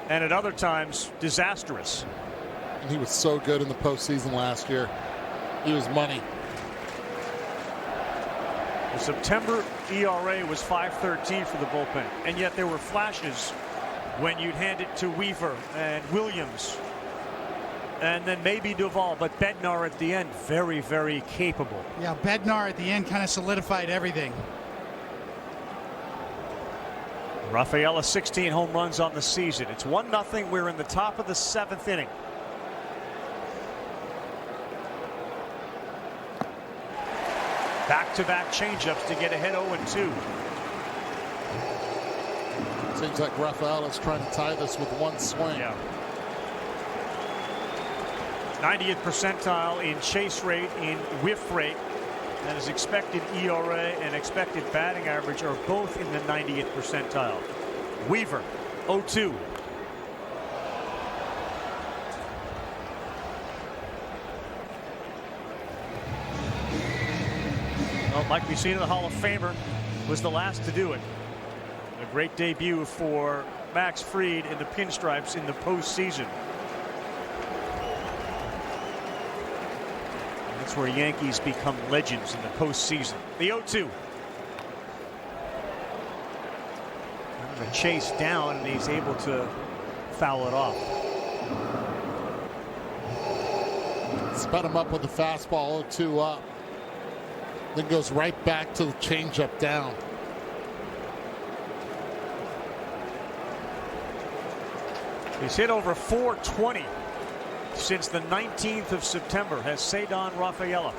and at other times disastrous.
And he was so good in the postseason last year. He was money.
The September ERA was 5.13 for the bullpen, and yet there were flashes when you'd hand it to Weaver and Williams and then maybe Duvall, but Bednar at the end, very, very capable.
Yeah, Bednar at the end kind of solidified everything.
Rafaela 16 home runs on the season. It's 1-0. We're in the top of the 7th inning. Back-to-back changeups to get ahead 0-2.
Seems like Rafaela's trying to tie this with one swing.
Yeah. 90th percentile in chase rate, in whiff rate, and his expected ERA and expected batting average are both in the 90th percentile. Weaver, 0-2. Well, like we've seen in the Hall of Famer, was the last to do it. A great debut for Max Fried in the pinstripes in the postseason. That's where Yankees become legends in the postseason. The 0-2. The chase down, and he's able to foul it off.
Sped him up with the fastball, 0-2 up. Then goes right back to the changeup down.
He's hit over 420 since the 19th of September, has Ceddanne Rafaela.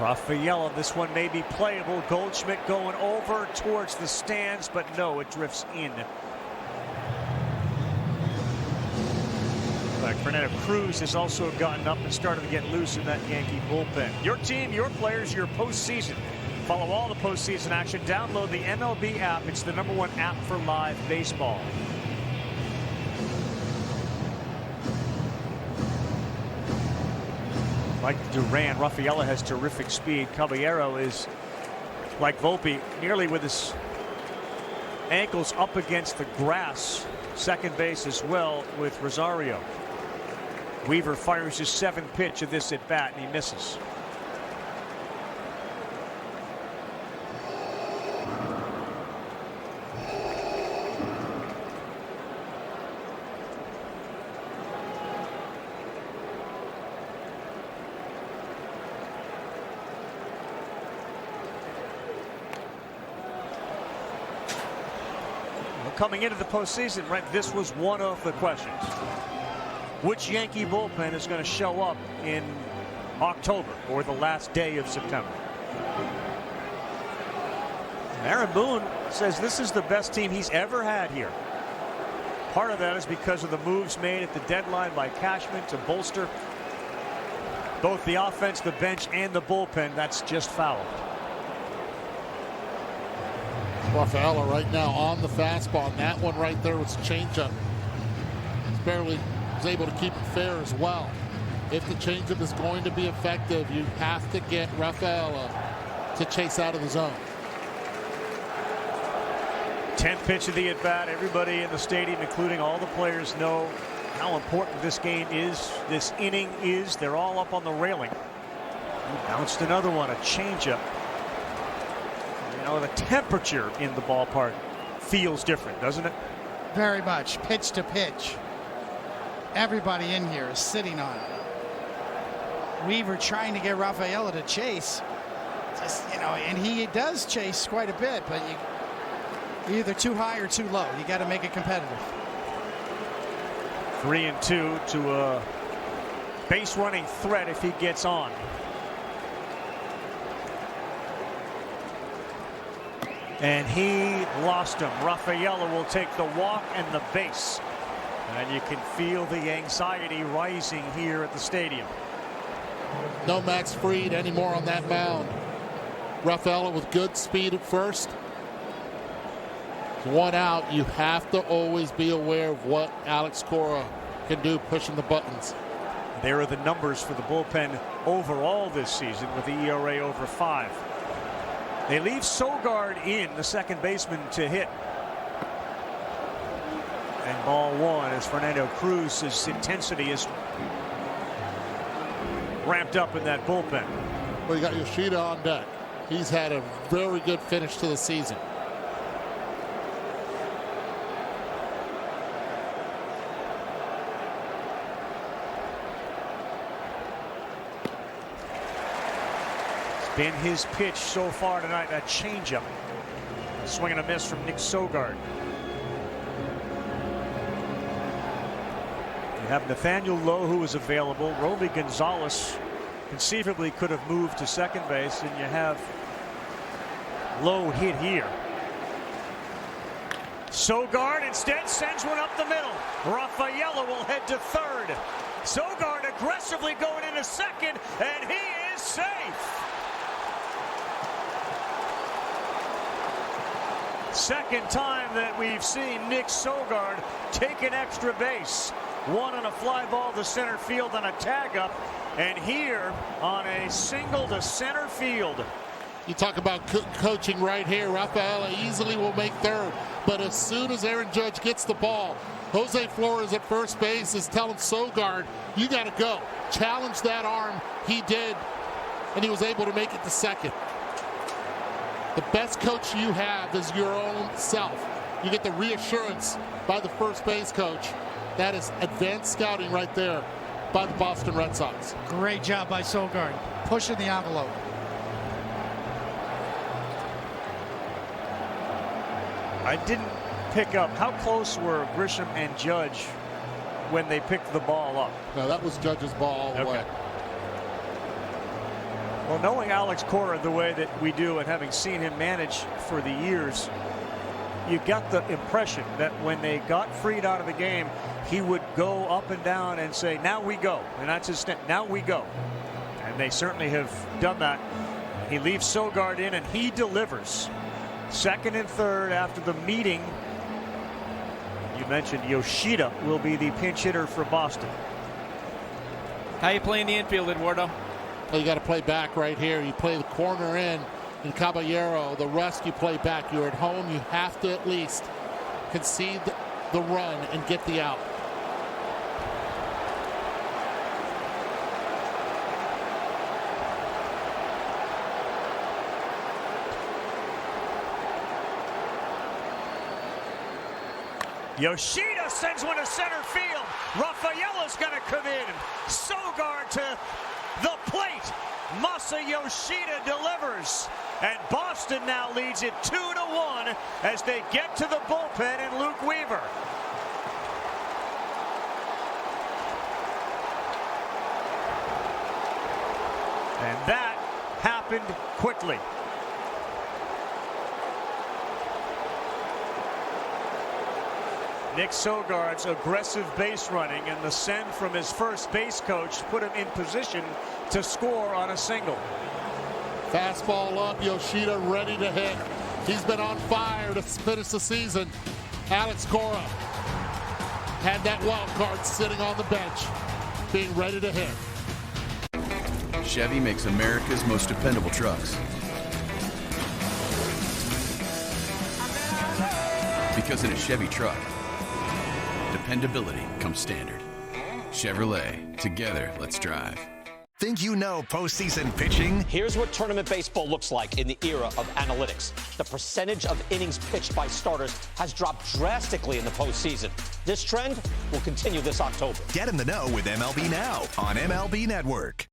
Rafaela, this one may be playable. Goldschmidt going over towards the stands, but no, it drifts in. Like Fernando Cruz has also gotten up and started to get loose in that Yankee bullpen. Your team, your players, your postseason. Follow all the postseason action. Download the MLB app. It's the #1 app for live baseball. Like Duran, Rafaela has terrific speed. Caballero is like Volpe, nearly with his ankles up against the grass. Second base as well with Rosario. Weaver fires his 7th pitch of this at bat, and he misses. Coming into the postseason, right, this was one of the questions. Which Yankee bullpen is going to show up in October or the last day of September? Aaron Boone says this is the best team he's ever had here. Part of that is because of the moves made at the deadline by Cashman to bolster both the offense, the bench, and the bullpen. That's just foul.
Rafaela right now on the fastball, and that one right there was a changeup. He's barely was able to keep it fair as well. If the changeup is going to be effective, you have to get Rafaela to chase out of the zone.
10th pitch of the at-bat. Everybody in the stadium, including all the players, know how important this game is, this inning is. They're all up on the railing. He bounced another one, a changeup. You know, the temperature in the ballpark feels different, doesn't it?
Very much. Pitch to pitch. Everybody in here is sitting on it. Weaver trying to get Rafaela to chase. Just, you know, and he does chase quite a bit, but you're either too high or too low. You got to make it competitive.
3-2 to a base running threat if he gets on. And he lost him. Rafaela will take the walk and the base. And you can feel the anxiety rising here at the stadium.
No Max Fried anymore on that mound. Rafaela with good speed at first. One out. You have to always be aware of what Alex Cora can do pushing the buttons.
There are the numbers for the bullpen overall this season with the ERA over 5. They leave Sogard in, the second baseman, to hit. And ball one as Fernando Cruz's intensity is ramped up in that bullpen.
Well, you got Yoshida on deck. He's had a very good finish to the season.
been his pitch so far tonight, a changeup. Swing and a miss from Nick Sogard. You have Nathaniel Lowe, who is available. Roby Gonzalez conceivably could have moved to second base, and you have Lowe hit here. Sogard instead sends one up the middle. Rafaela will head to third. Sogard aggressively going into second, and he is safe. Second time that we've seen Nick Sogard take an extra base. One on a fly ball to center field on a tag up, and here on a single to center field.
You talk about coaching right here. Rafaela easily will make third, but as soon as Aaron Judge gets the ball, Jose Flores at first base is telling Sogard, you got to go. Challenge that arm. He did, and he was able to make it to second. The best coach you have is your own self. You get the reassurance by the first base coach. That is advanced scouting right there by the Boston Red Sox.
Great job by Sogard, pushing the envelope.
I didn't pick up, how close were Grisham and Judge when they picked the ball up?
No, that was Judge's ball all the way.
Well, knowing Alex Cora the way that we do and having seen him manage for the years, you got the impression that when they got freed out of the game, he would go up and down and say, now we go. And that's his stint, now we go. And they certainly have done that. He leaves Sogard in and he delivers. Second and third after the meeting. You mentioned Yoshida will be the pinch hitter for Boston.
How you playing the infield, Eduardo?
Well, you got to play back right here. You play the corner in Caballero. The rest you play back. You're at home. You have to at least concede the run and get the out.
Yoshida sends one to center field. Rafaela's going to come in. Sogard to the plate. Masa Yoshida delivers. And Boston now leads it 2-1 as they get to the bullpen and Luke Weaver. And that happened quickly. Nick Sogard's aggressive base running and the send from his first base coach put him in position to score on a single.
Fastball up, Yoshida ready to hit. He's been on fire to finish the season. Alex Cora had that wild card sitting on the bench, being ready to hit.
Chevy makes America's most dependable trucks. Because in a Chevy truck, dependability comes standard. Chevrolet, together, let's drive.
Think you know postseason pitching?
Here's what tournament baseball looks like in the era of analytics. The percentage of innings pitched by starters has dropped drastically in the postseason. This trend will continue this October.
Get in the know with MLB Now on MLB Network.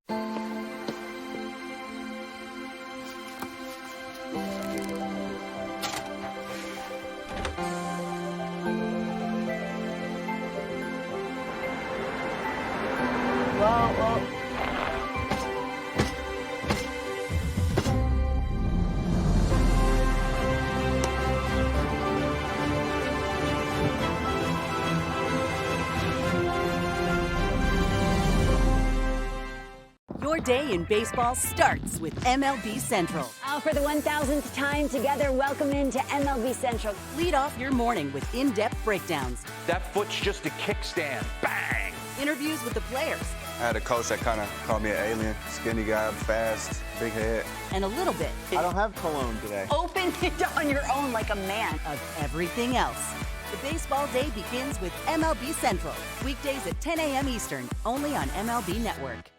Your day in baseball starts with MLB Central.
For the 1,000th time together, welcome into MLB Central.
Lead off your morning with in-depth breakdowns.
That foot's just a kickstand. Bang!
Interviews with the players.
I had a coach that kind of called me an alien. Skinny guy, fast, big head.
And a little bit.
I don't have cologne today.
Open it on your own like a man.
Of everything else. The baseball day begins with MLB Central. Weekdays at 10 a.m. Eastern, only on MLB Network.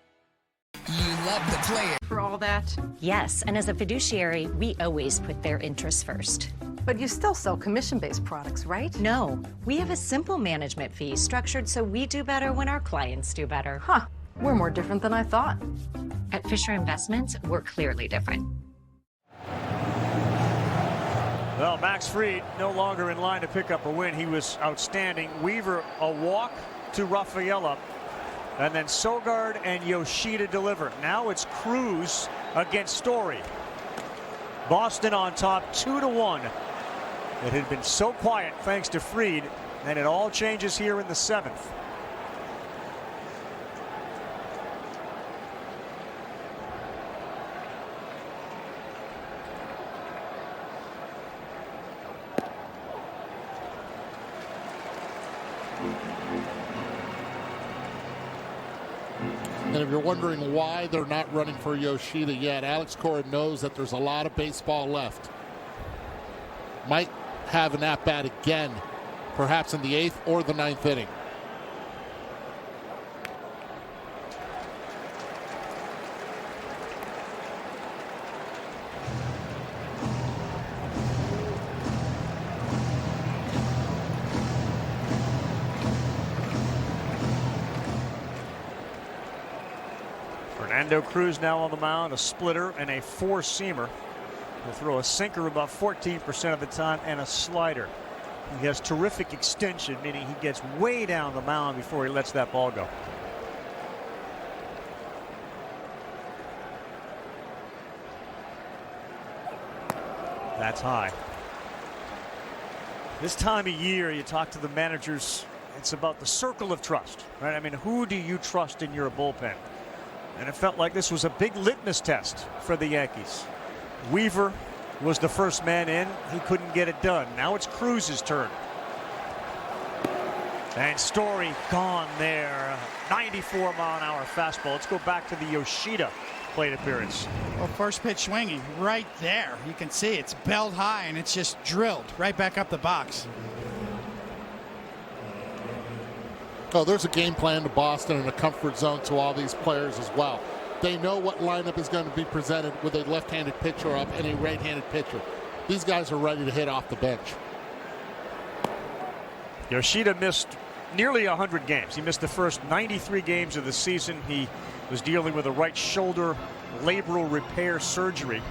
You love the player.
For all that?
Yes, and as a fiduciary, we always put their interests first.
But you still sell commission-based products, right?
No, we have a simple management fee structured so we do better when our clients do better.
Huh. We're more different than I thought.
At Fisher Investments, we're clearly different.
Well, Max Fried no longer in line to pick up a win. He was outstanding. Weaver a walk to Rafaela. And then Sogard and Yoshida deliver. Now it's Cruz against Story. Boston on top 2-1. It had been so quiet thanks to Fried, and it all changes here in the 7th.
And if you're wondering why they're not running for Yoshida yet, Alex Cora knows that there's a lot of baseball left. Might have an at-bat again, perhaps in the 8th or the 9th inning.
Fernando Cruz now on the mound, a splitter and a four-seamer. He'll throw a sinker about 14% of the time and a slider. He has terrific extension, meaning he gets way down the mound before he lets that ball go. That's high. This time of year, you talk to the managers, it's about the circle of trust, right? I mean, who do you trust in your bullpen? And it felt like this was a big litmus test for the Yankees. Weaver was the first man in. He couldn't get it done. Now it's Cruz's turn. And Story gone there. 94-mile-an-hour fastball. Let's go back to the Yoshida plate appearance.
Well, first pitch swinging right there. You can see it's belled high, and it's just drilled right back up the box.
Oh, there's a game plan to Boston and a comfort zone to all these players as well. They know what lineup is going to be presented with a left-handed pitcher up and a right-handed pitcher. These guys are ready to hit off the bench.
Yoshida missed nearly 100 games. He missed the first 93 games of the season. He was dealing with a right shoulder labral repair surgery.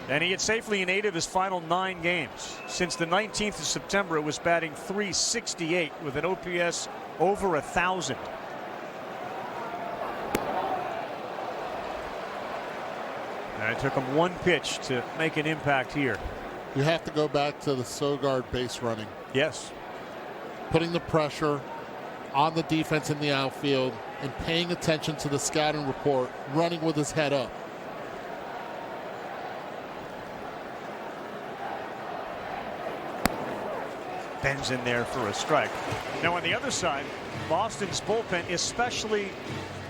And he had safely in 8 of his final 9 games. Since the 19th of September, it was batting .368 with an OPS over 1,000. And it took him one pitch to make an impact here.
You have to go back to the Sogard base running.
Yes.
Putting the pressure on the defense in the outfield and paying attention to the scouting report, running with his head up.
Ben's in there for a strike. Now on the other side, Boston's bullpen, especially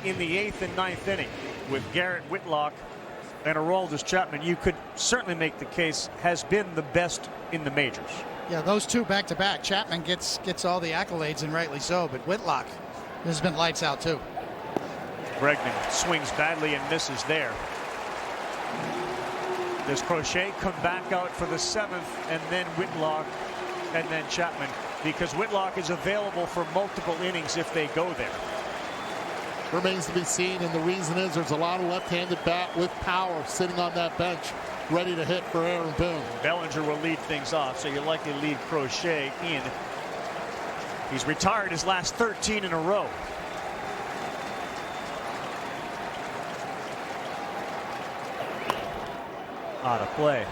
in the 8th and 9th inning, with Garrett Whitlock and Aroldis Chapman, you could certainly make the case has been the best in the majors.
Yeah, those two back-to-back. Chapman gets all the accolades, and rightly so, but Whitlock has been lights out too.
Bregman swings badly and misses there. Does Crochet come back out for the 7th, and then Whitlock, and then Chapman, because Whitlock is available for multiple innings if they go there.
Remains to be seen, and the reason is there's a lot of left-handed bat with power sitting on that bench, ready to hit for Aaron Boone.
Bellinger will lead things off, so you likely lead Crochet in. He's retired his last 13 in a row. Out of play.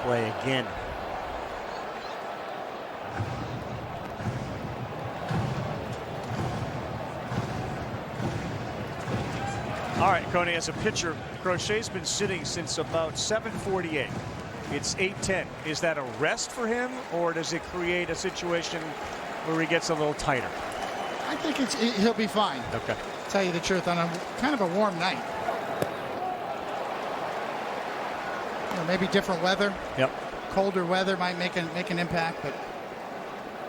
Play again. All right, Coney, as a pitcher, Crochet's been sitting since about 7:48. It's 8:10. Is that a rest for him, or does it create a situation where he gets a little tighter?
I think he'll be fine.
Okay.
Tell you the truth, on a kind of a warm night. Maybe different weather.
Yep.
colder weather might make an impact, but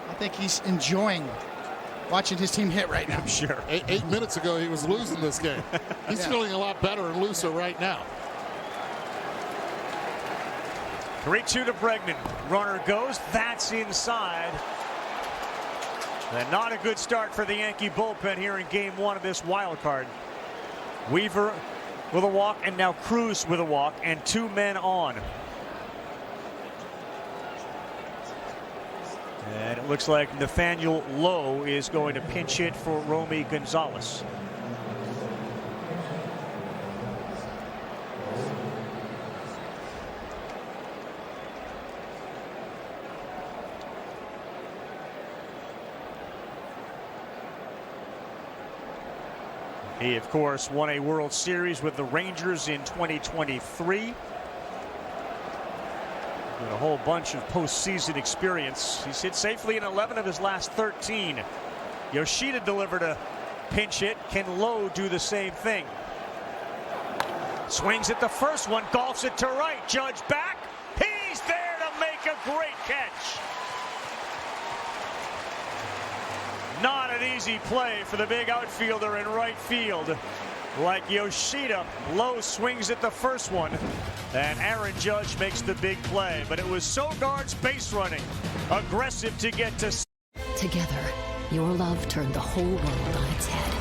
I think he's enjoying watching his team hit right now.
I'm sure.
8 minutes ago, he was losing this game. He's feeling a lot better and looser right now.
3-2 to Bregman. Runner goes. That's inside. And not a good start for the Yankee bullpen here in game 1 of this wild card. Weaver with a walk, and now Cruz with a walk, and 2 men on. And it looks like Nathaniel Lowe is going to pinch hit for Romy Gonzalez. He, of course, won a World Series with the Rangers in 2023. With a whole bunch of postseason experience. He's hit safely in 11 of his last 13. Yoshida delivered a pinch hit. Can Lowe do the same thing? Swings at the first one, golfs it to right. Judge back. He's there to make a great catch. Not an easy play for the big outfielder in right field. Like Yoshida, Lowe swings at the first one, and Aaron Judge makes the big play. But it was Sogard's base running, aggressive to get to.
Together, your love turned the whole world on its head.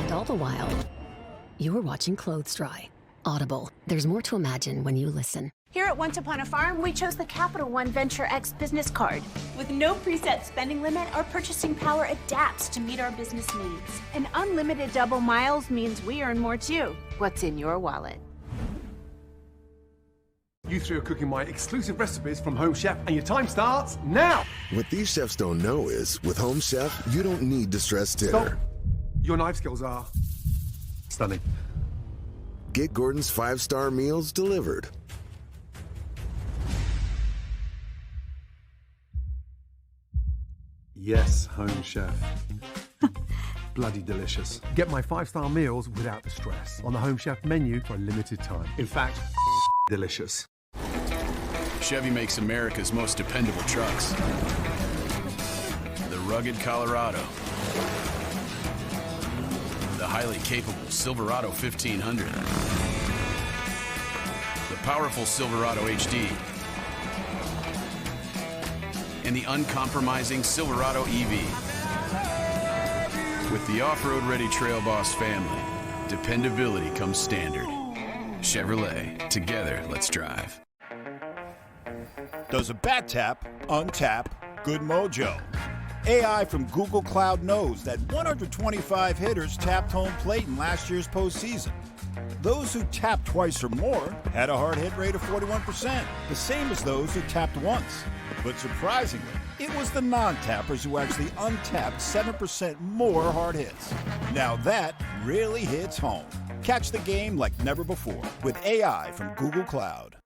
And all the while, you were watching clothes dry. Audible. There's more to imagine when you listen.
Here at Once Upon a Farm, we chose the Capital One Venture X business card. With no preset spending limit, our purchasing power adapts to meet our business needs. And unlimited double miles means we earn more too. What's in your wallet?
You three are cooking my exclusive recipes from Home Chef, and your time starts now!
What these chefs don't know is, with Home Chef, you don't need to stress dinner.
Stop. Your knife skills are stunning.
Get Gordon's 5-star meals delivered.
Yes, Home Chef. Bloody delicious. Get my 5-star meals without the stress on the Home Chef menu for a limited time. In fact, delicious.
Chevy makes America's most dependable trucks. The rugged Colorado. The highly capable Silverado 1500. The powerful Silverado HD. And the uncompromising Silverado EV. With the off-road ready Trail Boss family, dependability comes standard. Chevrolet, together, let's drive.
Does a bad tap untap good mojo? AI from Google Cloud knows that 125 hitters tapped home plate in last year's postseason. Those who tapped twice or more had a hard hit rate of 41%, the same as those who tapped once. But surprisingly, it was the non-tappers who actually untapped 7% more hard hits. Now that really hits home. Catch the game like never before with AI from Google Cloud.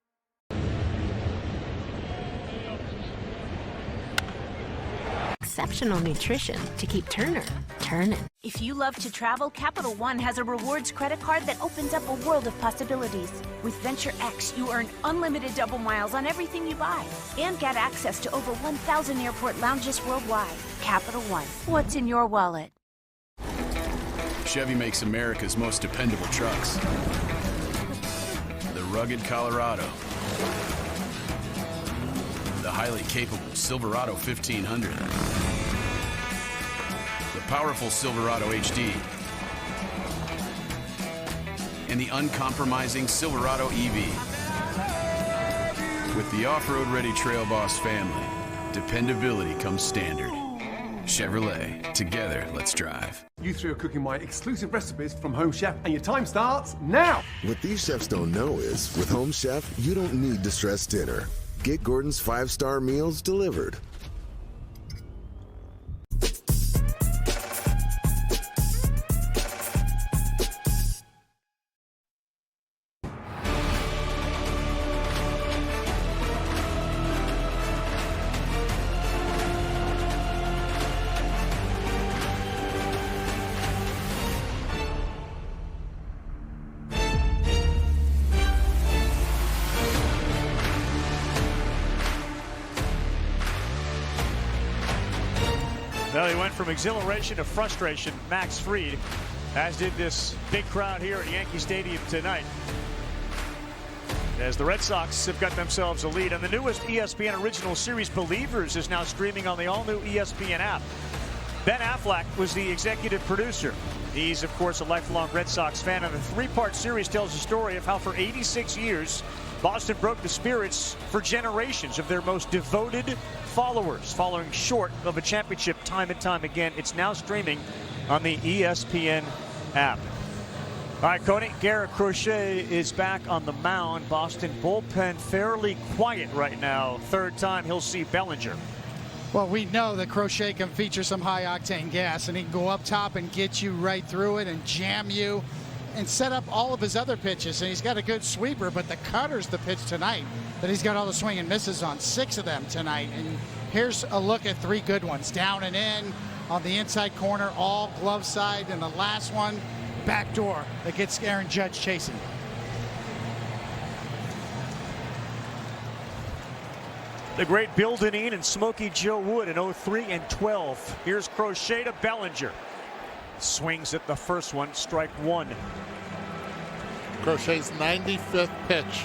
Exceptional nutrition to keep Turner turning.
If you love to travel, Capital One has a rewards credit card that opens up a world of possibilities. With Venture X, you earn unlimited double miles on everything you buy and get access to over 1,000 airport lounges worldwide. Capital One, what's in your wallet?
Chevy makes America's most dependable trucks. The rugged Colorado. The highly capable Silverado 1500. The powerful Silverado HD. And the uncompromising Silverado EV. With the off-road ready Trail Boss family, dependability comes standard. Chevrolet, together, let's drive.
You three are cooking my exclusive recipes from Home Chef, and your time starts now!
What these chefs don't know is, with Home Chef, you don't need to stress dinner. Get Gordon's 5-star meals delivered.
Well, he went from exhilaration to frustration, Max Fried, as did this big crowd here at Yankee Stadium tonight, as the Red Sox have got themselves a lead. And the newest ESPN original series, Believers, is now streaming on the all-new ESPN app. Ben Affleck was the executive producer. He's, of course, a lifelong Red Sox fan, and the three-part series tells the story of how for 86 years, Boston broke the spirits for generations of their most devoted followers, falling short of a championship time and time again. It's now streaming on the ESPN app. All right, Cody, Garrett Crochet is back on the mound. Boston bullpen fairly quiet right now. Third time he'll see Bellinger.
Well, we know that Crochet can feature some high-octane gas, and he can go up top and get you right through it and jam you and set up all of his other pitches. And he's got a good sweeper, but the cutter's the pitch tonight that he's got all the swing and misses on, 6 of them tonight. And here's a look at 3 good ones. Down and in on the inside corner, all glove side, and the last one, back door that gets Aaron Judge chasing.
The great Bill Dineen and Smokey Joe Wood in 03 and 12. Here's Crochet to Bellinger. Swings at the first one, strike 1.
Crochet's 95th pitch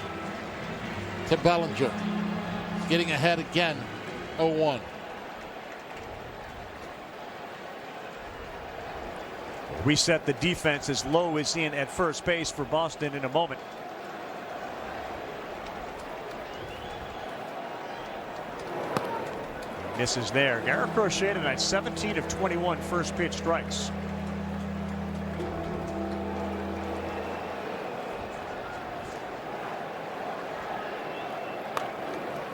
to Bellinger. Getting ahead again, 0-1.
We set the defense as low as in at first base for Boston in a moment. Misses there. Garrett Crochet tonight, 17 of 21 first pitch strikes.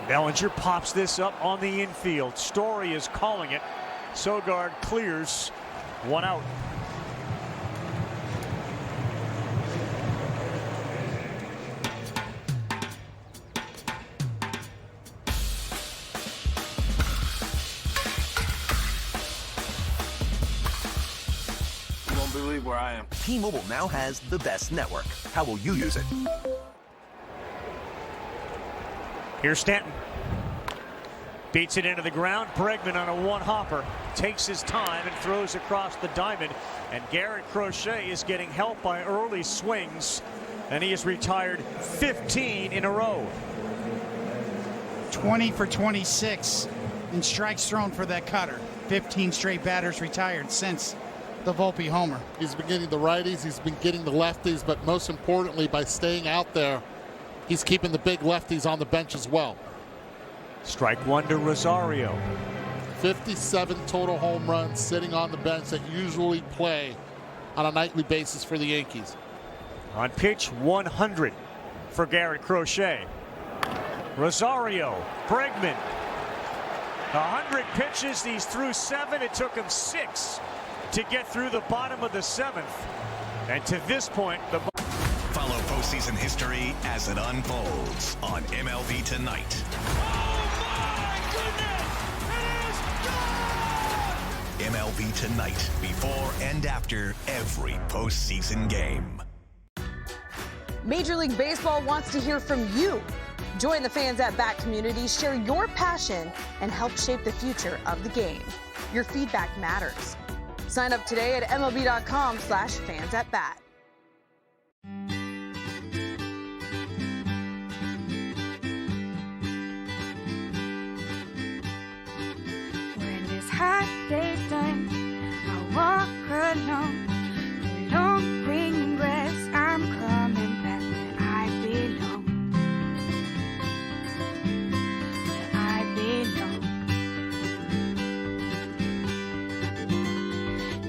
Bellinger pops this up on the infield. Story is calling it. Sogard clears, 1 out.
Where I am. T-Mobile now has the best network. How will you use it?
Here's Stanton. Beats it into the ground. Bregman on a 1-hopper. Takes his time and throws across the diamond. And Garrett Crochet is getting help by early swings. And he has retired 15 in a row.
20 for 26 in strikes thrown for that cutter. 15 straight batters retired since the Volpe homer.
He's been getting the righties, he's been getting the lefties, but most importantly, by staying out there, he's keeping the big lefties on the bench as well.
Strike 1 to Rosario.
57 total home runs sitting on the bench that usually play on a nightly basis for the Yankees.
On pitch 100 for Garrett Crochet. Rosario, Bregman. 100 pitches, he's through 7. It took him 6 to get through the bottom of the 7th. And to this point, the
follow postseason history as it unfolds on MLB Tonight. MLB Tonight, before and after every postseason game.
Major League Baseball wants to hear from you. Join the Fans at Bat community, share your passion, and help shape the future of the game. Your feedback matters. Sign up today at MLB.com/fansatbat.
When it's hot daytime, I walk alone. Long green grass, I'm coming back where I belong. Where I belong.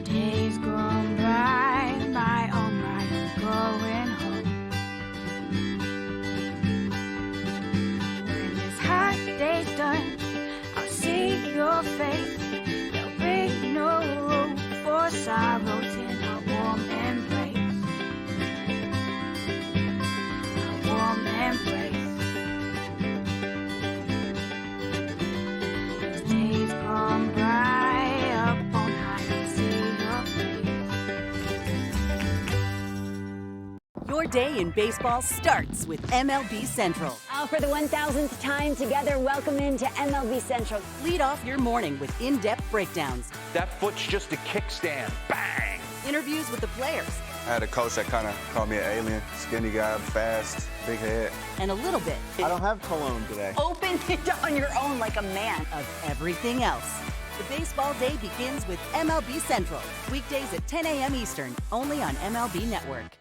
Days gone by, my oh my, I'm going home. When this hot day's done, I'll see your face. There'll be no room for sorrows in our warm embrace. Our warm embrace. As days gone by, up on high, I'll see your face.
Your day in baseball starts with MLB Central.
For the 1,000th time together, welcome into MLB Central.
Lead off your morning with in-depth breakdowns.
That foot's just a kickstand. Bang!
Interviews with the players.
I had a coach that kind of called me an alien. Skinny guy, fast, big head.
And a little bit.
I don't have cologne today.
Open it on your own like a man.
Of everything else. The baseball day begins with MLB Central. Weekdays at 10 a.m. Eastern, only on MLB Network.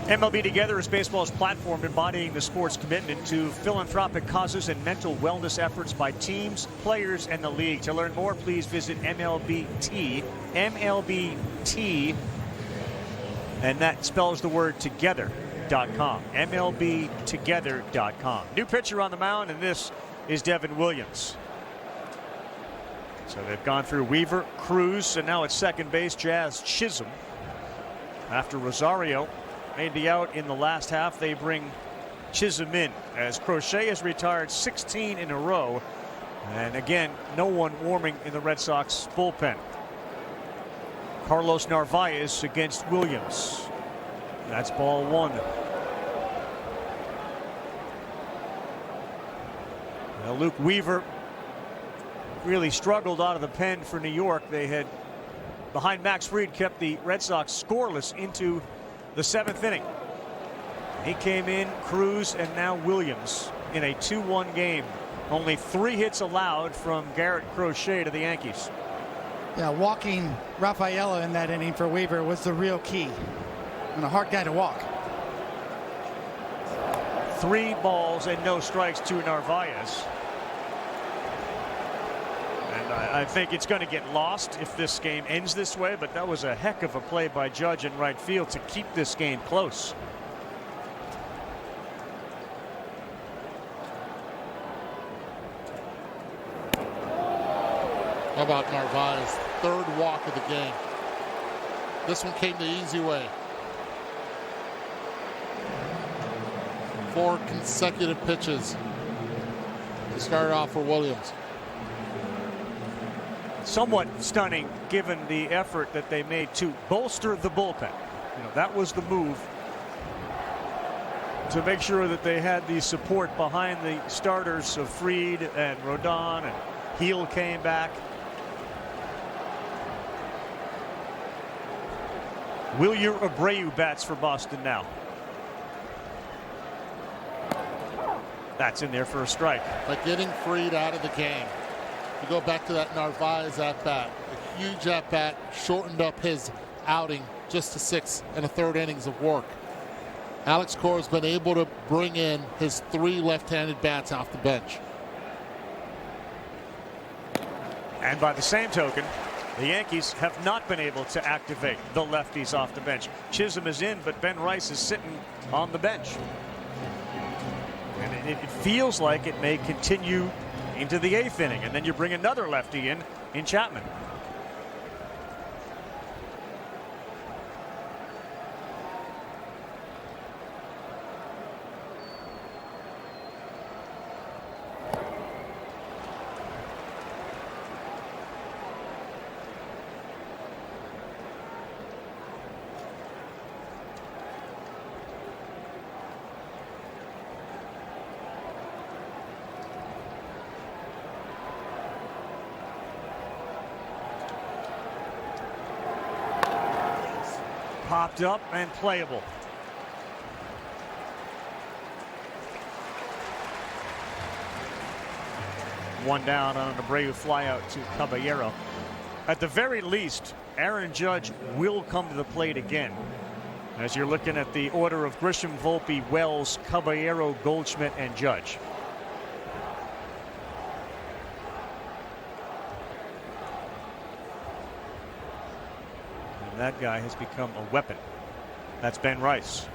MLB Together is baseball's platform embodying the sport's commitment to philanthropic causes and mental wellness efforts by teams, players, and the league. To learn more, please visit MLBT, and that spells the word together.com, MLBtogether.com. New pitcher on the mound, and this is Devin Williams. So they've gone through Weaver, Cruz, and now at second base, Jazz Chisholm. After Rosario made the out in the last half, they bring Chisholm in as Crochet has retired 16 in a row. And again, no one warming in the Red Sox bullpen. Carlos Narvaez against Williams. That's ball one. Now Luke Weaver really struggled out of the pen for New York. They had, behind Max Fried, kept the Red Sox scoreless into the 7th inning. He came in, Cruz, and now Williams in a 2-1 game. Only 3 hits allowed from Garrett Crochet to the Yankees.
Yeah, walking Rafaela in that inning for Weaver was the real key. And a hard guy to walk.
3 balls and no strikes to Narvaez. And I think it's going to get lost if this game ends this way, but that was a heck of a play by Judge in right field to keep this game close.
How about Narvaez? 3rd walk of the game. This one came the easy way. 4 consecutive pitches to start off for Williams.
Somewhat stunning given the effort that they made to bolster the bullpen. You know, that was the move to make sure that they had the support behind the starters of Fried and Rodon, and Heel came back. Wilyer Abreu bats for Boston now. That's in there for a strike.
But getting Fried out of the game. You go back to that Narvaez at bat. A huge at bat, shortened up his outing just to 6 1/3 innings of work. Alex Cora's been able to bring in his 3 left-handed bats off the bench.
And by the same token, the Yankees have not been able to activate the lefties off the bench. Chisholm is in, but Ben Rice is sitting on the bench. And it feels like it may continue into the 8th inning, and then you bring another lefty in Chapman. Popped up and playable. One down on an Abreu flyout to Caballero. At the very least, Aaron Judge will come to the plate again. As you're looking at the order of Grisham, Volpe, Wells, Caballero, Goldschmidt, and Judge. That guy has become a weapon. That's Ben Rice.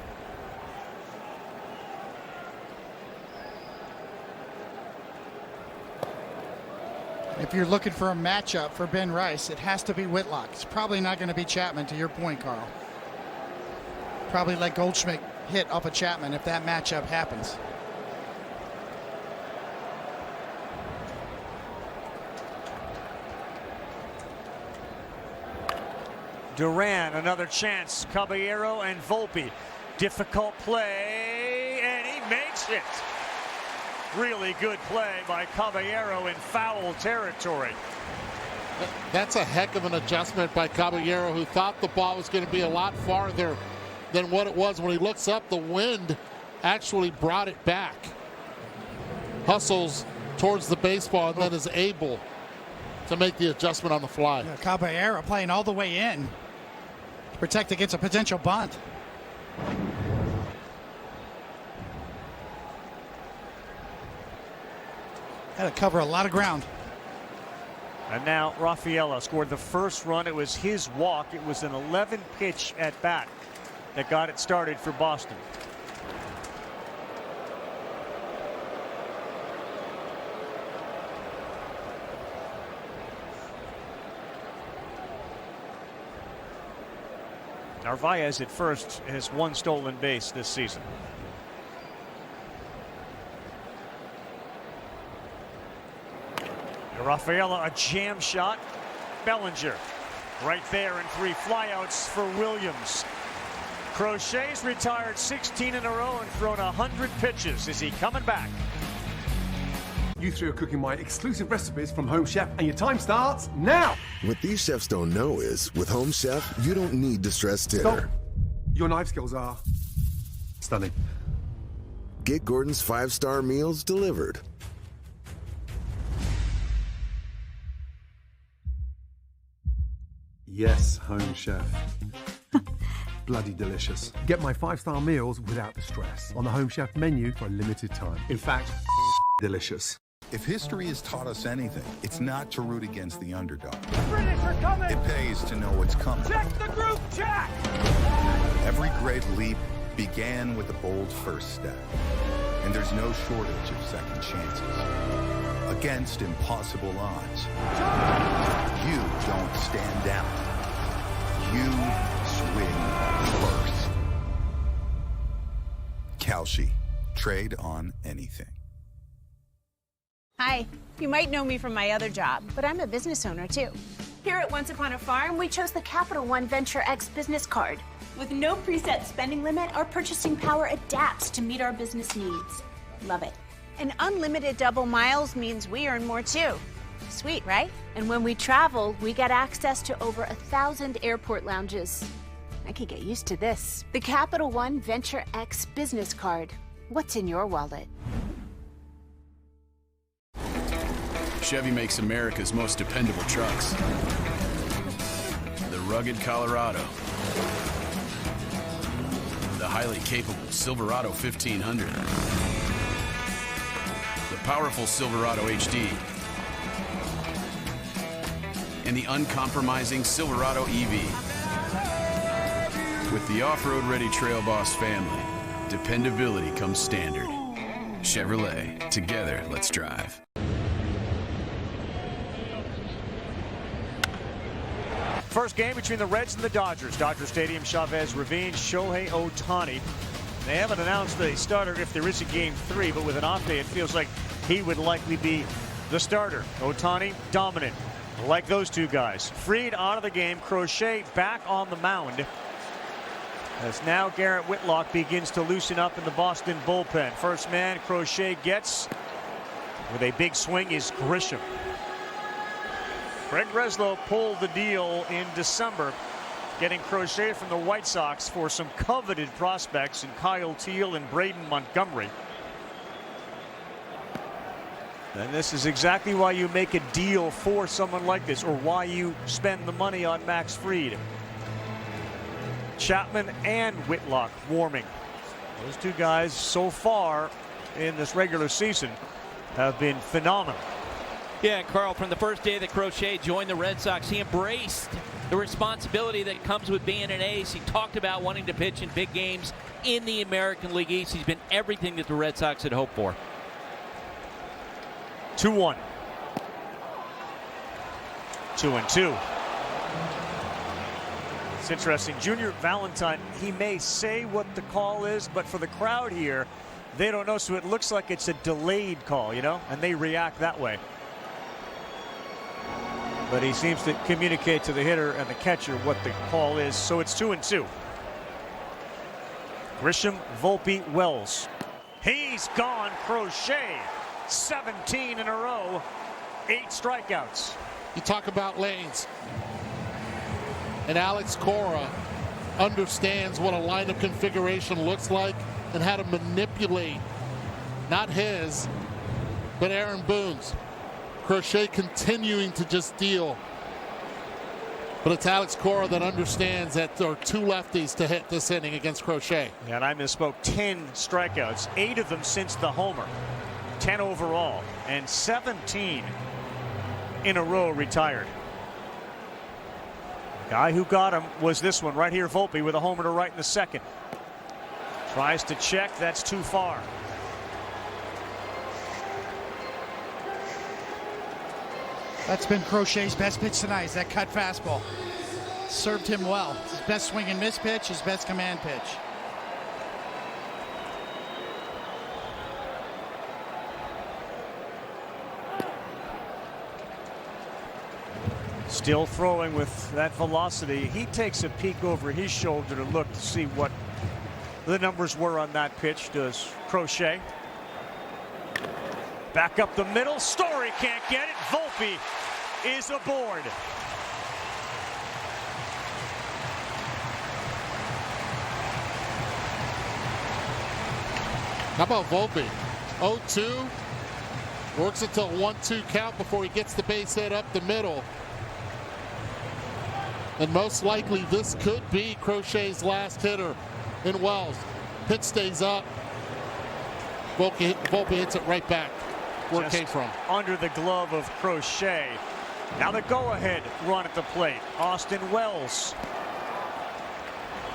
If you're looking for a matchup for Ben Rice, it has to be Whitlock. It's probably not going to be Chapman, to your point, Carl. Probably let Goldschmidt hit off of Chapman if that matchup happens.
Duran, another chance. Caballero and Volpe. Difficult play, and he makes it. Really good play by Caballero in foul territory.
That's a heck of an adjustment by Caballero, who thought the ball was going to be a lot farther than what it was. When he looks up, the wind actually brought it back. Hustles towards the baseball and then is able to make the adjustment on the fly.
Yeah, Caballero playing all the way in to protect against a potential bunt. Had to cover a lot of ground.
And now Rafaela scored the first run. It was his walk. It was an 11-pitch at bat that got it started for Boston. Narvaez at first has 1 stolen base this season. Rafaela, a jam shot. Bellinger right there, and 3 flyouts for Williams. Crochet's retired 16 in a row and thrown 100 pitches. Is he coming back?
You three are cooking my exclusive recipes from Home Chef, and your time starts now.
What these chefs don't know is, with Home Chef, you don't need to stress dinner.
Stop. Your knife skills are stunning.
Get Gordon's 5-star meals delivered.
Yes, Home Chef. Bloody delicious. Get my 5-star meals without the stress on the Home Chef menu for a limited time. In fact, delicious.
If history has taught us anything, it's not to root against the underdog.
The British are coming!
It pays to know what's coming.
Check the group chat!
Every great leap began with a bold first step. And there's no shortage of second chances. Against impossible odds. You don't stand down. You swing first. Kalshi. Trade on anything.
Hi, you might know me from my other job, but I'm a business owner too. Here at Once Upon a Farm, we chose the Capital One Venture X business card. With no preset spending limit, our purchasing power adapts to meet our business needs. Love it. And unlimited double miles means we earn more too. Sweet, right? And when we travel, we get access to over 1,000 airport lounges. I could get used to this. The Capital One Venture X business card. What's in your wallet?
Chevy makes America's most dependable trucks. The rugged Colorado. The highly capable Silverado 1500. The powerful Silverado HD. And the uncompromising Silverado EV. With the off-road ready Trail Boss family, dependability comes standard. Chevrolet, together, let's drive.
First game between the Reds and the Dodgers. Dodger Stadium, Chavez Ravine, Shohei Ohtani. They haven't announced the starter if there is a game 3, but with an off day, it feels like he would likely be the starter. Ohtani, dominant, like those two guys. Fried out of the game, Crochet back on the mound. As now Garrett Whitlock begins to loosen up in the Boston bullpen. First man Crochet gets with a big swing is Grisham. Greg Breslow pulled the deal in December, getting Crochet from the White Sox for some coveted prospects in Kyle Teal and Braden Montgomery. And this is exactly why you make a deal for someone like this, or why you spend the money on Max Fried. Chapman and Whitlock warming. Those two guys so far in this regular season have been phenomenal.
Yeah, Carl, from the first day that Crochet joined the Red Sox, he embraced the responsibility that comes with being an ace. He talked about wanting to pitch in big games in the American League East. He's been everything that the Red Sox had hoped for.
2-1. 2-2. It's interesting. Junior Valentine, he may say what the call is, but for the crowd here, they don't know, so it looks like it's a delayed call, you know, and they react that way. But he seems to communicate to the hitter and the catcher what the call is. So it's 2-2. Grisham, Volpe, Wells. He's gone. Crochet. 17 in a row. 8 strikeouts.
You talk about lanes. And Alex Cora understands what a lineup configuration looks like and how to manipulate, not his, but Aaron Boone's. Crochet continuing to just deal. But it's Alex Cora that understands that there are 2 lefties to hit this inning against Crochet.
Yeah, and I misspoke. 10 strikeouts, 8 of them since the homer. 10 overall, and 17 in a row retired. The guy who got him was this one right here, Volpe, with a homer to right in the second. Tries to check, that's too far.
That's been Crochet's best pitch tonight, is that cut fastball. Served him well. His best swing and miss pitch, his best command pitch.
Still throwing with that velocity. He takes a peek over his shoulder to look to see what the numbers were on that pitch. Does Crochet. Back up the middle. Story can't get it. Volpe is aboard.
How about Volpe? 0-2. Works it to a 1-2 count before he gets the base hit up the middle. And most likely this could be Crochet's last hitter in Wells. Pitch stays up. Volpe hits it right back where it came from.
Under the glove of Crochet. Now the go-ahead run at the plate. Austin Wells.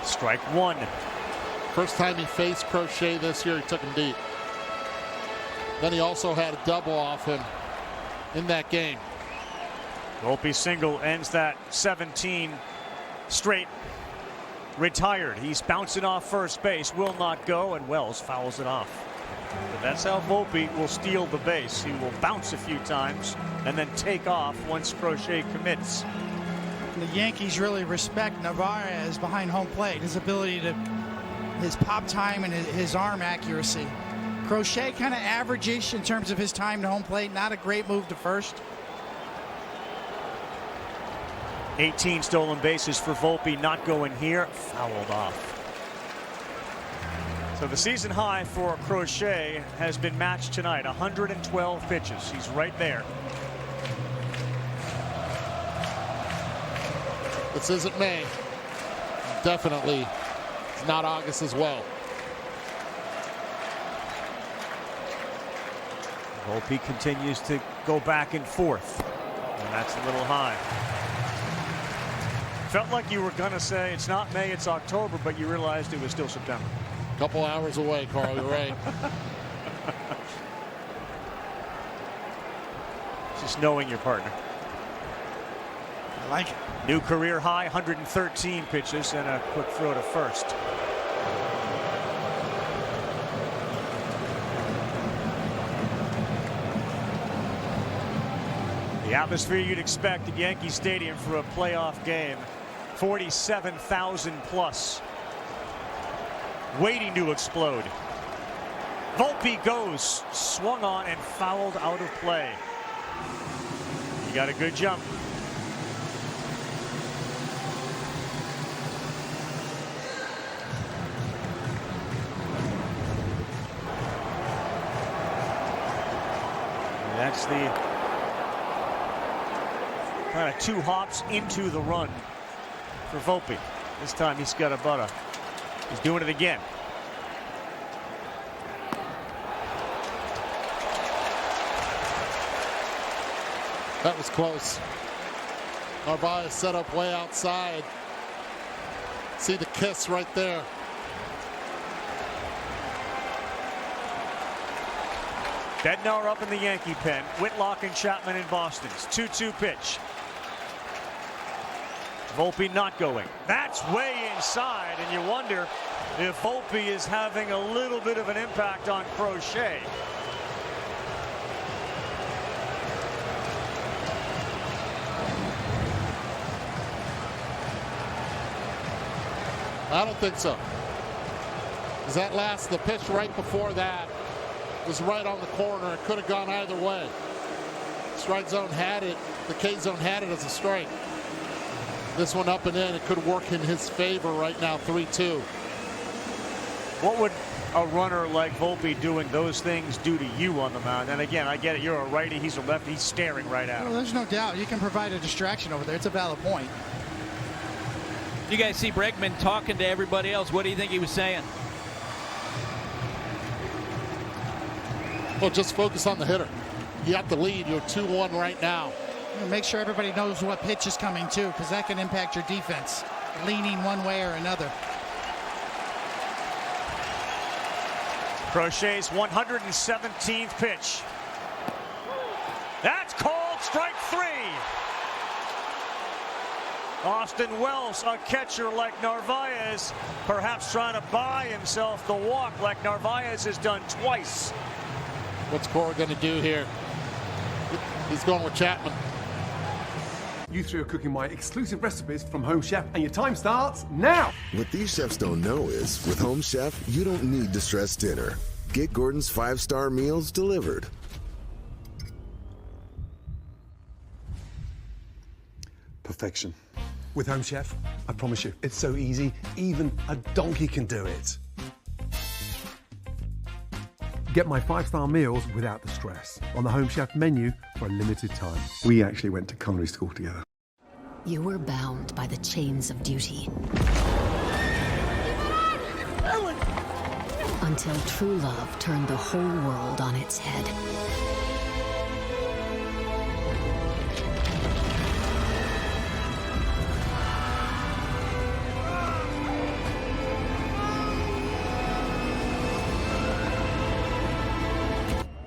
Strike 1.
First time he faced Crochet this year, he took him deep. Then he also had a double off him in that game.
Volpe single ends that 17 straight. Retired. He's bouncing off first base. Will not go, and Wells fouls it off. But that's how Volpe will steal the base. He will bounce a few times and then take off once Crochet commits.
The Yankees really respect Narvaez behind home plate. His ability to, his pop time and his arm accuracy. Crochet kind of average-ish in terms of his time to home plate. Not a great move to first.
18 stolen bases for Volpe, not going here. Fouled off. So the season high for Crochet has been matched tonight. 112 pitches. He's right there.
This isn't May. Definitely it's not August as well.
Volpe continues to go back and forth. And that's a little high. Felt like you were going to say it's not May, it's October, but you realized it was still September.
Couple hours away, Carl, you're right.
Just knowing your partner.
I like it.
New career high, 113 pitches and a quick throw to first. The atmosphere you'd expect at Yankee Stadium for a playoff game. 47,000 plus. Waiting to explode. Volpe goes, swung on and fouled out of play. He got a good jump. And that's the kind of 2 hops into the run for Volpe. This time he's got he's doing it again.
That was close. Narvaez set up way outside. See the kiss right there.
Bednar up in the Yankee pen. Whitlock and Chapman in Boston's 2-2 pitch. Volpe not going. That's way inside, and you wonder if Volpe is having a little bit of an impact on Crochet.
I don't think so. Because the pitch right before that was right on the corner. It could have gone either way. Strike zone had it. The K zone had it as a strike. This one up and in. It could work in his favor right now, 3-2.
What would a runner like Volpe doing those things do to you on the mound? And again, I get it. You're a righty. He's a lefty. He's staring right at him.
Well, there's no doubt. You can provide a distraction over there. It's a valid point.
You guys see Bregman talking to everybody else. What do you think he was saying?
Well, just focus on the hitter. You have to lead. You're 2-1 right now.
Make sure everybody knows what pitch is coming too, because that can impact your defense, leaning one way or another.
Crochet's 117th pitch. That's called strike 3. Austin Wells, a catcher like Narvaez, perhaps trying to buy himself the walk like Narvaez has done twice.
What's Cora going to do here? He's going with Chapman.
You three are cooking my exclusive recipes from Home Chef, and your time starts now.
What these chefs don't know is, with Home Chef, you don't need to stress dinner. Get Gordon's 5-star meals delivered.
Perfection. With Home Chef, I promise you, it's so easy, even a donkey can do it. Get my 5-star meals without the stress on the Home Chef menu for a limited time. We actually went to culinary school together.
You were bound by the chains of duty. Until true love turned the whole world on its head.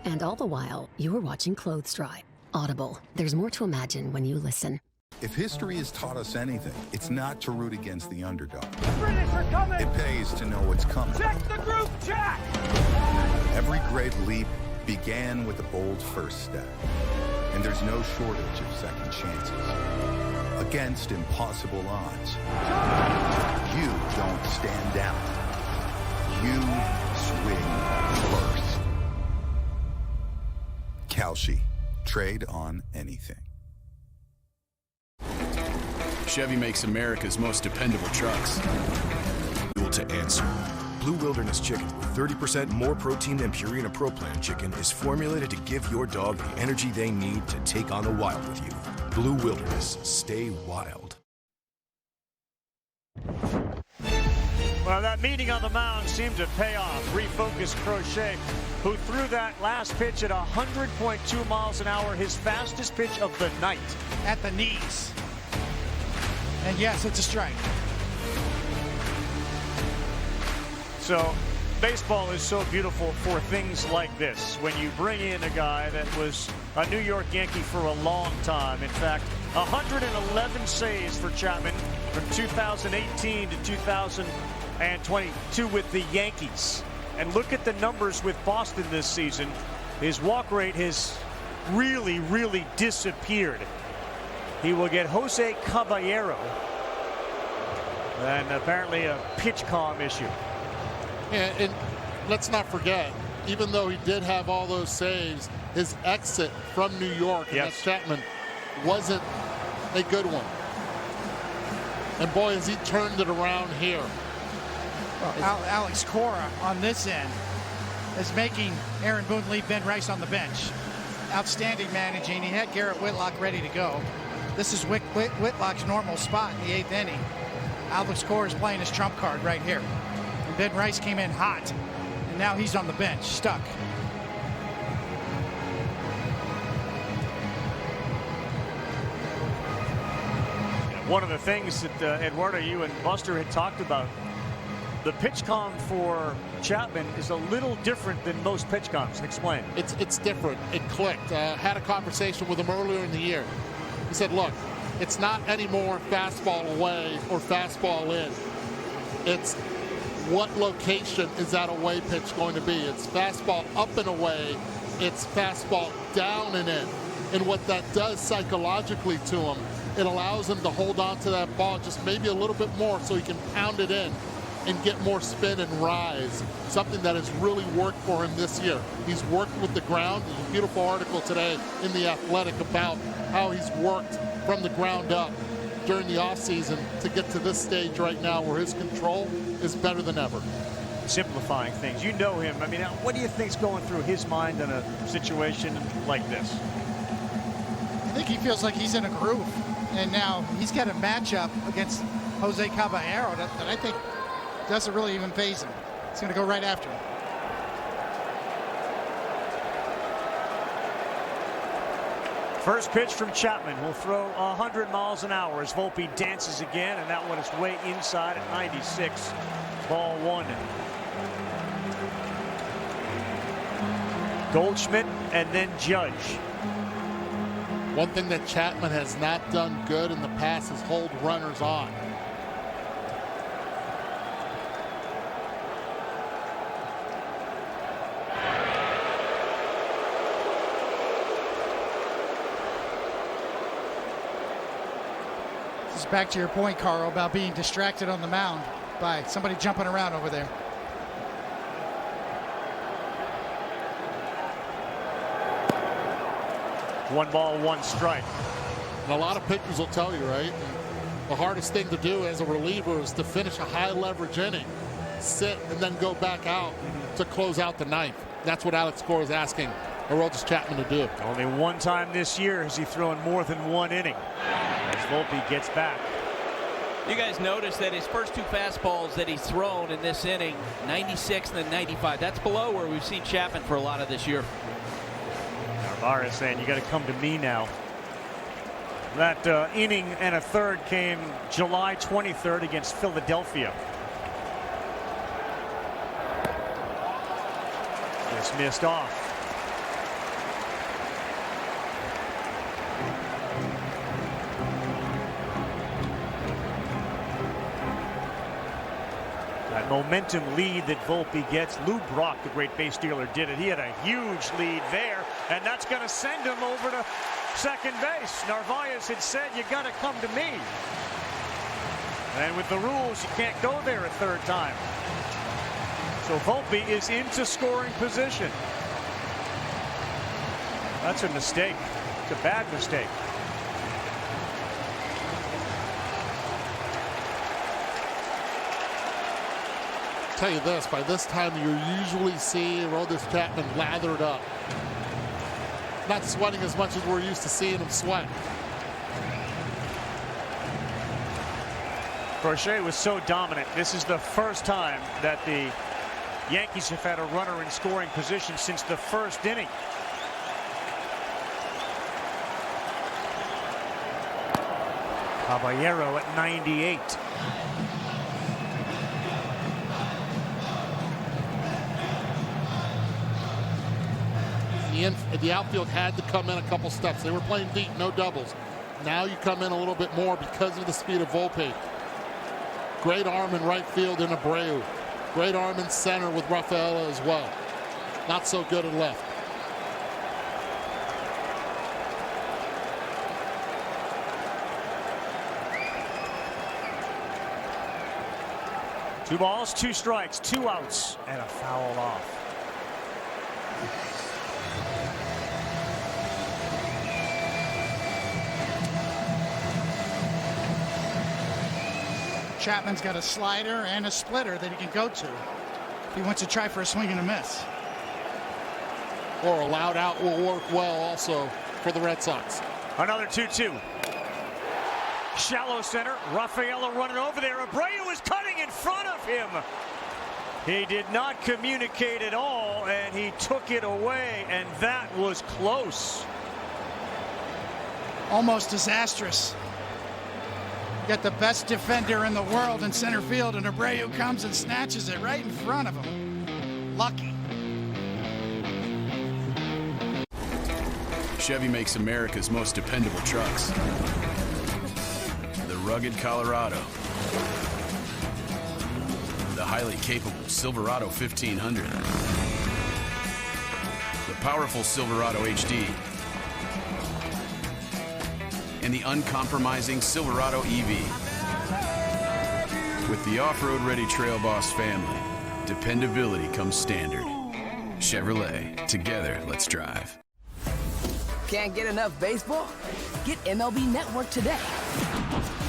And all the while, you were watching clothes dry. Audible. There's more to imagine when you listen.
If history has taught us anything, it's not to root against the underdog.
The British are coming!
It pays to know what's coming.
Check the group chat!
Every great leap began with a bold first step. And there's no shortage of second chances. Against impossible odds. You don't stand down. You swing first. Kalshi. Trade on anything.
Chevy makes America's most dependable trucks.
Fuel to answer. Blue Wilderness Chicken, with 30% more protein than Purina Pro Plan chicken, is formulated to give your dog the energy they need to take on the wild with you. Blue Wilderness, stay wild.
Well, that meeting on the mound seemed to pay off. Refocused Crochet, who threw that last pitch at 100.2 miles an hour, his fastest pitch of the night.
At the knees. And yes, it's a strike.
So baseball is so beautiful for things like this. When you bring in a guy that was a New York Yankee for a long time. In fact, 111 saves for Chapman from 2018 to 2022 with the Yankees. And look at the numbers with Boston this season. His walk rate has really disappeared. He will get Jose Caballero. And apparently a pitch calm issue.
Yeah, and let's not forget, even though he did have all those saves, his exit from New York against Chapman wasn't a good one. And boy, has he turned it around here.
Well, Alex Cora on this end is making Aaron Boone leave Ben Rice on the bench. Outstanding managing. He had Garrett Whitlock ready to go. This is Whitlock's normal spot in the 8th inning. Alex Cora is playing his trump card right here. And Ben Rice came in hot, and now he's on the bench, stuck.
One of the things that Eduardo, you and Buster had talked about, the pitch calm for Chapman is a little different than most pitch calms. Explain.
It's different. It clicked. Had a conversation with him earlier in the year. He said, look, it's not anymore fastball away or fastball in. It's what location is that away pitch going to be? It's fastball up and away. It's fastball down and in. And what that does psychologically to him, it allows him to hold on to that ball just maybe a little bit more so he can pound it in and get more spin and rise, something that has really worked for him this year. He's worked with the ground. There's a beautiful article today in The Athletic about how he's worked from the ground up during the offseason to get to this stage right now where his control is better than ever.
Simplifying things. You know him. I mean, what do you think's going through his mind in a situation like this?
I think he feels like he's in a groove. And now he's got a matchup against Jose Caballero that I think doesn't really even faze him. He's going to go right after him.
First pitch from Chapman will throw 100 miles an hour as Volpe dances again, and that one is way inside at 96. Ball one. Goldschmidt and then Judge.
One thing that Chapman has not done good in the past is hold runners on.
This is back to your point, Carl, about being distracted on the mound by somebody jumping around over there.
One ball, one strike.
And a lot of pitchers will tell you, right? The hardest thing to do as a reliever is to finish a high leverage inning, sit, and then go back out to close out the ninth. That's what Alex Cora is asking Aroldis Chapman to do.
Only one time this year has he thrown more than one inning as Volpe gets back.
You guys notice that his first two fastballs that he's thrown in this inning, 96 and then 95. That's below where we've seen Chapman for a lot of this year.
Narvaez saying, you got to come to me now. That inning and a third came July 23rd against Philadelphia. Just missed off. That momentum lead that Volpe gets. Lou Brock, the great base stealer, did it. He had a huge lead there, and that's going to send him over to second base. Narvaez had said, you got to come to me. And with the rules, you can't go there a third time. So Volpe is into scoring position. That's a mistake. It's a bad mistake.
Tell you this, by this time you usually see Aroldis Chapman lathered up. Not sweating as much as we're used to seeing him sweat.
Crochet was so dominant. This is the first time that the Yankees have had a runner in scoring position since the first inning. Caballero at 98.
The outfield had to come in a couple steps. They were playing deep, no doubles. Now you come in a little bit more because of the speed of Volpe. Great arm in right field in Abreu. Great arm in center with Rafaela as well. Not so good at left.
Two balls, two strikes, two outs, and a foul off.
Chapman's got a slider and a splitter that he can go to if he wants to try for a swing and a miss.
Or a loud out will work well also for the Red Sox.
Another 2-2. Shallow center. Rafaela running over there. Abreu is cutting in front of him. He did not communicate at all, and he took it away, and that was close.
Almost disastrous. You got the best defender in the world in center field, and Abreu comes and snatches it right in front of him. Lucky.
Chevy makes America's most dependable trucks. The rugged Colorado. The highly capable Silverado 1500. The powerful Silverado HD. And the uncompromising Silverado EV. With the off-road ready Trail Boss family, dependability comes standard. Chevrolet, together, let's drive.
Can't get enough baseball? Get MLB Network today.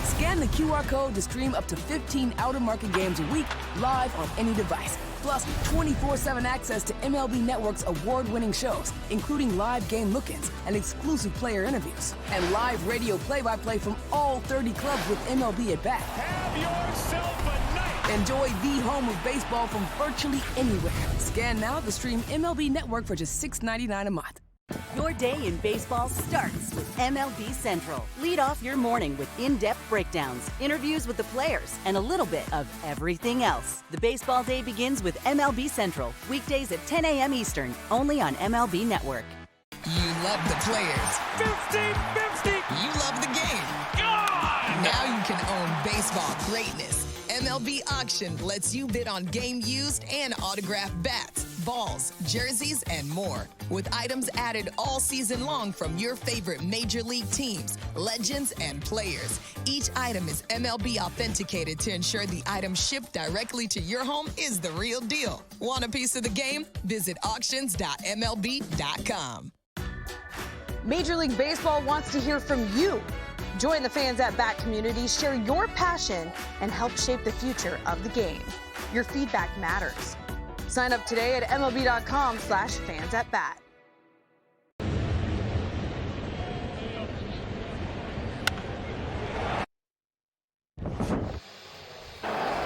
Scan the QR code to stream up to 15 out-of-market games a week, live on any device. Plus, 24/7 access to MLB Network's award-winning shows, including live game look-ins and exclusive player interviews. And live radio play-by-play from all 30 clubs with MLB at Bat.
Have yourself a night.
Enjoy the home of baseball from virtually anywhere. Scan now to stream MLB Network for just $6.99 a month.
Your day in baseball starts with MLB Central. Lead off your morning with in-depth breakdowns, interviews with the players, and a little bit of everything else. The baseball day begins with MLB Central, weekdays at 10 a.m. Eastern, only on MLB Network.
You love the players.
50-50.
You love the game.
God!
Now you can own baseball greatness. MLB Auction lets you bid on game used and autographed bats, balls, jerseys, and more. With items added all season long from your favorite major league teams, legends, and players. Each item is MLB authenticated to ensure the item shipped directly to your home is the real deal. Want a piece of the game? Visit auctions.mlb.com.
Major League Baseball wants to hear from you. Join the Fans at Bat community, share your passion, and help shape the future of the game. Your feedback matters. Sign up today at MLB.com/fansatbat.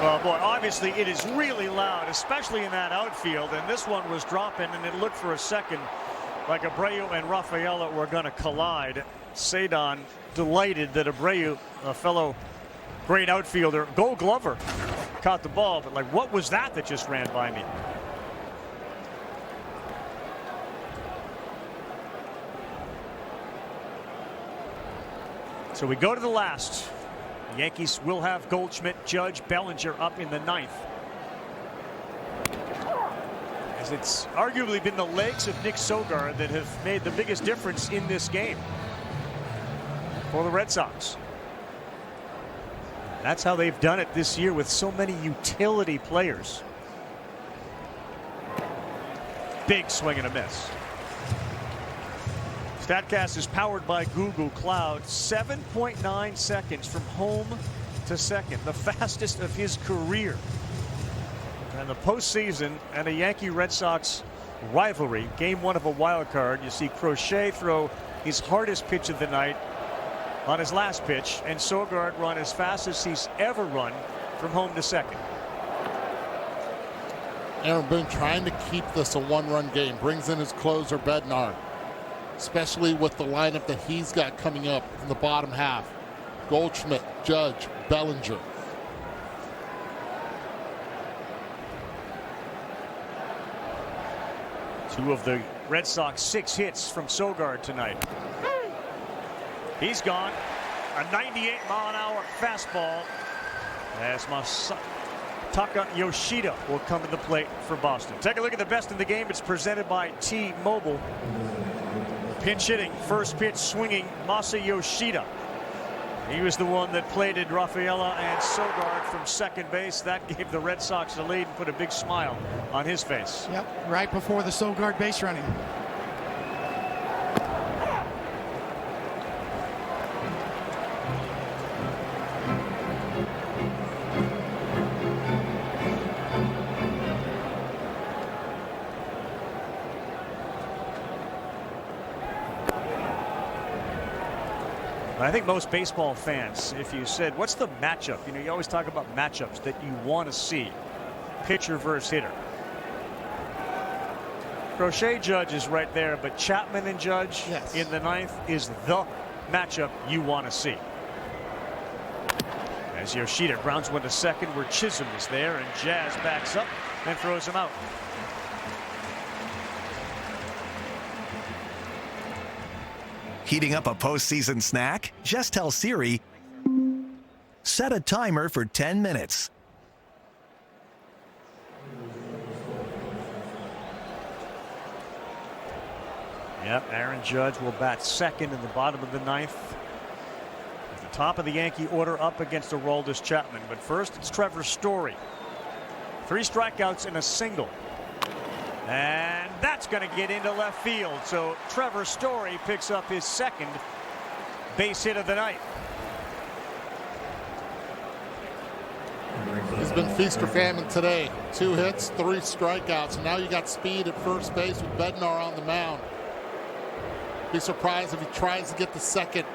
Oh boy, obviously it is really loud, especially in that outfield, and this one was dropping, and it looked for a second like Abreu and Rafaela were going to collide. Cedon delighted that Abreu, a fellow great outfielder, Gold Glover, caught the ball, but like, what was that just ran by me? So we go to the last. The Yankees will have Goldschmidt, Judge, Bellinger up in the ninth. As it's arguably been the legs of Nick Sogard that have made the biggest difference in this game for the Red Sox. That's how they've done it this year with so many utility players. Big swing and a miss. StatCast is powered by Google Cloud. 7.9 seconds from home to second, the fastest of his career. And the postseason and a Yankee-Red Sox rivalry, game one of a wild card. You see Crochet throw his hardest pitch of the night on his last pitch, and Sogard run as fast as he's ever run from home to second.
Aaron Boone trying to keep this a one-run game, brings in his closer Bednar, especially with the lineup that he's got coming up in the bottom half. Goldschmidt, Judge, Bellinger.
Two of the Red Sox 6 hits from Sogard tonight. He's gone. A 98-mile-an-hour fastball as Masataka Yoshida will come to the plate for Boston. Take a look at the best in the game. It's presented by T-Mobile. Pinch hitting, first pitch swinging, Masa Yoshida. He was the one that plated Rafaela and Sogard from second base. That gave the Red Sox the lead and put a big smile on his face.
Yep, right before the Sogard base running.
I think most baseball fans, if you said, what's the matchup? You know, you always talk about matchups that you want to see. Pitcher versus hitter. Crochet Judge is right there, but Chapman and Judge in the ninth is the matchup you want to see. As Yoshida grounds one to second where Chisholm is there, and Jazz backs up and throws him out.
Heating up a postseason snack? Just tell Siri, set a timer for 10 minutes.
Yep, Aaron Judge will bat second in the bottom of the ninth. top of the Yankee order up against Aroldis Chapman. But first, it's Trevor Story. 3 strikeouts and a single. And that's going to get into left field. So Trevor Story picks up his second base hit of the night.
He's been feast or famine today. 2 hits, 3 strikeouts. And now you got speed at first base with Bednar on the mound. Be surprised if he tries to get the second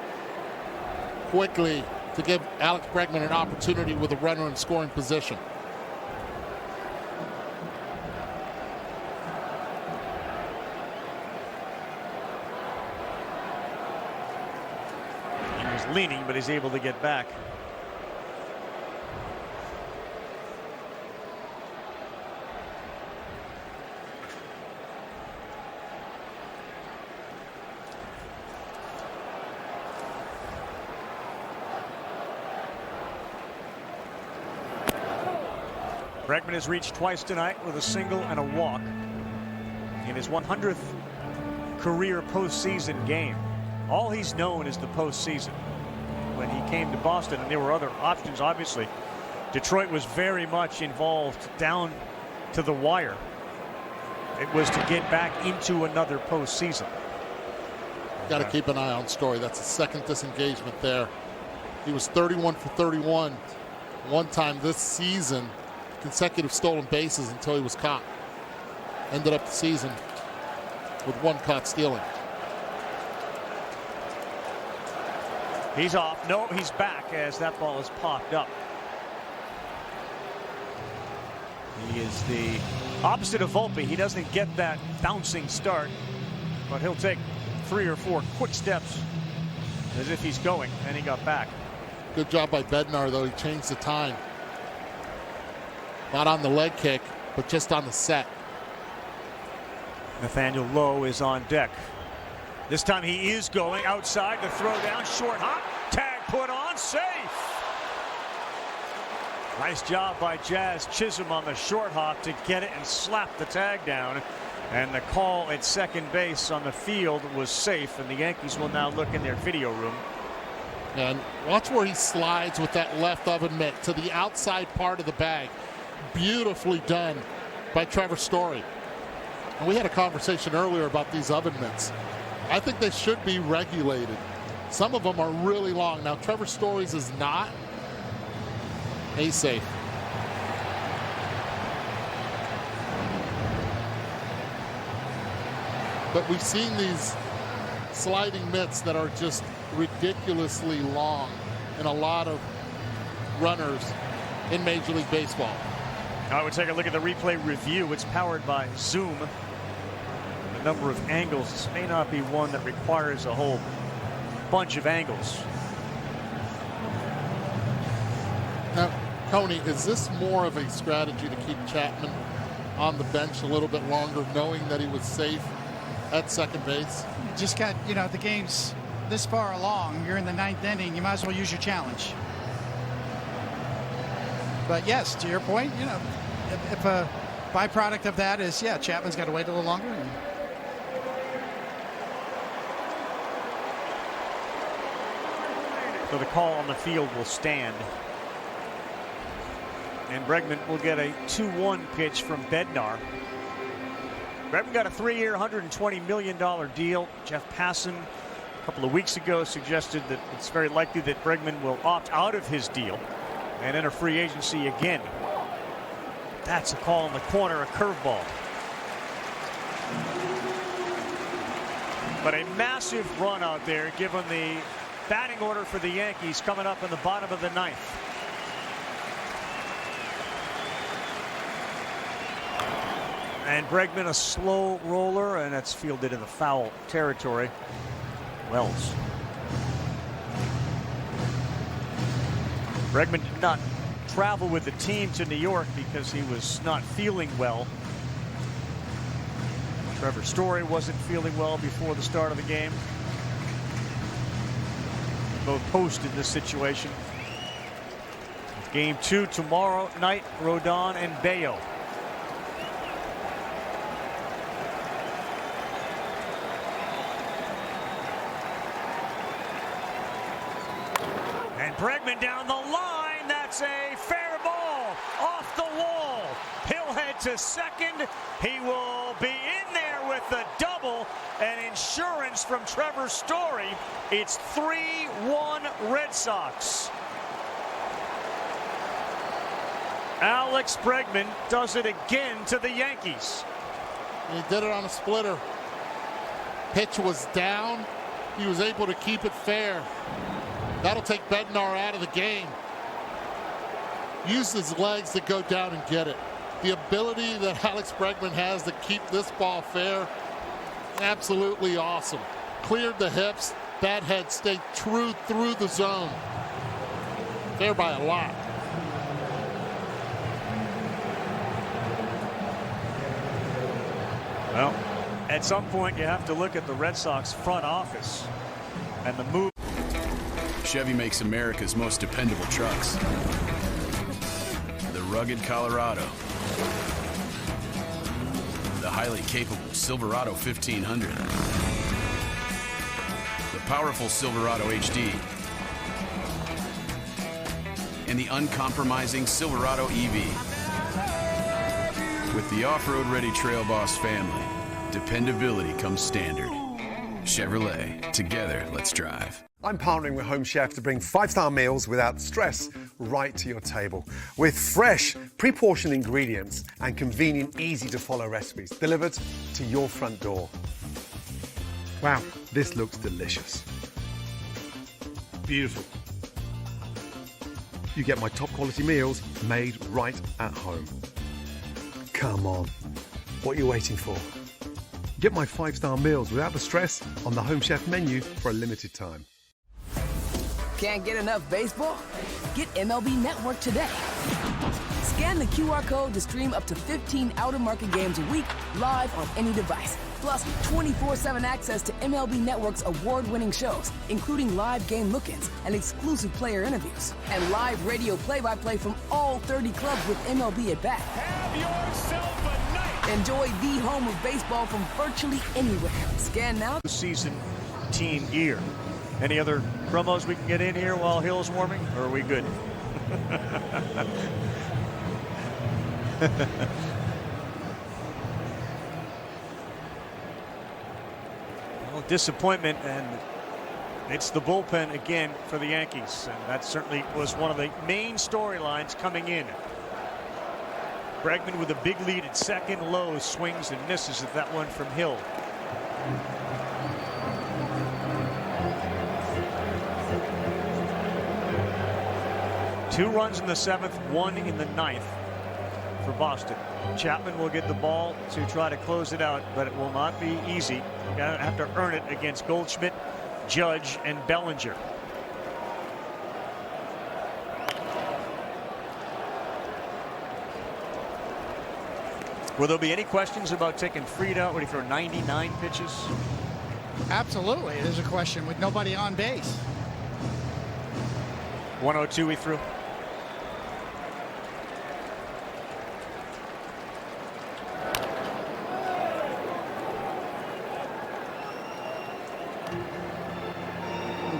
quickly to give Alex Bregman an opportunity with a runner in scoring position.
He was leaning, but he's able to get back. Bregman has reached twice tonight with a single and a walk in his 100th career postseason game. All he's known is the postseason. When he came to Boston, and there were other options, obviously, Detroit was very much involved down to the wire. It was to get back into another postseason.
Got to keep an eye on Story. That's the second disengagement there. He was 31 for 31 one time this season. Consecutive stolen bases until he was caught. Ended up the season with 1 caught stealing.
He's off. No, he's back as that ball is popped up. He is the opposite of Volpe. He doesn't get that bouncing start, but he'll take 3 or 4 quick steps as if he's going, and he got back.
Good job by Bednar, though. He changed the time. Not on the leg kick, but just on the set.
Nathaniel Lowe is on deck. This time he is going outside. The throw down, short hop, tag put on, safe. Nice job by Jazz Chisholm on the short hop to get it and slap the tag down. And the call at second base on the field was safe, and the Yankees will now look in their video room.
And watch where he slides with that left oven mitt to the outside part of the bag. Beautifully done by Trevor Story. And we had a conversation earlier about these oven mitts. I think they should be regulated. Some of them are really long. Now, Trevor Story's is not. He's safe. But we've seen these sliding mitts that are just ridiculously long in a lot of runners in Major League Baseball.
I would take a look at the replay review. It's powered by Zoom. The number of angles. This may not be one that requires a whole bunch of angles.
Now, Tony, is this more of a strategy to keep Chapman on the bench a little bit longer, knowing that he was safe at second base?
Just got, the game's this far along. You're in the 9th inning. You might as well use your challenge. But yes, to your point, if a byproduct of that is, Chapman's got to wait a little longer.
So the call on the field will stand. And Bregman will get a 2-1 pitch from Bednar. Bregman got a 3-year, $120 million deal. Jeff Passan a couple of weeks ago suggested that it's very likely that Bregman will opt out of his deal and enter free agency again. That's a call in the corner, a curveball. But a massive run out there given the batting order for the Yankees coming up in the bottom of the 9th. And Bregman a slow roller, and that's fielded in the foul territory. Wells. Bregman did not travel with the team to New York because he was not feeling well. Trevor Story wasn't feeling well before the start of the game. Both posted this situation. Game 2 tomorrow night, Rodon and Bayo. And Bregman down the line. That's a fair ball off the wall. He'll head to second. He will be in there with the double and insurance from Trevor Story. It's 3-1 Red Sox. Alex Bregman does it again to the Yankees.
He did it on a splitter. Pitch was down. He was able to keep it fair. That'll take Bednar out of the game. Use his legs to go down and get it. The ability that Alex Bregman has to keep this ball fair, absolutely awesome. Cleared the hips. That head stayed true through the zone. Fair by a lot.
Well, at some point you have to look at the Red Sox front office and the move.
Chevy makes America's most dependable trucks. The rugged Colorado. The highly capable Silverado 1500. The powerful Silverado HD. And the uncompromising Silverado EV. With the off-road ready Trail Boss family, dependability comes standard. Chevrolet, together, let's drive.
I'm partnering with Home Chef to bring 5-star meals without stress right to your table. With fresh, pre-portioned ingredients and convenient, easy-to-follow recipes delivered to your front door. Wow, this looks delicious. Beautiful. You get my top quality meals made right at home. Come on, what are you waiting for? Get my 5-star meals without the stress on the Home Chef menu for a limited time.
Can't get enough baseball? Get MLB Network today. Scan the QR code to stream up to 15 out-of-market games a week, live on any device. Plus, 24/7 access to MLB Network's award-winning shows, including live game look-ins and exclusive player interviews. And live radio play-by-play from all 30 clubs with MLB at Bat.
Have yourself a night.
Enjoy the home of baseball from virtually anywhere. Scan now.
Season team gear. Any other promos we can get in here while Hill's warming, or are we good? Well, disappointment, and it's the bullpen again for the Yankees, and that certainly was one of the main storylines coming in. Bregman with a big lead at second. Lowe swings and misses at that one from Hill. Two runs in the 7th, one in the 9th for Boston. Chapman will get the ball to try to close it out, but it will not be easy. You're going to have to earn it against Goldschmidt, Judge, and Bellinger. Will there be any questions about taking Fried out when he throw 99 pitches?
Absolutely. There's a question with nobody on base.
102 he threw.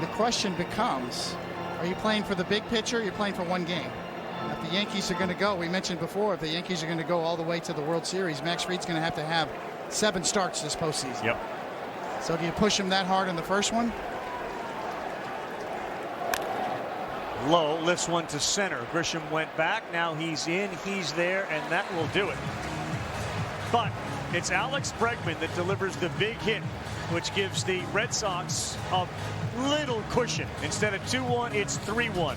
The question becomes, are you playing for the big picture, or are you playing for one game? If the Yankees are going to go, we mentioned before, if the Yankees are going to go all the way to the World Series, Max Fried's going to have 7 starts this postseason.
Yep.
So do you push him that hard in the first one?
Lowe lifts one to center. Grisham went back. Now he's in, he's there, and that will do it. But it's Alex Bregman that delivers the big hit, which gives the Red Sox a little cushion. Instead of 2-1, it's 3-1.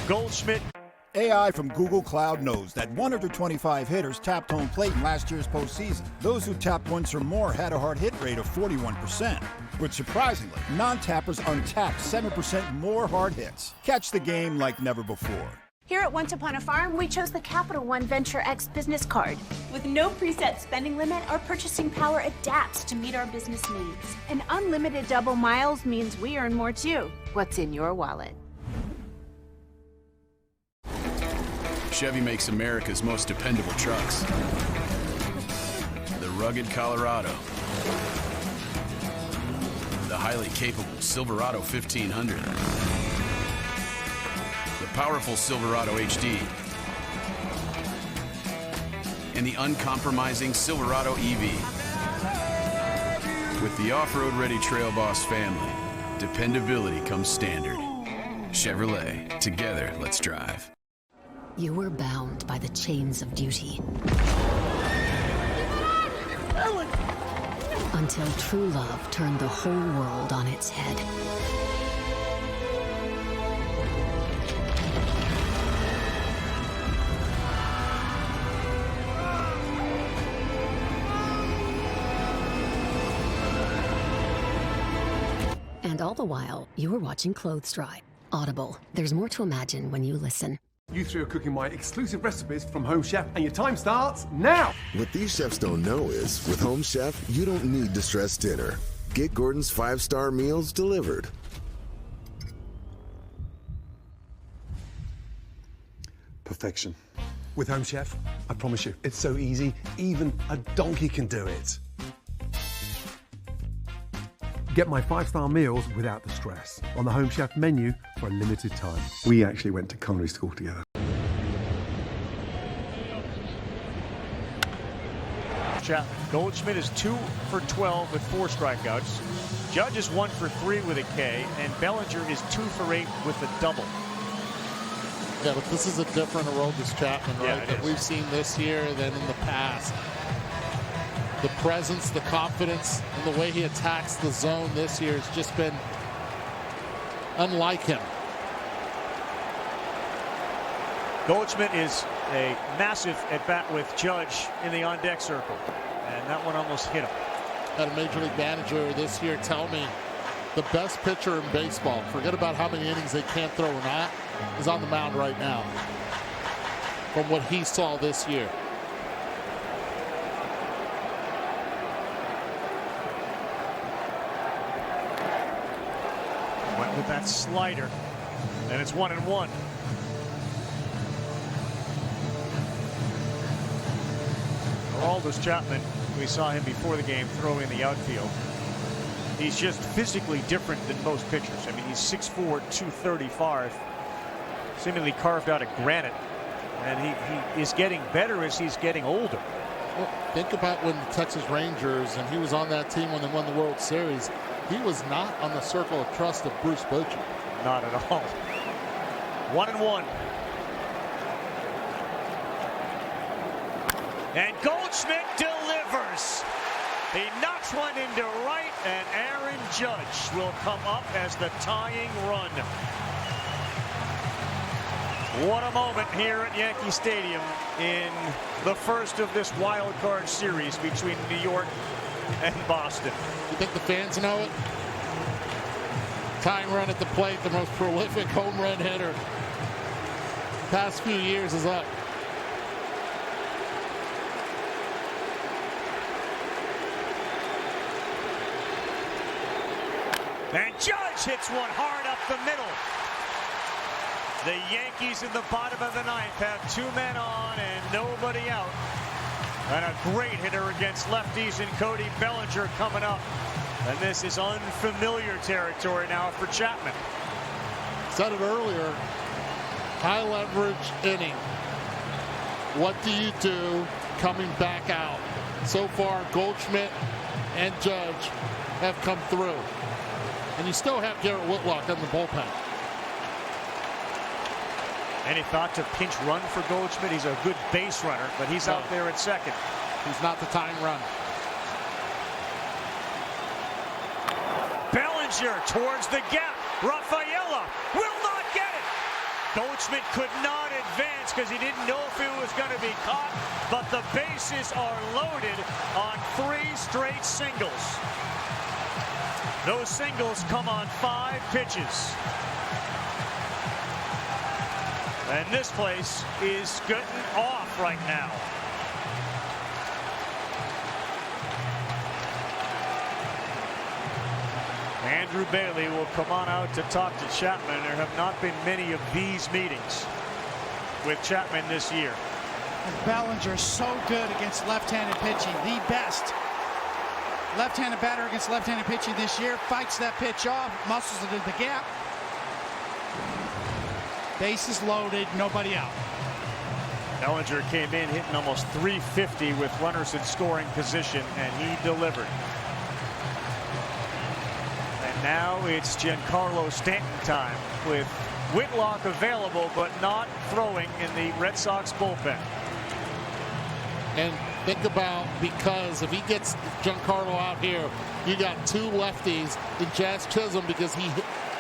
Goldschmidt.
AI from Google Cloud knows that 125 hitters tapped home plate in last year's postseason. Those who tapped once or more had a hard hit rate of 41%. But surprisingly, non-tappers untapped 7% more hard hits. Catch the game like never before.
Here at Once Upon a Farm, we chose the Capital One Venture X business card. With no preset spending limit, our purchasing power adapts to meet our business needs. And unlimited double miles means we earn more too. What's in your wallet?
Chevy makes America's most dependable trucks. The rugged Colorado. The highly capable Silverado 1500. powerful Silverado HD, and the uncompromising Silverado EV. With the off-road ready Trail Boss family, dependability comes standard. Chevrolet, together, let's drive.
You were bound by the chains of duty. Until true love turned the whole world on its head. And all the while, you were watching clothes dry. Audible. There's more to imagine when you listen.
You three are cooking my exclusive recipes from Home Chef, and your time starts now!
What these chefs don't know is, with Home Chef, you don't need to stress dinner. Get Gordon's 5-star meals delivered.
Perfection. With Home Chef, I promise you, it's so easy, even a donkey can do it. Get my 5-star meals without the stress on the Home Chef menu for a limited time. We actually went to culinary school together.
Goldschmidt is 2 for 12 with 4 strikeouts. Judge is 1 for 3 with a K, and Bellinger is 2 for 8 with a double.
Yeah, but this is a different Aroldis Chapman, right, that we've seen this year than in the past. The presence, the confidence, and the way he attacks the zone this year has just been unlike him.
Goldschmidt is a massive at-bat with Judge in the on-deck circle, and that one almost hit him.
Had a Major League manager this year tell me the best pitcher in baseball, forget about how many innings they can't throw or not, is on the mound right now from what he saw this year.
Went with that slider, and it's 1-1. Aroldis Chapman, we saw him before the game throwing in the outfield. He's just physically different than most pitchers. I mean, he's 6'4", 235, seemingly carved out of granite, and he is getting better as he's getting older.
Well, think about when the Texas Rangers, and he was on that team when they won the World Series. He was not on the circle of trust of Bruce Bochy.
Not at all. 1-1. And Goldschmidt delivers. He knocks one into right, and Aaron Judge will come up as the tying run. What a moment here at Yankee Stadium in the first of this wild card series between New York and Boston.
You think the fans know it? Tying run at the plate, the most prolific home run hitter past few years is up.
And Judge hits one hard up the middle. The Yankees in the bottom of the ninth have 2 men on and nobody out. And a great hitter against lefties in Cody Bellinger coming up. And this is unfamiliar territory now for Chapman.
Said it earlier, high leverage inning. What do you do coming back out? So far, Goldschmidt and Judge have come through. And you still have Garrett Whitlock in the bullpen.
Any thought to pinch run for Goldschmidt? He's a good base runner, but he's out there at second.
He's not the tying run.
Bellinger towards the gap. Rafaela will not get it. Goldschmidt could not advance because he didn't know if it was going to be caught, but the bases are loaded on 3 straight singles. Those singles come on 5 pitches. And this place is getting off right now. Andrew Bailey will come on out to talk to Chapman. There have not been many of these meetings with Chapman this year.
And Bellinger so good against left-handed pitching, the best left-handed batter against left-handed pitching this year. Fights that pitch off, muscles it in the gap. Bases loaded, nobody out.
Bellinger came in hitting almost 350 with runners in scoring position, and he delivered. And now it's Giancarlo Stanton time with Whitlock available but not throwing in the Red Sox bullpen.
And think about, because if he gets Giancarlo out here, you got two lefties in Jazz Chisholm because he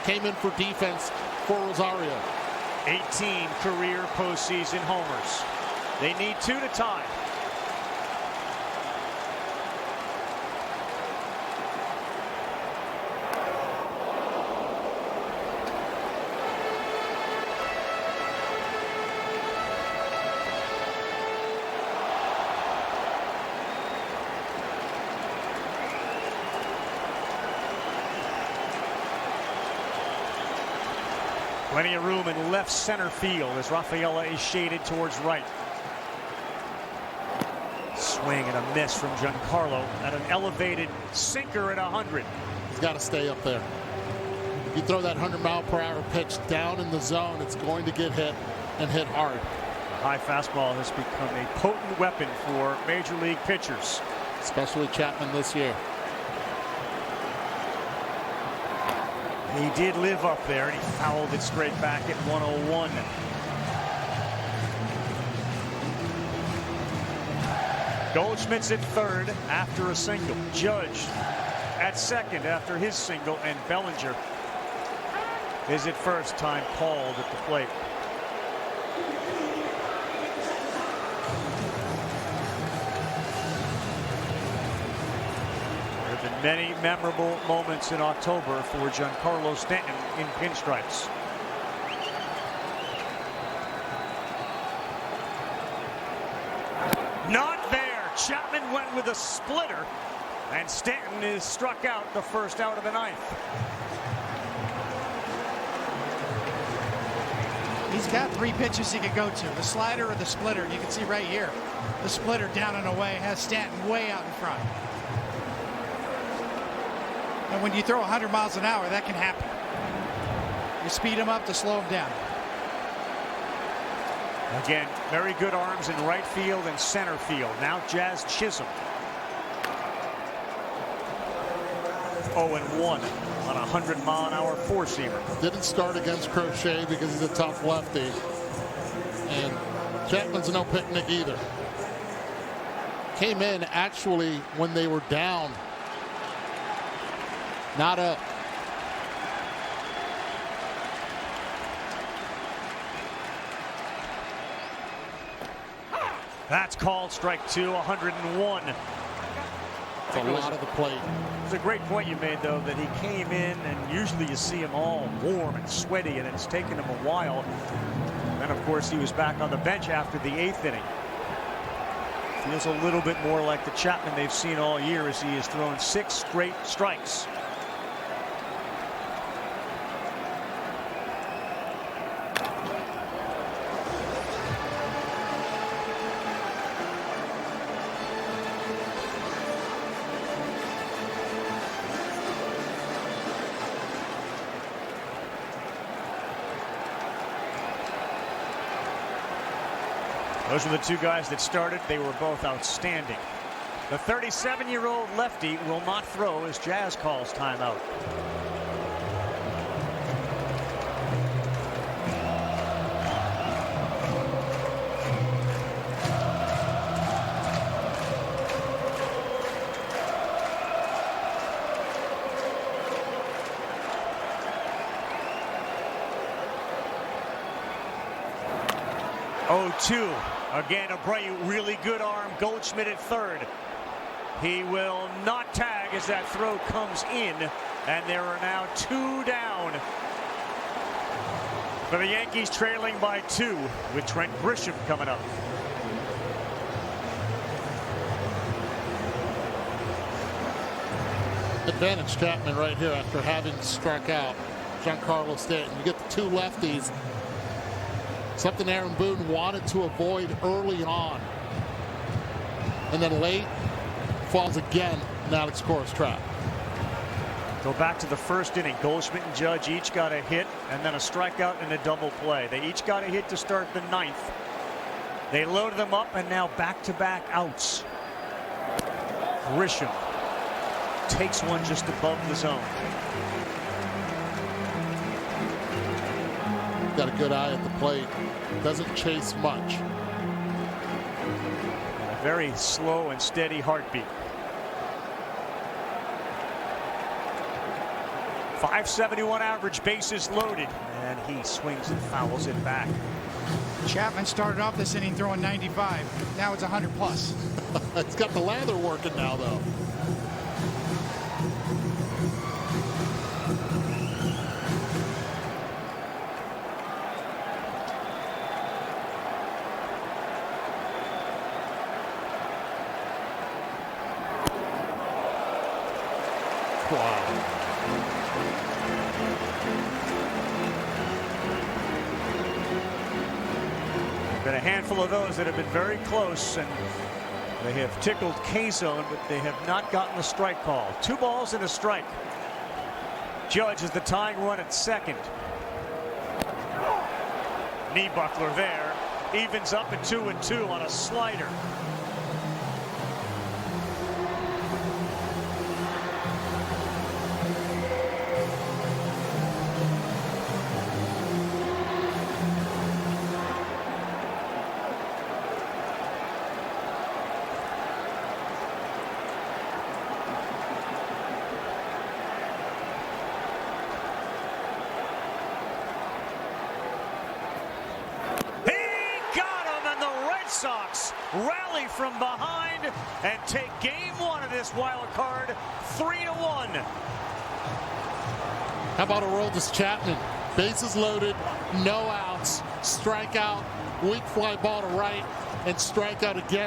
came in for defense for Rosario.
18 career postseason homers. They need 2 to tie. Plenty of room in left center field as Rafaela is shaded towards right. Swing and a miss from Giancarlo at an elevated sinker at 100.
He's got to stay up there. If you throw that 100-mile-per-hour pitch down in the zone, it's going to get hit and hit hard.
The high fastball has become a potent weapon for major league pitchers,
especially Chapman this year.
He did live up there, and he fouled it straight back at 101. Goldschmidt's at third after a single. Judge at second after his single, and Bellinger is at first, time called at the plate. Many memorable moments in October for Giancarlo Stanton in pinstripes. Not there. Chapman went with a splitter, and Stanton is struck out, the first out of the ninth.
He's got 3 pitches he could go to, the slider or the splitter. You can see right here, the splitter down and away has Stanton way out in front. And when you throw 100 miles an hour, that can happen. You speed him up to slow him down.
Again, very good arms in right field and center field. Now Jazz Chisholm. 0-1 on a 100-mile-an-hour four-seamer.
Didn't start against Crochet because he's a tough lefty. And Chapman's no picnic either. Came in actually when they were down. Not up.
That's called strike 2, 101.
It's a lot of the plate.
It's a great point you made, though, that he came in, and usually you see him all warm and sweaty, and it's taken him a while. And of course, he was back on the bench after the 8th inning. Feels a little bit more like the Chapman they've seen all year, as he has thrown 6 straight strikes. Those are the 2 guys that started. They were both outstanding. The 37-year-old lefty will not throw as Jazz calls timeout. Oh-2. Again, Abreu, really good arm. Goldschmidt at third. He will not tag as that throw comes in, and there are now 2 down for the Yankees, trailing by 2 with Trent Grisham coming up.
Advantage Chapman right here after having struck out Giancarlo Stanton. You get the 2 lefties. Something Aaron Boone wanted to avoid early on. And then late, falls again in Alex Cora's trap.
Go back to the first inning. Goldschmidt and Judge each got a hit and then a strikeout and a double play. They each got a hit to start the ninth. They loaded them up, and now back-to-back outs. Grisham takes one just above the zone.
Got a good eye at the plate. Doesn't chase much.
A very slow and steady heartbeat. 571 average, bases loaded, and he swings and fouls it back.
Chapman started off this inning throwing 95. Now it's 100 plus.
It's got the lather working now, though. Wow.
Been a handful of those that have been very close, and they have tickled K-zone, but they have not gotten the strike call. 2 balls and a strike. Judge is the tying run at second. Kneebuckler there, evens up at 2-2 on a slider. Sox rally from behind and take game 1 of this wild card 3-1.
How about Aroldis Chapman? Bases loaded, no outs, strikeout, weak fly ball to right, and strikeout again.